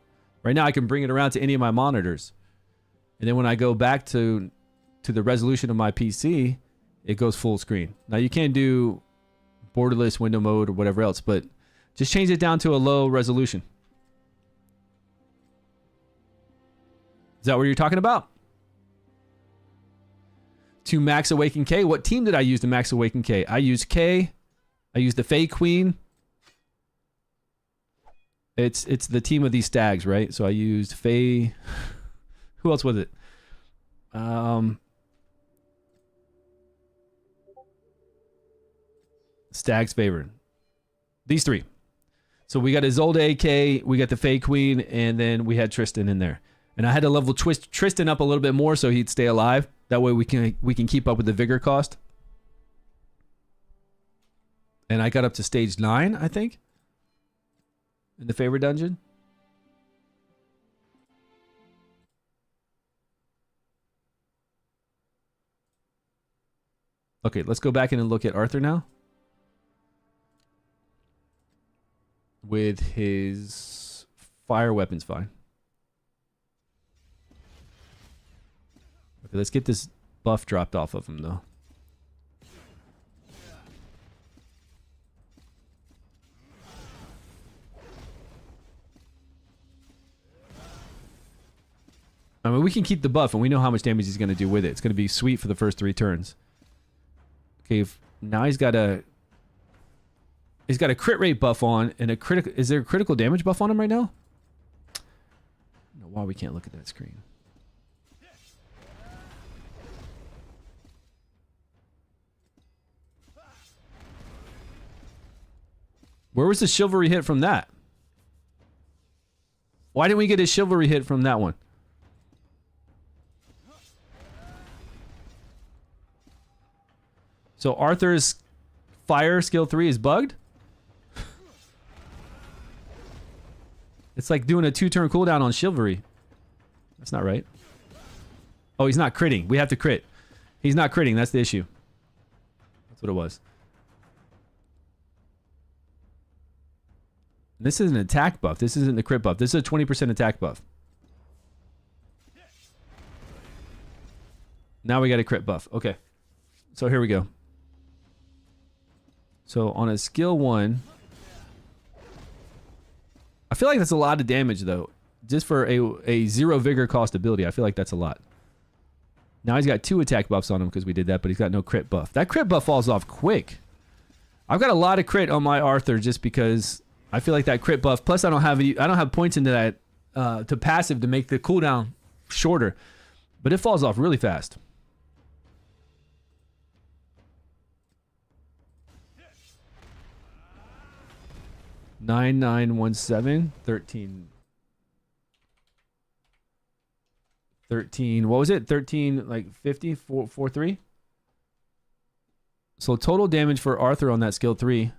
A: Right now I can bring it around to any of my monitors. And then when I go back to the resolution of my PC, it goes full screen. Now you can do borderless window mode or whatever else, but just change it down to a low resolution. Is that what you're talking about? To max Awaken K. What team did I use to max Awaken K? I used K. I used the Fae Queen. It's the team of these stags, right? So I used Fae. Who else was it? Stags favored. These 3. So we got Isolde AK, we got the Fae Queen, and then we had Tristan in there. And I had to level Tristan up a little bit more so he'd stay alive. That way we can keep up with the vigor cost. And I got up to stage 9, I think, in the favorite dungeon. Okay, let's go back in and look at Arthur now. With his fire weapons, fine. Okay, let's get this buff dropped off of him, though. I mean, we can keep the buff, and we know how much damage he's going to do with it. It's going to be sweet for the first 3 turns. Okay, now he's got a crit rate buff on, and a critical. Is there a critical damage buff on him right now? I don't know why we can't look at that screen. Where was the Chivalry hit from that? Why didn't we get a Chivalry hit from that one? So Arthur's fire skill 3 is bugged? It's like doing a 2-turn cooldown on Chivalry. That's not right. Oh, he's not critting. We have to crit. He's not critting. That's the issue. That's what it was. This is an attack buff. This isn't the crit buff. This is a 20% attack buff. Now we got a crit buff. Okay. So here we go. So on a skill 1... I feel like that's a lot of damage, though. Just for a 0 vigor cost ability, I feel like that's a lot. Now he's got 2 attack buffs on him because we did that, but he's got no crit buff. That crit buff falls off quick. I've got a lot of crit on my Arthur just because I feel like that crit buff. Plus, I don't have points into that to passive to make the cooldown shorter, but it falls off really fast. Nine 917 13. What was it? 13 like 50 43. So total damage for Arthur on that skill 3.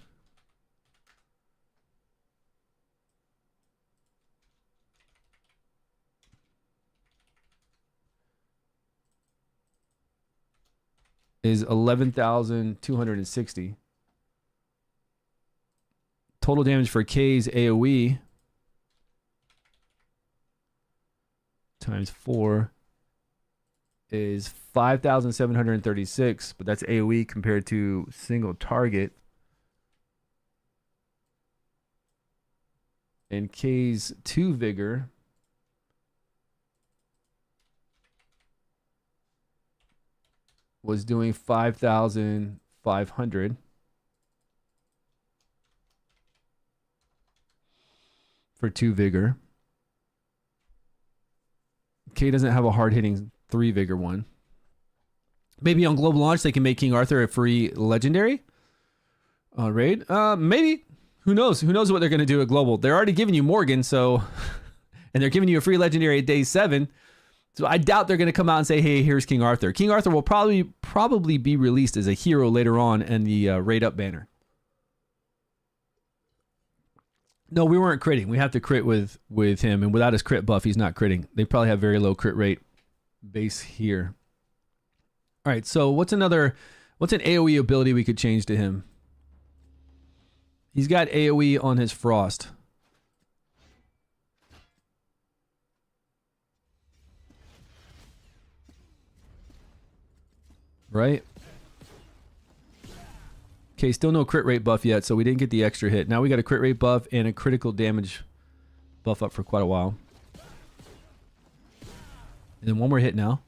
A: is 11,260. Total damage for K's AoE times 4 is 5,736, but that's AoE compared to single target. And K's 2 vigor was doing 5,500 for 2 vigor. K doesn't have a hard-hitting 3 vigor one. Maybe on global launch they can make King Arthur a free legendary raid. Maybe. Who knows? Who knows what they're going to do at global? They're already giving you Morgan, so and they're giving you a free legendary at day 7. So I doubt they're going to come out and say, "Hey, here's King Arthur." King Arthur will probably be released as a hero later on in the raid up banner. No, we weren't critting. We have to crit with him, and without his crit buff, he's not critting. They probably have very low crit rate base here. All right, so what's an AoE ability we could change to him? He's got AoE on his Frost. Right? Okay, still no crit rate buff yet, so we didn't get the extra hit. Now we got a crit rate buff and a critical damage buff up for quite a while. And then one more hit now.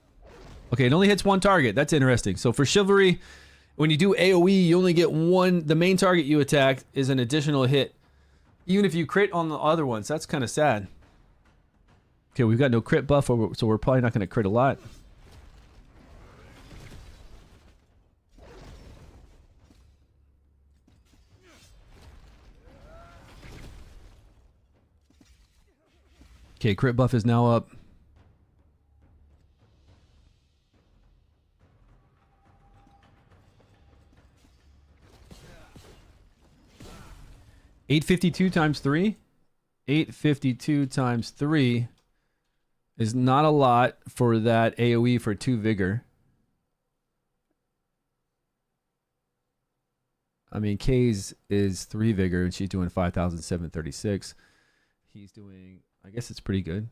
A: Okay, it only hits one target. That's interesting. So for Chivalry, when you do AoE, you only get one. The main target you attacked is an additional hit, even if you crit on the other ones. That's kind of sad. Okay, we've got no crit buff, so we're probably not going to crit a lot. Okay, crit buff is now up. $852 times 3. 852 times 3 is not a lot for that AoE for 2 vigor. I mean, K's is 3 vigor and she's doing 5,736. He's doing, I guess it's pretty good.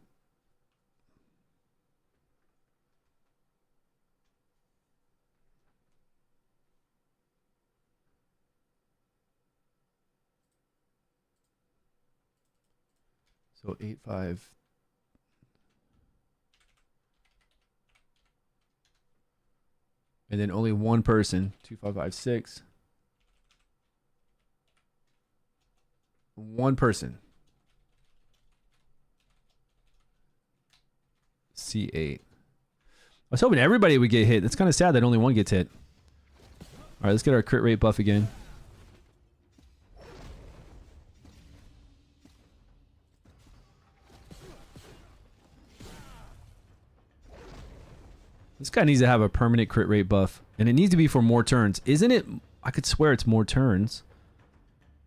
A: So 8.5. And then only one person, 2,556. One person. C8. I was hoping everybody would get hit. It's kind of sad that only one gets hit. All right, let's get our crit rate buff again. This guy needs to have a permanent crit rate buff, and it needs to be for more turns. Isn't it? I could swear it's more turns.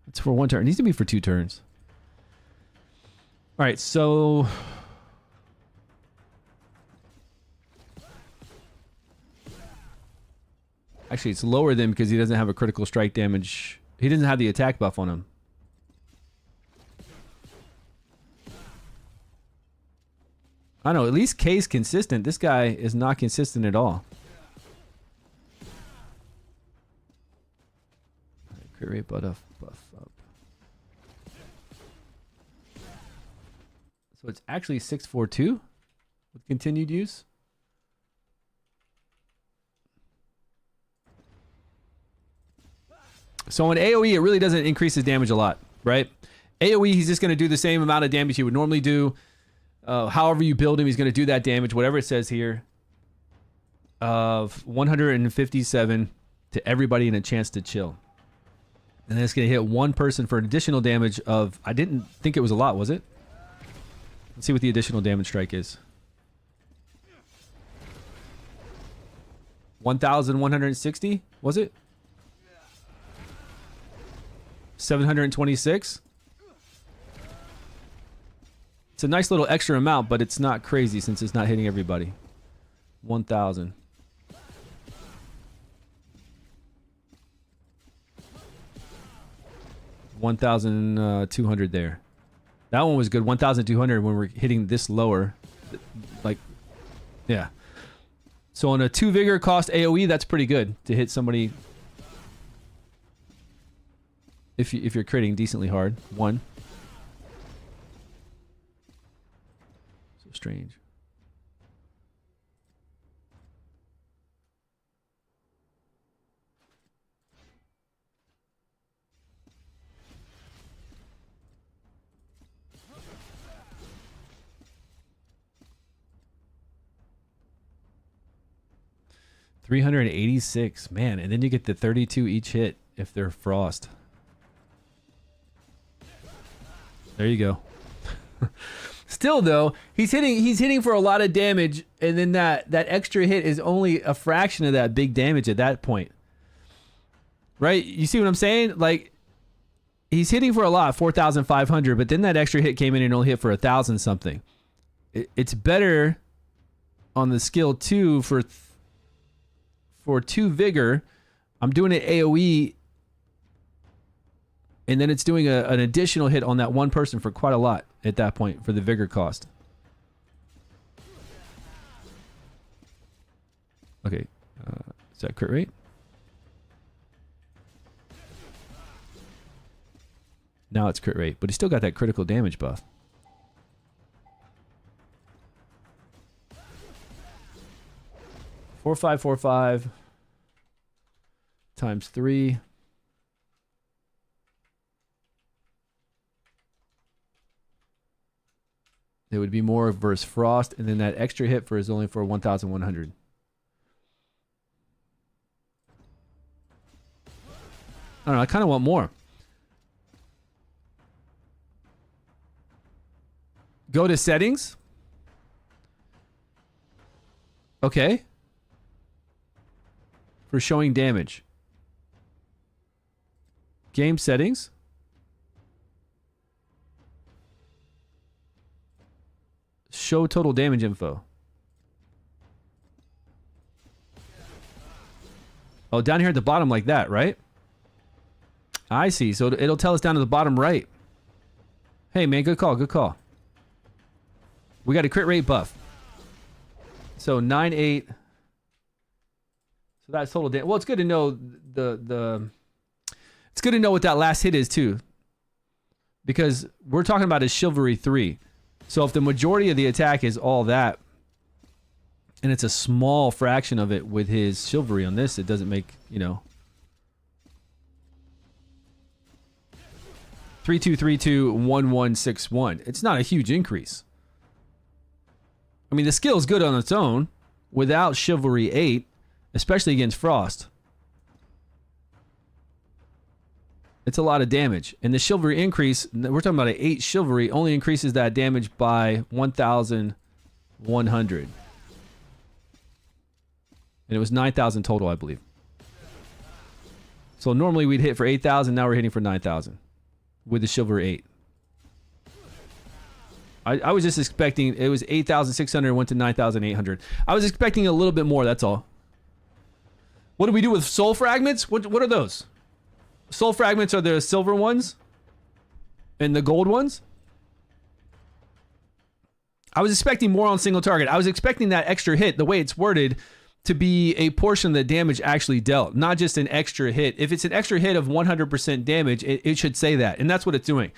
A: It's for one turn. It needs to be for 2 turns. All right, so actually it's lower than because he doesn't have a critical strike damage. He doesn't have the attack buff on him. I don't know, at least K's consistent. This guy is not consistent at all. Crit rate buff up. So it's actually 642 with continued use. So in AoE, it really doesn't increase his damage a lot, right? AoE, he's just going to do the same amount of damage he would normally do. However you build him, he's going to do that damage, whatever it says here, of 157 to everybody and a chance to chill. And then it's going to hit one person for an additional damage of, I didn't think it was a lot, was it? Let's see what the additional damage strike is. 1,160, was it? 726? It's a nice little extra amount, but it's not crazy since it's not hitting everybody. 1,000. 1,200 there. That one was good. 1,200 when we're hitting this lower. Like, yeah. So on a 2 vigor cost AoE, that's pretty good to hit somebody. If you're critting decently hard. 1. So strange. $386, man, and then you get the 32 each hit if they're frost. There you go. Still though, he's hitting for a lot of damage, and then that extra hit is only a fraction of that big damage at that point. Right? You see what I'm saying? Like, he's hitting for a lot, 4,500, but then that extra hit came in and only hit for 1,000 something. It's better on the skill 2 for 2 vigor. I'm doing it AoE, and then it's doing an additional hit on that one person for quite a lot at that point for the vigor cost. Okay, is that crit rate? Now it's crit rate, but he still got that critical damage buff. $4,545 times 3. It would be more versus frost, and then that extra hit for is only for 1,100. I don't know. I kind of want more. Go to settings. Okay. For showing damage. Game settings. Show total damage info. Oh, down here at the bottom like that, right? I see. So it'll tell us down to the bottom right. Hey, man, good call, good call. We got a crit rate buff. So 9.8. So that's total damage. Well, it's good to know it's good to know what that last hit is too, because we're talking about his Chivalry 3. So if the majority of the attack is all that, and it's a small fraction of it with his Chivalry on this, it doesn't make, you know. 32321161. It's not a huge increase. I mean, the skill is good on its own without Chivalry 8, especially against Frost. It's a lot of damage. And the Chivalry increase, we're talking about an 8 Chivalry, only increases that damage by 1,100. And it was 9,000 total, I believe. So normally we'd hit for 8,000, now we're hitting for 9,000 with the Chivalry 8. I was just expecting, it was 8,600, went to 9,800. I was expecting a little bit more, that's all. What do we do with soul fragments? What are those? Soul fragments are the silver ones and the gold ones. I was expecting more on single target. I was expecting that extra hit, the way it's worded, to be a portion of the damage actually dealt, not just an extra hit. If it's an extra hit of 100% damage, it should say that, and that's what it's doing.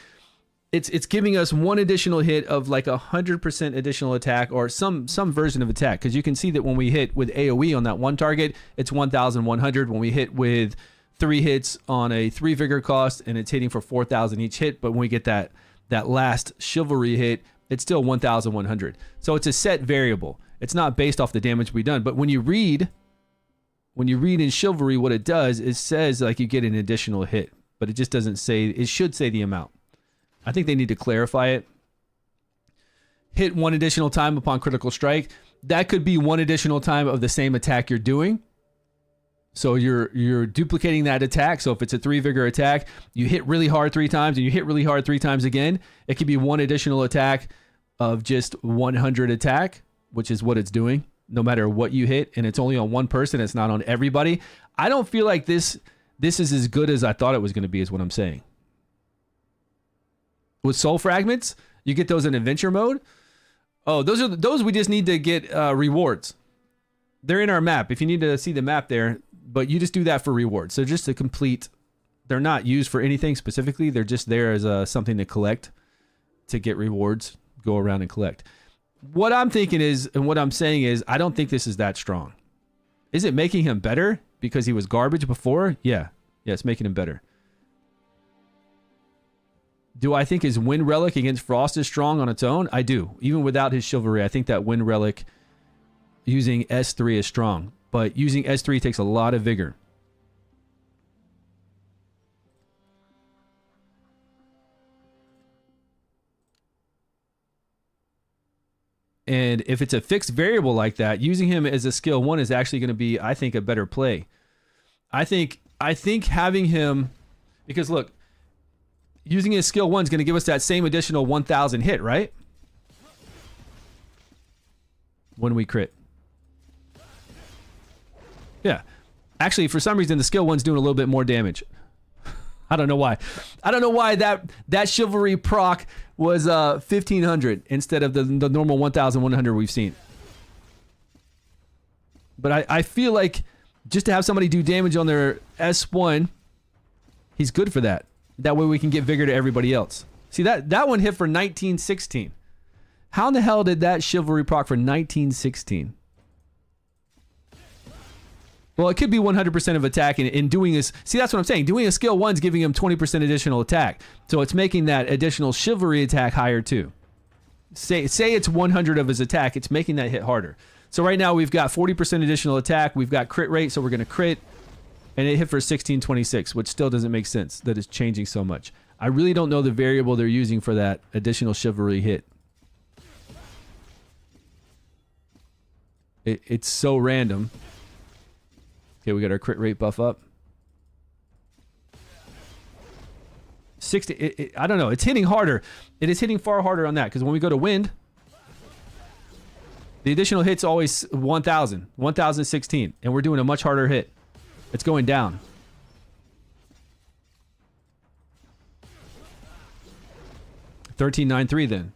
A: It's giving us one additional hit of like 100% additional attack, or some version of attack, because you can see that when we hit with AoE on that one target, it's 1,100. When we hit with 3 hits on a 3 vigor cost, and it's hitting for 4,000 each hit, but when we get that last Chivalry hit, it's still 1,100. So it's a set variable. It's not based off the damage we've done. But when you read in Chivalry, what it does, it says like you get an additional hit, but it just doesn't say. It should say the amount. I think they need to clarify it. Hit 1 additional time upon critical strike. That could be 1 additional time of the same attack you're doing. So you're duplicating that attack. So if it's a 3 vigor attack, you hit really hard 3 times and you hit really hard 3 times again. It could be 1 additional attack of just 100 attack, which is what it's doing, no matter what you hit. And it's only on one person. It's not on everybody. I don't feel like this is as good as I thought it was going to be, is what I'm saying. with soul fragments. You get those in adventure mode. Oh, those we just need to get rewards. They're in our map. If you need to see the map there, but you just do that for rewards. So just to complete, they're not used for anything specifically. They're just there as something to collect, to get rewards, go around and collect. What I'm thinking is, and what I'm saying is, I don't think this is that strong. Is it making him better because he was garbage before? Yeah. Yeah, it's making him better. Do I think his Wind Relic against Frost is strong on its own? I do. Even without his Chivalry, I think that Wind Relic using S3 is strong. But using S3 takes a lot of vigor. And if it's a fixed variable like that, using him as a skill 1 is actually going to be, I think, a better play. I think having him, because look, using his skill 1 is going to give us that same additional 1,000 hit, right? When we crit. Yeah. Actually, for some reason, the skill 1's doing a little bit more damage. I don't know why. I don't know why that Chivalry proc was 1,500 instead of the normal 1,100 we've seen. But I feel like just to have somebody do damage on their S1, he's good for that. That way we can get vigor to everybody else. See, that one hit for 1916. How in the hell did that Chivalry proc for 1916? Well, it could be 100% of attack and doing this. See, that's what I'm saying. Doing a skill 1's giving him 20% additional attack. So it's making that additional Chivalry attack higher too. Say it's 100 of his attack. It's making that hit harder. So right now we've got 40% additional attack. We've got crit rate, so we're going to crit. And it hit for 1626, which still doesn't make sense that it's changing so much. I really don't know the variable they're using for that additional Chivalry hit. It's so random. Okay, we got our crit rate buff up. 60. I don't know. It's hitting harder. It is hitting far harder on that because when we go to wind, the additional hit's always 1,000, 1,016, and we're doing a much harder hit. It's going down. $13.93 then.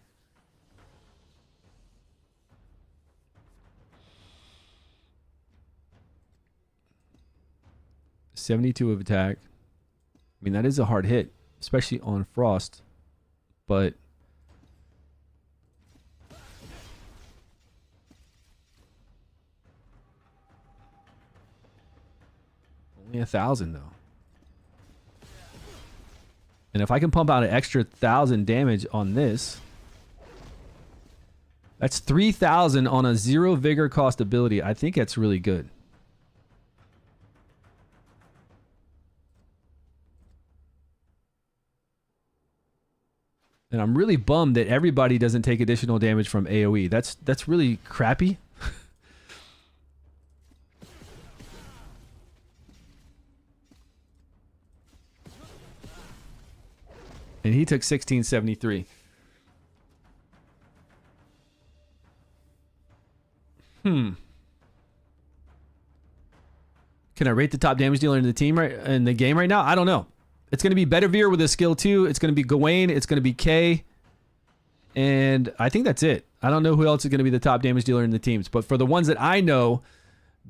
A: $72 of attack. I mean, that is a hard hit, especially on Frost. But only 1,000 though. And if I can pump out an extra 1,000 damage on this, that's 3,000 on a 0 vigor cost ability. I think that's really good. And I'm really bummed that everybody doesn't take additional damage from AoE. That's really crappy. And he took 1673. Can I rate the top damage dealer in the team in the game right now? I don't know. It's going to be Bedivere with a skill 2. It's going to be Gawain. It's going to be Kay. And I think that's it. I don't know who else is going to be the top damage dealer in the teams. But for the ones that I know,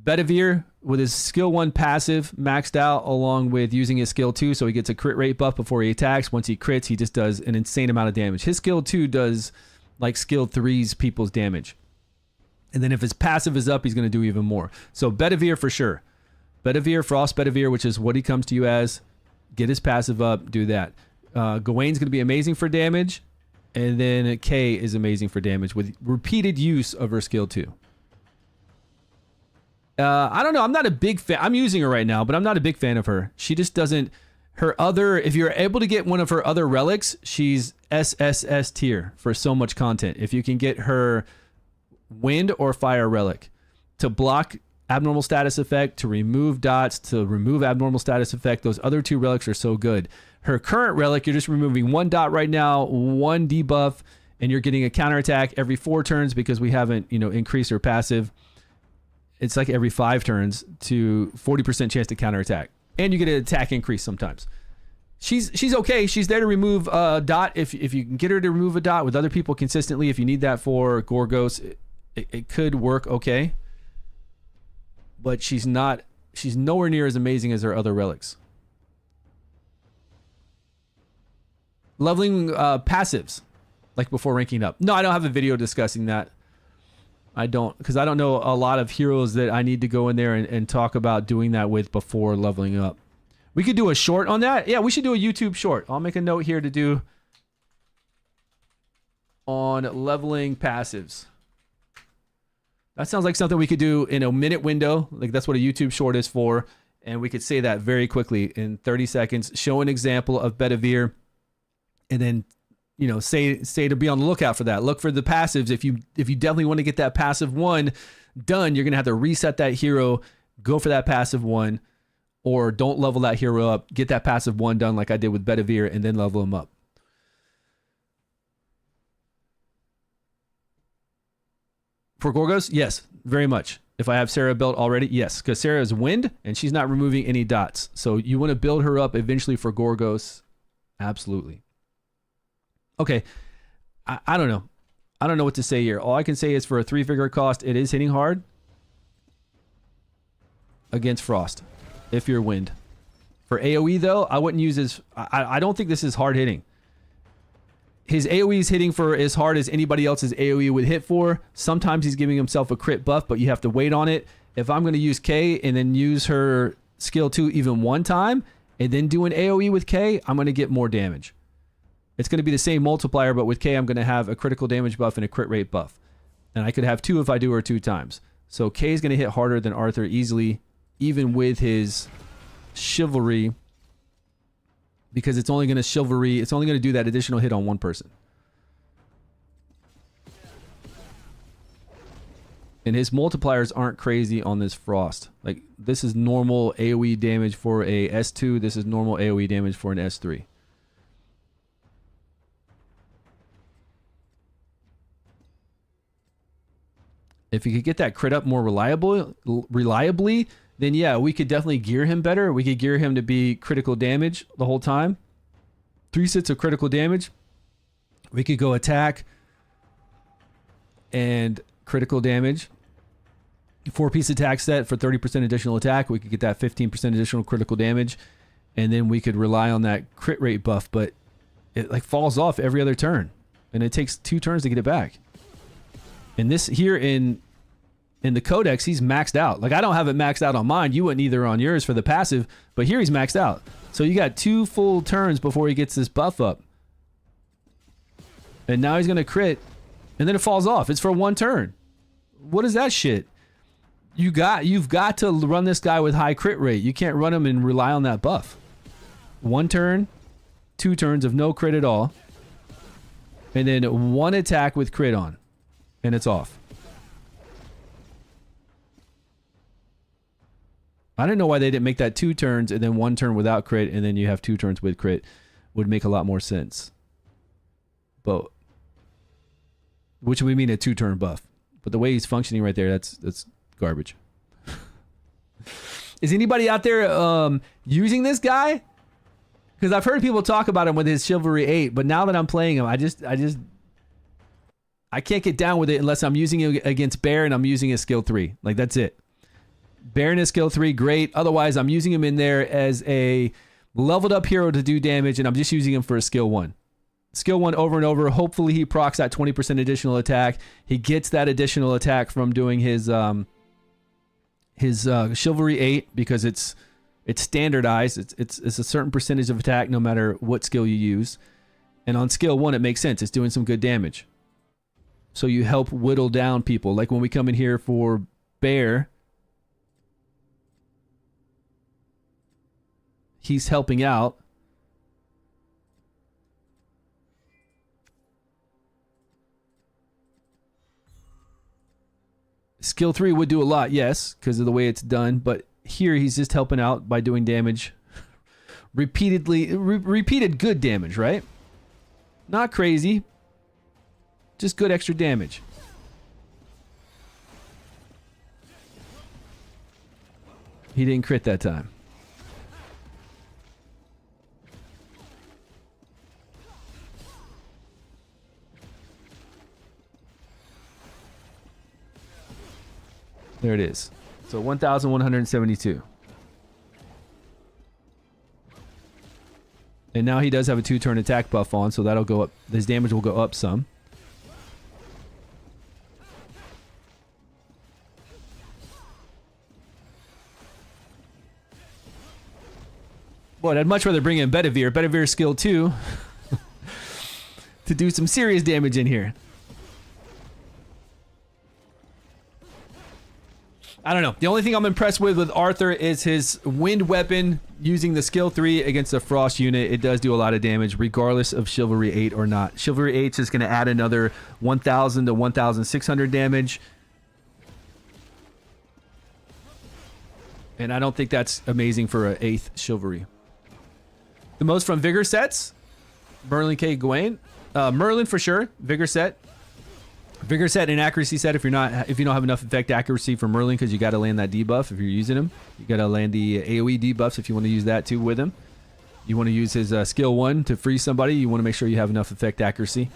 A: Bedivere with his skill 1 passive maxed out along with using his skill 2. So he gets a crit rate buff before he attacks. Once he crits, he just does an insane amount of damage. His skill 2 does like skill 3's people's damage. And then if his passive is up, he's going to do even more. So Bedivere for sure. Bedivere, Frost Bedivere, which is what he comes to you as. Get his passive up, do that. Gawain's going to be amazing for damage. And then Kay is amazing for damage with repeated use of her skill 2. I don't know. I'm not a big fan. I'm using her right now, but I'm not a big fan of her. She just doesn't... Her other... If you're able to get one of her other relics, she's SSS tier for so much content. If you can get her wind or fire relic to block abnormal status effect, to remove dots, to remove abnormal status effect. Those other 2 relics are so good. Her current relic, you're just removing 1 dot right now, 1 debuff, and you're getting a counterattack every 4 turns because we haven't, increased her passive. It's like every 5 turns to 40% chance to counterattack. And you get an attack increase sometimes. She's okay. She's there to remove a dot if you can get her to remove a dot with other people consistently. If you need that for Gorgos, it could work okay. But she's nowhere near as amazing as her other relics. Leveling passives, like before ranking up. No, I don't have a video discussing that. I don't, because I don't know a lot of heroes that I need to go in there and talk about doing that with before leveling up. We could do a short on that. Yeah, we should do a YouTube short. I'll make a note here to do on leveling passives. That sounds like something we could do in a minute window. Like that's what a YouTube short is for. And we could say that very quickly in 30 seconds. Show an example of Bedivere. And then, you know, say to be on the lookout for that. Look for the passives. If you definitely want to get that passive one done, you're going to have to reset that hero, go for that passive one, or don't level that hero up. Get that passive one done like I did with Bedivere and then level him up. For Gorgos, yes, very much. If I have Sarah built already, yes, because Sarah is wind and she's not removing any dots. So you want to build her up eventually for Gorgos. Absolutely. Okay, I don't know. I don't know what to say here. All I can say is for a 3-figure cost, it is hitting hard against Frost if you're wind. For AoE though, I wouldn't use his... I don't think this is hard hitting. His AoE is hitting for as hard as anybody else's AoE would hit for. Sometimes he's giving himself a crit buff, but you have to wait on it. If I'm going to use K and then use her skill 2 even one time and then do an AoE with K, I'm going to get more damage. It's going to be the same multiplier, but with K, I'm going to have a critical damage buff and a crit rate buff. And I could have 2 if I do her 2 times. So K is going to hit harder than Arthur easily, even with his Chivalry, because it's only going to Chivalry, it's only going to do that additional hit on one person. And his multipliers aren't crazy on this Frost. Like, this is normal AoE damage for a S2. This is normal AoE damage for an S3. If you could get that crit up more reliably, then yeah, we could definitely gear him better. We could gear him to be critical damage the whole time. 3 sets of critical damage. We could go attack and critical damage. 4-piece attack set for 30% additional attack. We could get that 15% additional critical damage. And then we could rely on that crit rate buff, but it like falls off every other turn. And it takes 2 turns to get it back. And this here in the Codex, he's maxed out. Like, I don't have it maxed out on mine. You wouldn't either on yours for the passive, but here he's maxed out. So you got 2 full turns before he gets this buff up. And now he's going to crit, and then it falls off. It's for 1 turn. What is that shit? You've got to run this guy with high crit rate. You can't run him and rely on that buff. 1 turn, 2 turns of no crit at all, and then 1 attack with crit on. And it's off. I didn't know why they didn't make that 2 turns and then 1 turn without crit and then you have 2 turns with crit. Would make a lot more sense. But which would mean a 2-turn buff. But the way he's functioning right there, that's garbage. Is anybody out there using this guy? Because I've heard people talk about him with his Chivalry 8, but now that I'm playing him, I can't get down with it unless I'm using it against Bear and I'm using his skill 3. Like, that's it. Bear and his skill 3, great. Otherwise, I'm using him in there as a leveled up hero to do damage, and I'm just using him for a skill 1. Skill 1 over and over. Hopefully, he procs that 20% additional attack. He gets that additional attack from doing his Chivalry 8 because it's standardized. It's a certain percentage of attack no matter what skill you use. And on skill 1, it makes sense. It's doing some good damage. So you help whittle down people. Like when we come in here for Bear, he's helping out. Skill 3 would do a lot, yes, because of the way it's done. But here he's just helping out by doing damage. Repeated good damage, right? Not crazy. Just good extra damage. He didn't crit that time. There it is. So 1,172. And now he does have a 2-turn attack buff on, so that'll go up. His damage will go up some. But I'd much rather bring in Bedivere. Bedivere skill 2 to do some serious damage in here. I don't know. The only thing I'm impressed with Arthur is his wind weapon using the skill 3 against a frost unit. It does do a lot of damage regardless of Chivalry 8 or not. Chivalry 8 is going to add another 1,000 to 1,600 damage. And I don't think that's amazing for an 8th Chivalry. The most from Vigor sets, Merlin, K, Gawain. Merlin for sure. Vigor set. Vigor set and accuracy set if you don't have enough effect accuracy for Merlin, because you got to land that debuff if you're using him. You got to land the AoE debuffs if you want to use that too with him. You want to use his skill 1 to free somebody. You want to make sure you have enough effect accuracy.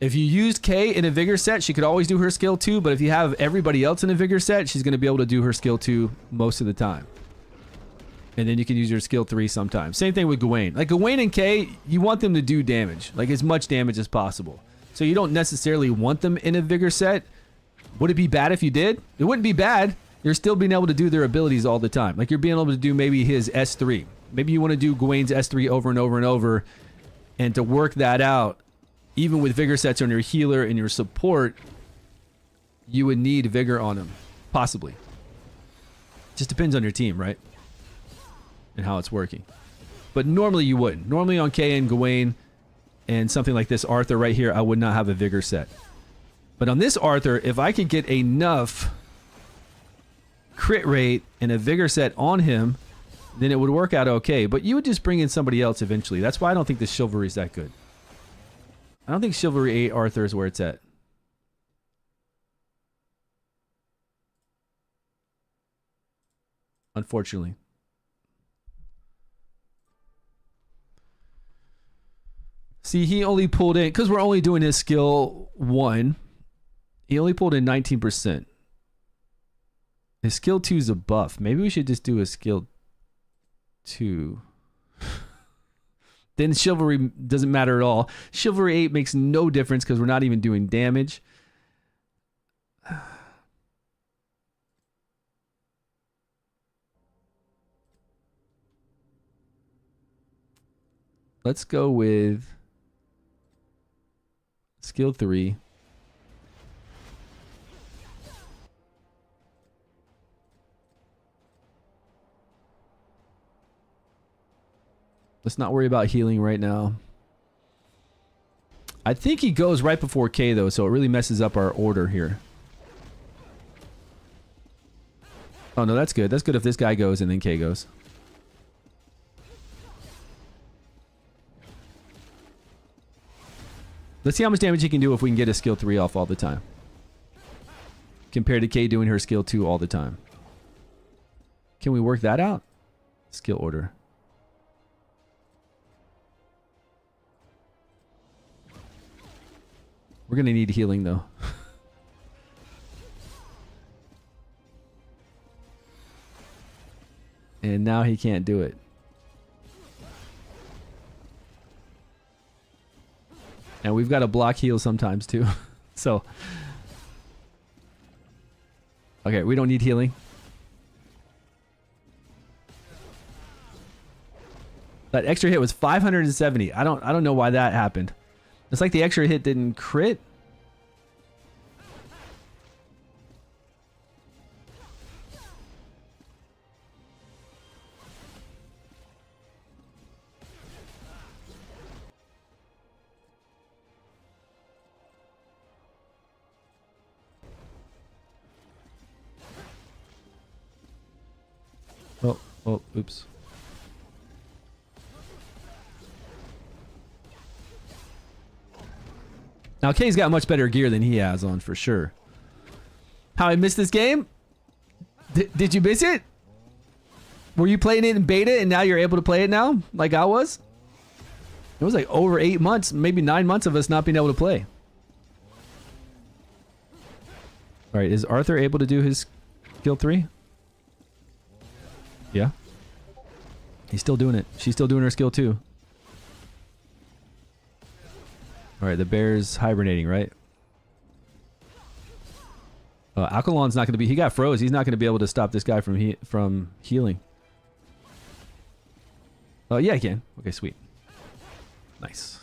A: If you used K in a Vigor set, she could always do her skill 2, but if you have everybody else in a Vigor set, she's going to be able to do her skill 2 most of the time. And then you can use your skill 3 sometimes. Same thing with Gawain. Like Gawain and K, you want them to do damage, like as much damage as possible. So you don't necessarily want them in a Vigor set. Would it be bad if you did? It wouldn't be bad. You're still being able to do their abilities all the time. Like you're being able to do maybe his S3. Maybe you want to do Gawain's S3 over and over and over. And to work that out, even with Vigor sets on your healer and your support, you would need Vigor on him. Possibly. Just depends on your team, right? And how it's working. But normally you wouldn't. Normally on K and Gawain and something like this Arthur right here, I would not have a Vigor set. But on this Arthur, if I could get enough crit rate and a Vigor set on him, then it would work out okay. But you would just bring in somebody else eventually. That's why I don't think the Chivalry is that good. I don't think Chivalry 8 Arthur is where it's at. Unfortunately. See, he only pulled in, because we're only doing his skill 1, he only pulled in 19%. His skill 2 is a buff. Maybe we should just do a skill 2. Then Chivalry doesn't matter at all. Chivalry 8 makes no difference because we're not even doing damage. Let's go with skill 3. Let's not worry about healing right now. I think he goes right before K though, so it really messes up our order here. Oh no, that's good. That's good if this guy goes and then K goes. Let's see how much damage he can do if we can get a skill 3 off all the time. Compared to K doing her skill 2 all the time. Can we work that out? Skill order. We're going to need healing though. And now he can't do it. And we've got to block heal sometimes too. So. Okay, we don't need healing. That extra hit was 570. I don't know why that happened. It's like the extra hit didn't crit. Oh, oops. Now, K's got much better gear than he has on, for sure. How I missed this game? Did you miss it? Were you playing it in beta and now you're able to play it now? Like I was? It was like over 8 months, maybe 9 months of us not being able to play. Alright, is Arthur able to do his skill 3? Yeah. He's still doing it. She's still doing her skill 2. All right, the bear's hibernating, right? Alkalon's not going to be... He got froze. He's not going to be able to stop this guy from healing. Oh, yeah, he can. Okay, sweet. Nice.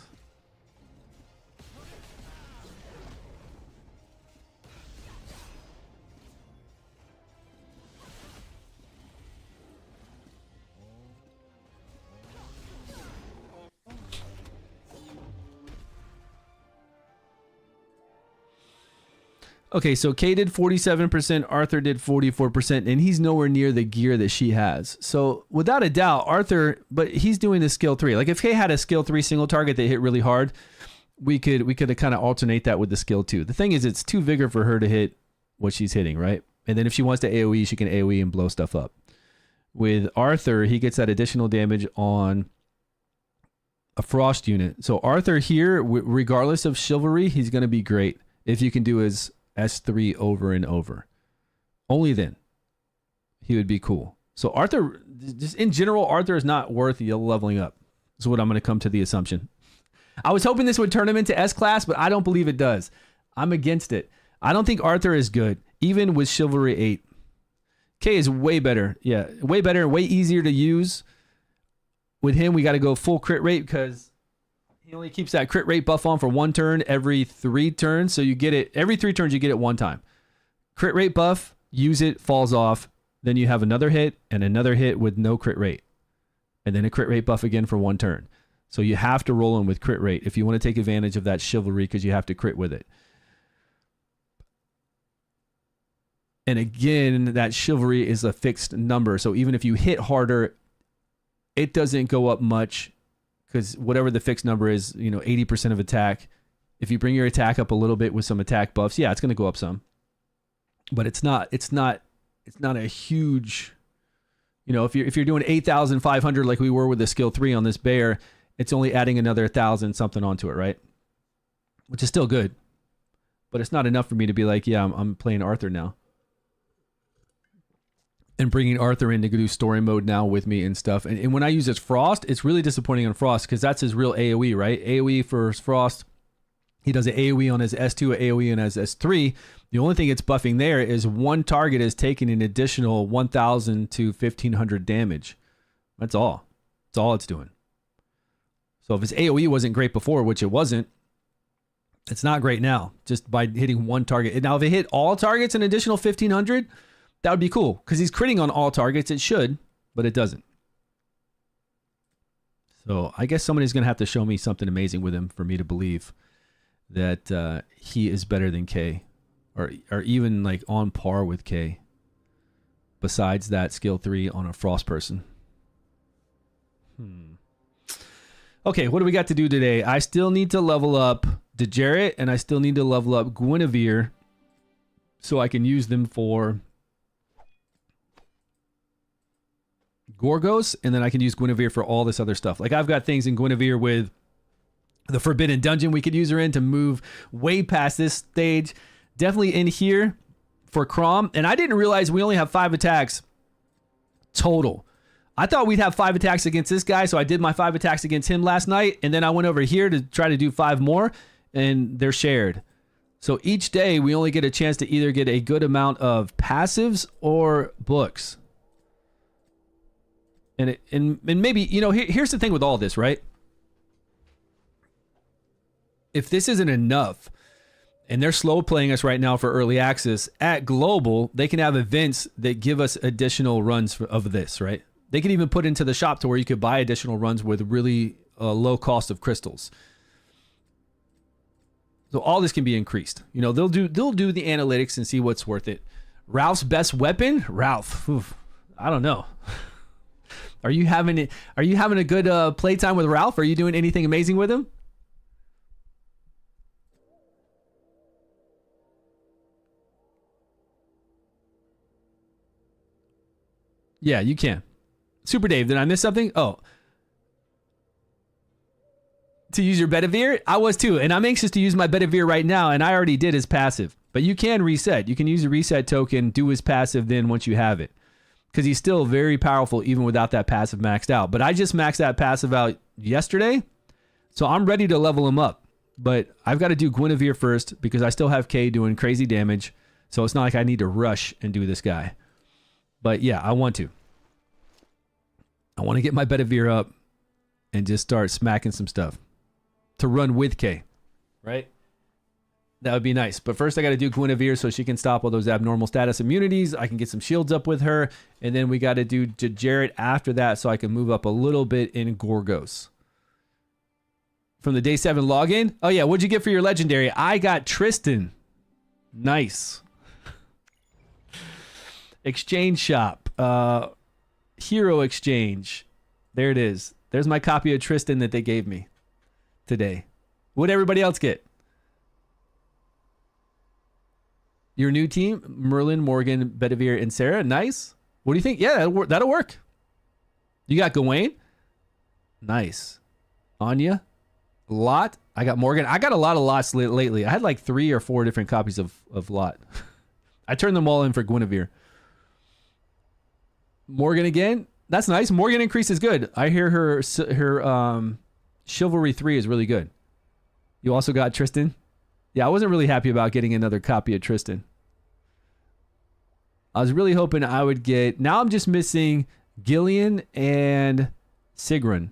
A: Okay, so Kay did 47%, Arthur did 44%, and he's nowhere near the gear that she has. So without a doubt, Arthur, but he's doing the skill 3. Like if Kay had a skill 3 single target that hit really hard, we could kind of alternate that with the skill 2. The thing is, it's too vigor for her to hit what she's hitting, right? And then if she wants to AoE, she can AoE and blow stuff up. With Arthur, he gets that additional damage on a frost unit. So Arthur here, regardless of Chivalry, he's going to be great if you can do his S3 over and over. Only then he would be cool. So Arthur, just in general, Arthur is not worth leveling up. Is what I'm going to come to the assumption. I was hoping this would turn him into S class, but I don't believe it does. I'm against it. I don't think Arthur is good, even with Chivalry 8. K is way better. Yeah, way better, way easier to use. With him, we got to go full crit rate because he only keeps that crit rate buff on for 1 turn every 3 turns. So you get it every 3 turns, you get it 1 time. Crit rate buff, use it, falls off. Then you have another hit and another hit with no crit rate. And then a crit rate buff again for 1 turn. So you have to roll in with crit rate if you want to take advantage of that Chivalry because you have to crit with it. And again, that Chivalry is a fixed number. So even if you hit harder, it doesn't go up much. Because whatever the fixed number is, 80% of attack. If you bring your attack up a little bit with some attack buffs, yeah, it's going to go up some. But it's not a huge, if you're doing 8,500 like we were with the skill 3 on this bear, it's only adding another 1,000 something onto it, right? Which is still good. But it's not enough for me to be like, yeah, I'm playing Arthur now. And bringing Arthur in to do story mode now with me and stuff. And when I use his Frost, it's really disappointing on Frost because that's his real AoE, right? AoE for Frost, he does an AoE on his S2, an AoE on his S3. The only thing it's buffing there is 1 target is taking an additional 1,000 to 1,500 damage. That's all. That's all it's doing. So if his AoE wasn't great before, which it wasn't, it's not great now, just by hitting 1 target. Now, if it hit all targets an additional 1,500, that would be cool because he's critting on all targets. It should, but it doesn't. So I guess somebody's going to have to show me something amazing with him for me to believe that he is better than K or even like on par with K besides that skill 3 on a Frost person. Okay, what do we got to do today? I still need to level up Dejaret and I still need to level up Guinevere so I can use them for Gorgos, and then I can use Guinevere for all this other stuff. Like I've got things in Guinevere with the Forbidden Dungeon we could use her in to move way past this stage. Definitely in here for Crom. And I didn't realize we only have 5 attacks total. I thought we'd have 5 attacks against this guy, so I did my 5 attacks against him last night, and then I went over here to try to do 5 more, and they're shared. So each day we only get a chance to either get a good amount of passives or books. And maybe, here's the thing with all this, right? If this isn't enough, and they're slow playing us right now for early access, at Global, they can have events that give us additional runs of this, right? They can even put into the shop to where you could buy additional runs with really low cost of crystals. So all this can be increased. They'll do the analytics and see what's worth it. Ralph's best weapon? Ralph. Oof, I don't know. Are you having a good playtime with Ralph? Are you doing anything amazing with him? Yeah, you can. Super Dave, did I miss something? Oh. To use your Bedivere? I was too, and I'm anxious to use my Bedivere right now, and I already did his passive. But you can reset. You can use a reset token, do his passive then once you have it. Because he's still very powerful even without that passive maxed out. But I just maxed that passive out yesterday, so I'm ready to level him up. But I've got to do Guinevere first because I still have Kay doing crazy damage. So it's not like I need to rush and do this guy. But yeah, I want to. I want to get my Bedivere up and just start smacking some stuff to run with Kay, right? That would be nice. But first I got to do Guinevere so she can stop all those abnormal status immunities. I can get some shields up with her. And then we got to do Jarrett after that so I can move up a little bit in Gorgos. From the day 7 login. Oh yeah, what'd you get for your legendary? I got Tristan. Nice. Exchange shop. Hero exchange. There it is. There's my copy of Tristan that they gave me today. What'd everybody else get? Your new team, Merlin, Morgan, Bedivere, and Sarah. Nice. What do you think? Yeah, that'll work. You got Gawain. Nice. Anya. Lot. I got Morgan. I got a lot of lots lately. I had like 3 or 4 different copies of Lot. I turned them all in for Guinevere. Morgan again. That's nice. Morgan increase is good. I hear her Chivalry 3 is really good. You also got Tristan. Yeah, I wasn't really happy about getting another copy of Tristan. I was really hoping I would get... Now I'm just missing Gillian and Sigrun.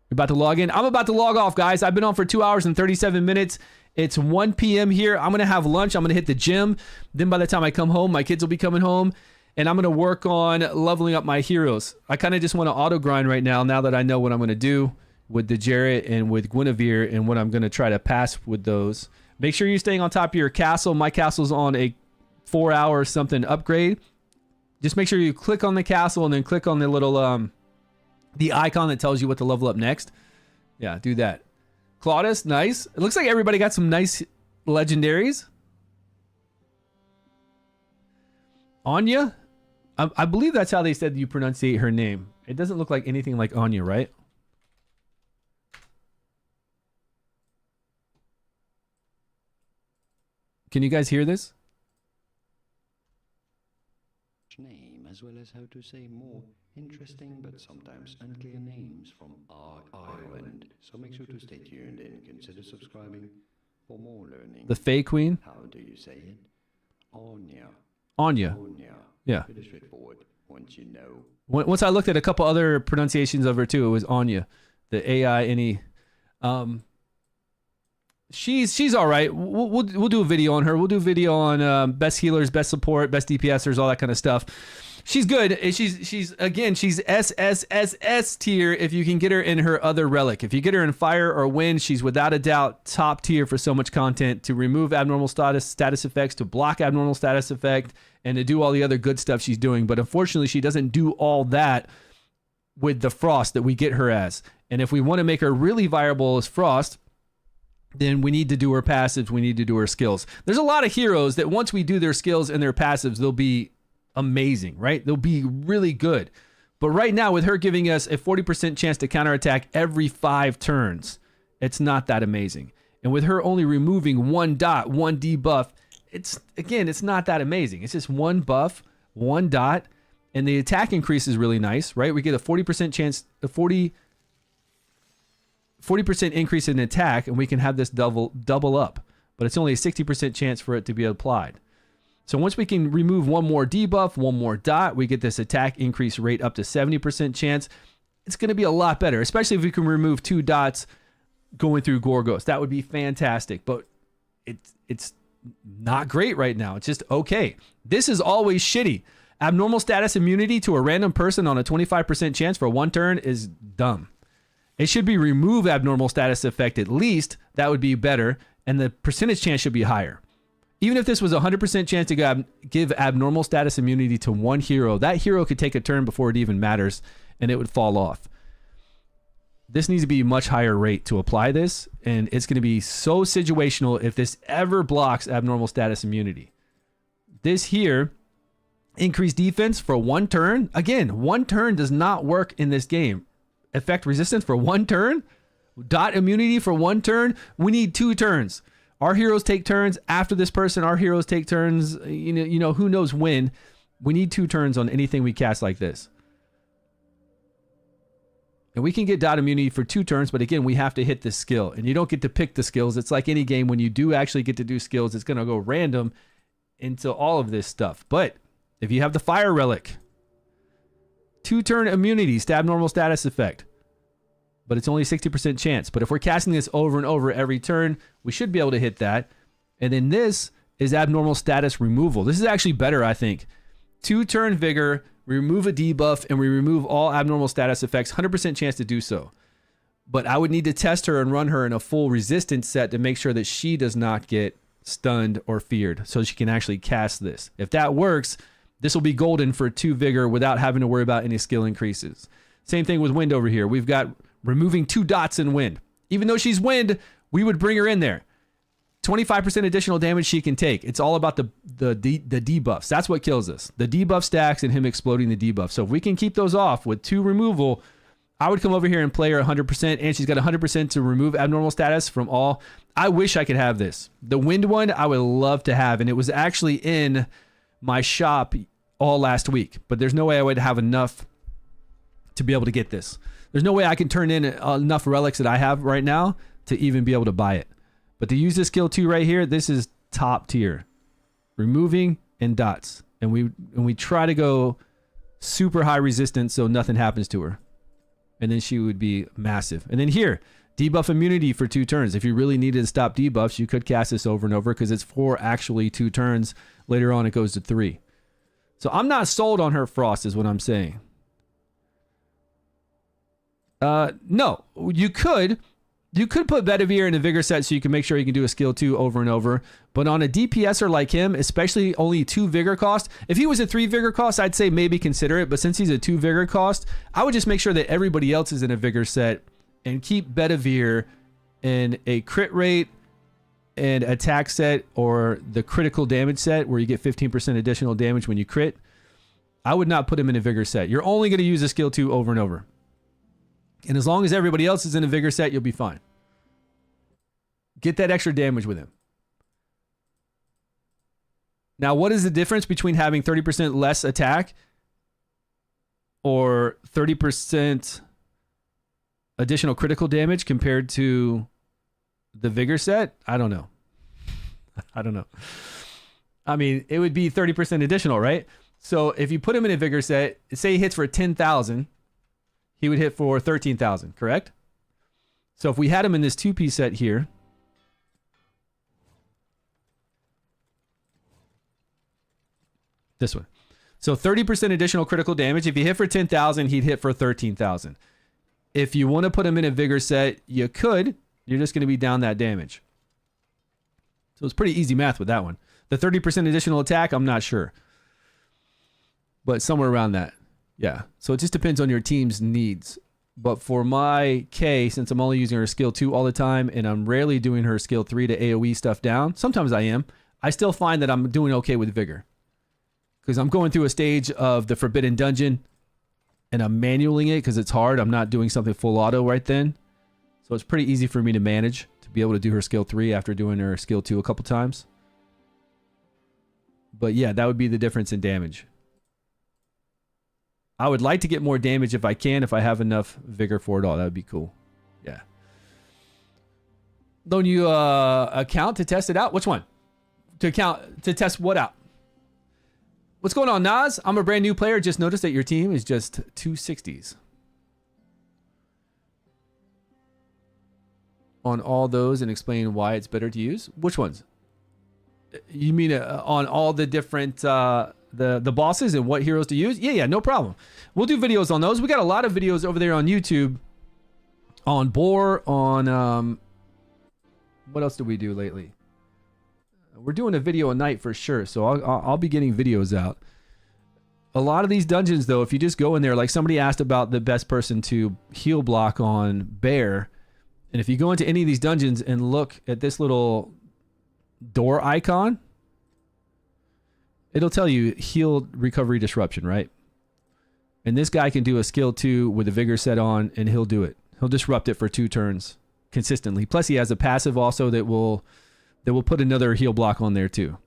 A: You're about to log in? I'm about to log off, guys. I've been on for 2 hours and 37 minutes. It's 1 p.m. here. I'm going to have lunch. I'm going to hit the gym. Then by the time I come home, my kids will be coming home. And I'm going to work on leveling up my heroes. I kind of just want to auto grind right now that I know what I'm going to do with the Jarrett and with Guinevere and what I'm going to try to pass with those. Make sure you're staying on top of your castle. My castle's on a 4-hour something upgrade. Just make sure you click on the castle and then click on the little the icon that tells you what to level up next. Yeah, do that. Claudius, nice. It looks like everybody got some nice legendaries. Anya, I believe that's how they said you pronunciate her name. It doesn't look like anything like Anya, right? Can you guys hear this?
B: Name, as well as how to say more interesting but sometimes unclear names from Ireland. So make sure to stay tuned and consider subscribing for more learning.
A: The Fae Queen?
B: How do you say it? Anya.
A: Anya.
B: Anya.
A: Yeah.
B: Pretty straightforward once you know.
A: Once I looked at a couple other pronunciations of her too, it was Anya. The A-I-N-E. She's all right. We'll do a video on her. We'll do a video on best healers, best support, best DPSers, all that kind of stuff. She's good. She's SSSS tier if you can get her in her other relic. If you get her in fire or wind, she's without a doubt top tier for so much content to remove abnormal status effects, to block abnormal status effect, and to do all the other good stuff she's doing. But unfortunately, she doesn't do all that with the Frost that we get her as. And if we want to make her really viable as Frost, then we need to do her passives. We need to do her skills. There's a lot of heroes that once we do their skills and their passives, they'll be amazing, right? They'll be really good. But right now, with her giving us a 40% chance to counterattack every 5 turns, it's not that amazing. And with her only removing 1 dot, 1 debuff, it's not that amazing. It's just 1 buff, 1 dot, and the attack increase is really nice, right? We get a 40% chance, a 40% increase in attack, and we can have this double up. But it's only a 60% chance for it to be applied. So once we can remove 1 more debuff, 1 more dot, we get this attack increase rate up to 70% chance. It's going to be a lot better, especially if we can remove 2 dots going through Gorgos. That would be fantastic, but it's not great right now. It's just okay. This is always shitty. Abnormal status immunity to a random person on a 25% chance for 1 turn is dumb. It should be remove abnormal status effect at least. That would be better, and the percentage chance should be higher. Even if this was a 100% chance to give abnormal status immunity to 1 hero, that hero could take a turn before it even matters, and it would fall off. This needs to be a much higher rate to apply this, and it's going to be so situational if this ever blocks abnormal status immunity. This here, increased defense for 1 turn. Again, 1 turn does not work in this game. Effect resistance for 1 turn? Dot immunity for 1 turn? We need 2 turns. Our heroes take turns. After this person, our heroes take turns. You know, who knows when. We need 2 turns on anything we cast like this. And we can get dot immunity for 2 turns, but again, we have to hit this skill. And you don't get to pick the skills. It's like any game, when you do actually get to do skills, it's going to go random into all of this stuff. But if you have the fire relic, 2-turn immunity, stab normal status effect. But it's only 60% chance. But if we're casting this over and over every turn, we should be able to hit that. And then this is abnormal status removal. This is actually better, I think. 2-turn vigor, we remove a debuff, and we remove all abnormal status effects. 100% chance to do so. But I would need to test her and run her in a full resistance set to make sure that she does not get stunned or feared, so she can actually cast this. If that works, this will be golden for 2 vigor without having to worry about any skill increases. Same thing with wind over here. We've got removing 2 dots in wind. Even though she's wind, we would bring her in there. 25% additional damage she can take. It's all about the debuffs. That's what kills us. The debuff stacks and him exploding the debuff. So if we can keep those off with 2 removal, I would come over here and play her 100%, and she's got 100% to remove abnormal status from all. I wish I could have this. The wind one I would love to have, and it was actually in my shop all last week, but there's no way I would have enough to be able to get this. There's no way I can turn in enough relics that I have right now to even be able to buy it. But to use this skill 2 right here, this is top tier. Removing and dots. And we try to go super high resistance so nothing happens to her. And then she would be massive. And then here, debuff immunity for 2 turns. If you really needed to stop debuffs, you could cast this over and over because it's for actually 2 turns. Later on, it goes to 3. So I'm not sold on her frost is what I'm saying. No, you could put Bedivere in a vigor set so you can make sure you can do a skill 2 over and over. But on a DPSer like him, especially only 2 vigor cost, if he was a 3 vigor cost, I'd say maybe consider it. But since he's a 2 vigor cost, I would just make sure that everybody else is in a vigor set and keep Bedivere in a crit rate and attack set, or the critical damage set where you get 15% additional damage when you crit. I would not put him in a vigor set. You're only going to use a skill 2 over and over. And as long as everybody else is in a vigor set, you'll be fine. Get that extra damage with him. Now, what is the difference between having 30% less attack or 30% additional critical damage compared to the vigor set? I don't know. I don't know. I mean, it would be 30% additional, right? So if you put him in a vigor set, say he hits for 10,000, he would hit for 13,000, correct? So if we had him in this 2-piece set here, this one. So 30% additional critical damage. If you hit for 10,000, he'd hit for 13,000. If you want to put him in a vigor set, you could. You're just going to be down that damage. So it's pretty easy math with that one. The 30% additional attack, I'm not sure. But somewhere around that. Yeah. So it just depends on your team's needs. But for my K, since I'm only using her skill 2 all the time, and I'm rarely doing her skill 3 to AoE stuff down, sometimes I am, I still find that I'm doing okay with vigor. Because I'm going through a stage of the Forbidden Dungeon, and I'm manualing it because it's hard. I'm not doing something full auto right then. So it's pretty easy for me to manage to be able to do her skill 3 after doing her skill 2 a couple times. But yeah, that would be the difference in damage. I would like to get more damage if I can, if I have enough vigor for it all. That would be cool. Yeah. Loan you account to test it out? Which one? To test what out? What's going on, Nas? I'm a brand new player. Just noticed that your team is just 260s. On all those, and explain why it's better to use? Which ones? You mean on all the different the bosses and what heroes to use? Yeah, no problem. We'll do videos on those. We got a lot of videos over there on YouTube. On Boar, on what else do we do lately? We're doing a video a night for sure, so I'll be getting videos out. A lot of these dungeons, though, if you just go in there, like somebody asked about the best person to heal block on Bear, and if you go into any of these dungeons and look at this little door icon, it'll tell you heal recovery disruption, right? And this guy can do a skill 2 with a vigor set on, and he'll do it. He'll disrupt it for 2 turns consistently. Plus, he has a passive also that will then we'll put another heal block on there too.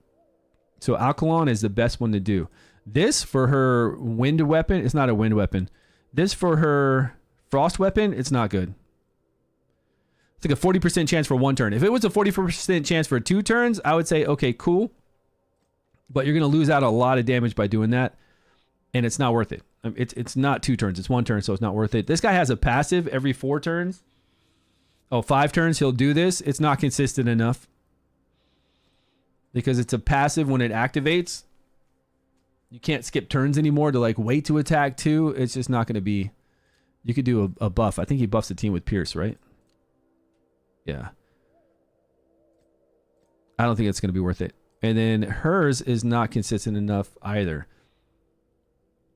A: So Alkalon is the best one to do. This for her wind weapon, it's not a wind weapon. This for her frost weapon, it's not good. It's like a 40% chance for 1 turn. If it was a 40% chance for 2 turns, I would say, okay, cool. But you're going to lose out a lot of damage by doing that. And it's not worth it. It's not 2 turns. It's 1 turn, so it's not worth it. This guy has a passive every 4 turns. Oh, 5 turns, he'll do this. It's not consistent enough. Because it's a passive when it activates. You can't skip turns anymore to like wait to attack too. It's just not going to be... You could do a buff. I think he buffs the team with Pierce, right? Yeah. I don't think it's going to be worth it. And then hers is not consistent enough either.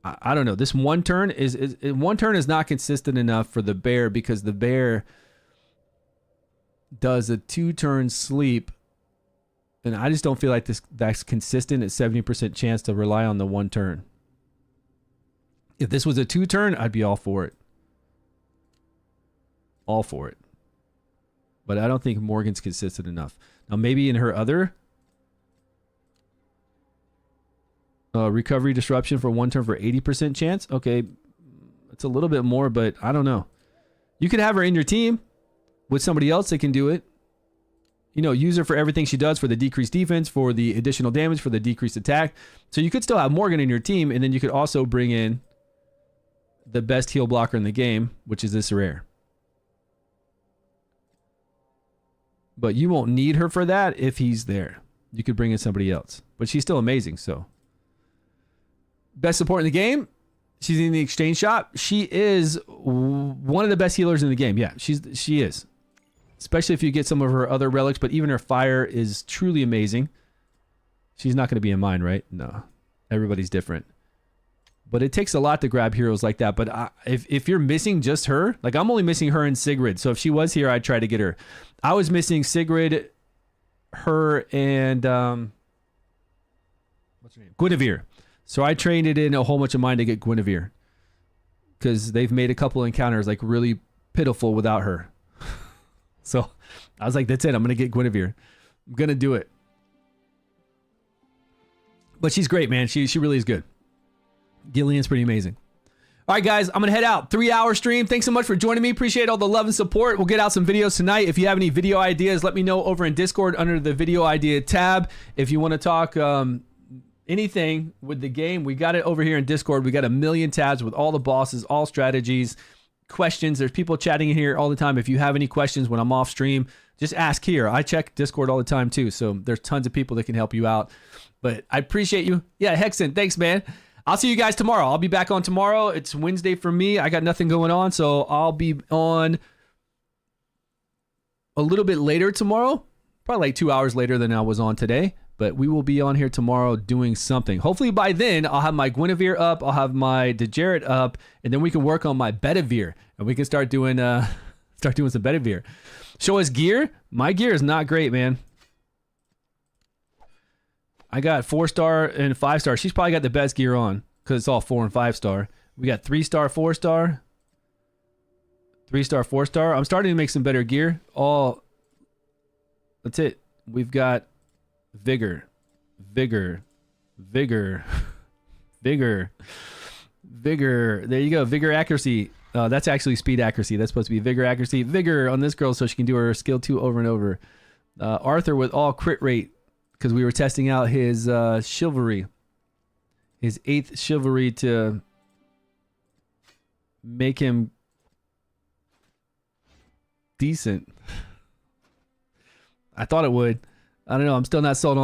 A: I don't know. This 1 turn is 1 turn is not consistent enough for the bear because the bear does a 2 turn sleep. And I just don't feel like that's consistent at 70% chance to rely on the 1 turn. If this was a 2 turn, I'd be all for it. All for it. But I don't think Morgan's consistent enough. Now, maybe in her other recovery disruption for 1 turn for 80% chance. Okay, it's a little bit more, but I don't know. You could have her in your team with somebody else that can do it. You know, use her for everything she does, for the decreased defense, for the additional damage, for the decreased attack. So you could still have Morgan in your team, and then you could also bring in the best heal blocker in the game, which is this rare. But you won't need her for that if he's there. You could bring in somebody else. But she's still amazing, so. Best support in the game. She's in the exchange shop. She is one of the best healers in the game. Yeah, she is. Especially if you get some of her other relics, but even her fire is truly amazing. She's not going to be in mine, right? No. Everybody's different. But it takes a lot to grab heroes like that. But if you're missing just her, like I'm only missing her and Sigrid. So if she was here, I'd try to get her. I was missing Sigrid, her, and what's her name? Guinevere. So I traded in a whole bunch of mine to get Guinevere. Because they've made a couple encounters like really pitiful without her. So I was like, that's it. I'm going to get Guinevere. I'm going to do it. But she's great, man. She really is good. Gillian's pretty amazing. All right, guys, I'm going to head out. 3-hour stream. Thanks so much for joining me. Appreciate all the love and support. We'll get out some videos tonight. If you have any video ideas, let me know over in Discord under the video idea tab. If you want to talk anything with the game, we got it over here in Discord. We got a million tabs with all the bosses, all strategies, questions. There's people chatting in here all the time. If you have any questions when I'm off stream, just ask here. I check Discord all the time too. So there's tons of people that can help you out. But I appreciate you. Yeah, Hexen, thanks, man. I'll see you guys tomorrow. I'll be back on tomorrow. It's Wednesday for me. I got nothing going on, so I'll be on a little bit later tomorrow. Probably like 2 hours later than I was on today. But we will be on here tomorrow doing something. Hopefully by then, I'll have my Guinevere up. I'll have my Dejaret up. And then we can work on my Bedivere. And we can start doing some Bedivere. Show us gear. My gear is not great, man. I got 4-star and 5-star. She's probably got the best gear on because it's all 4 and 5-star. We got 3-star, 4-star, 3-star, 4-star. I'm starting to make some better gear. That's it. We've got vigor, vigor, vigor, vigor, vigor. There you go. Vigor accuracy. That's actually speed accuracy. That's supposed to be vigor accuracy. Vigor on this girl so she can do her skill 2 over and over. Arthur with all crit rate. Because we were testing out his chivalry, his 8th chivalry to make him decent. I thought it would. I don't know. I'm still not sold on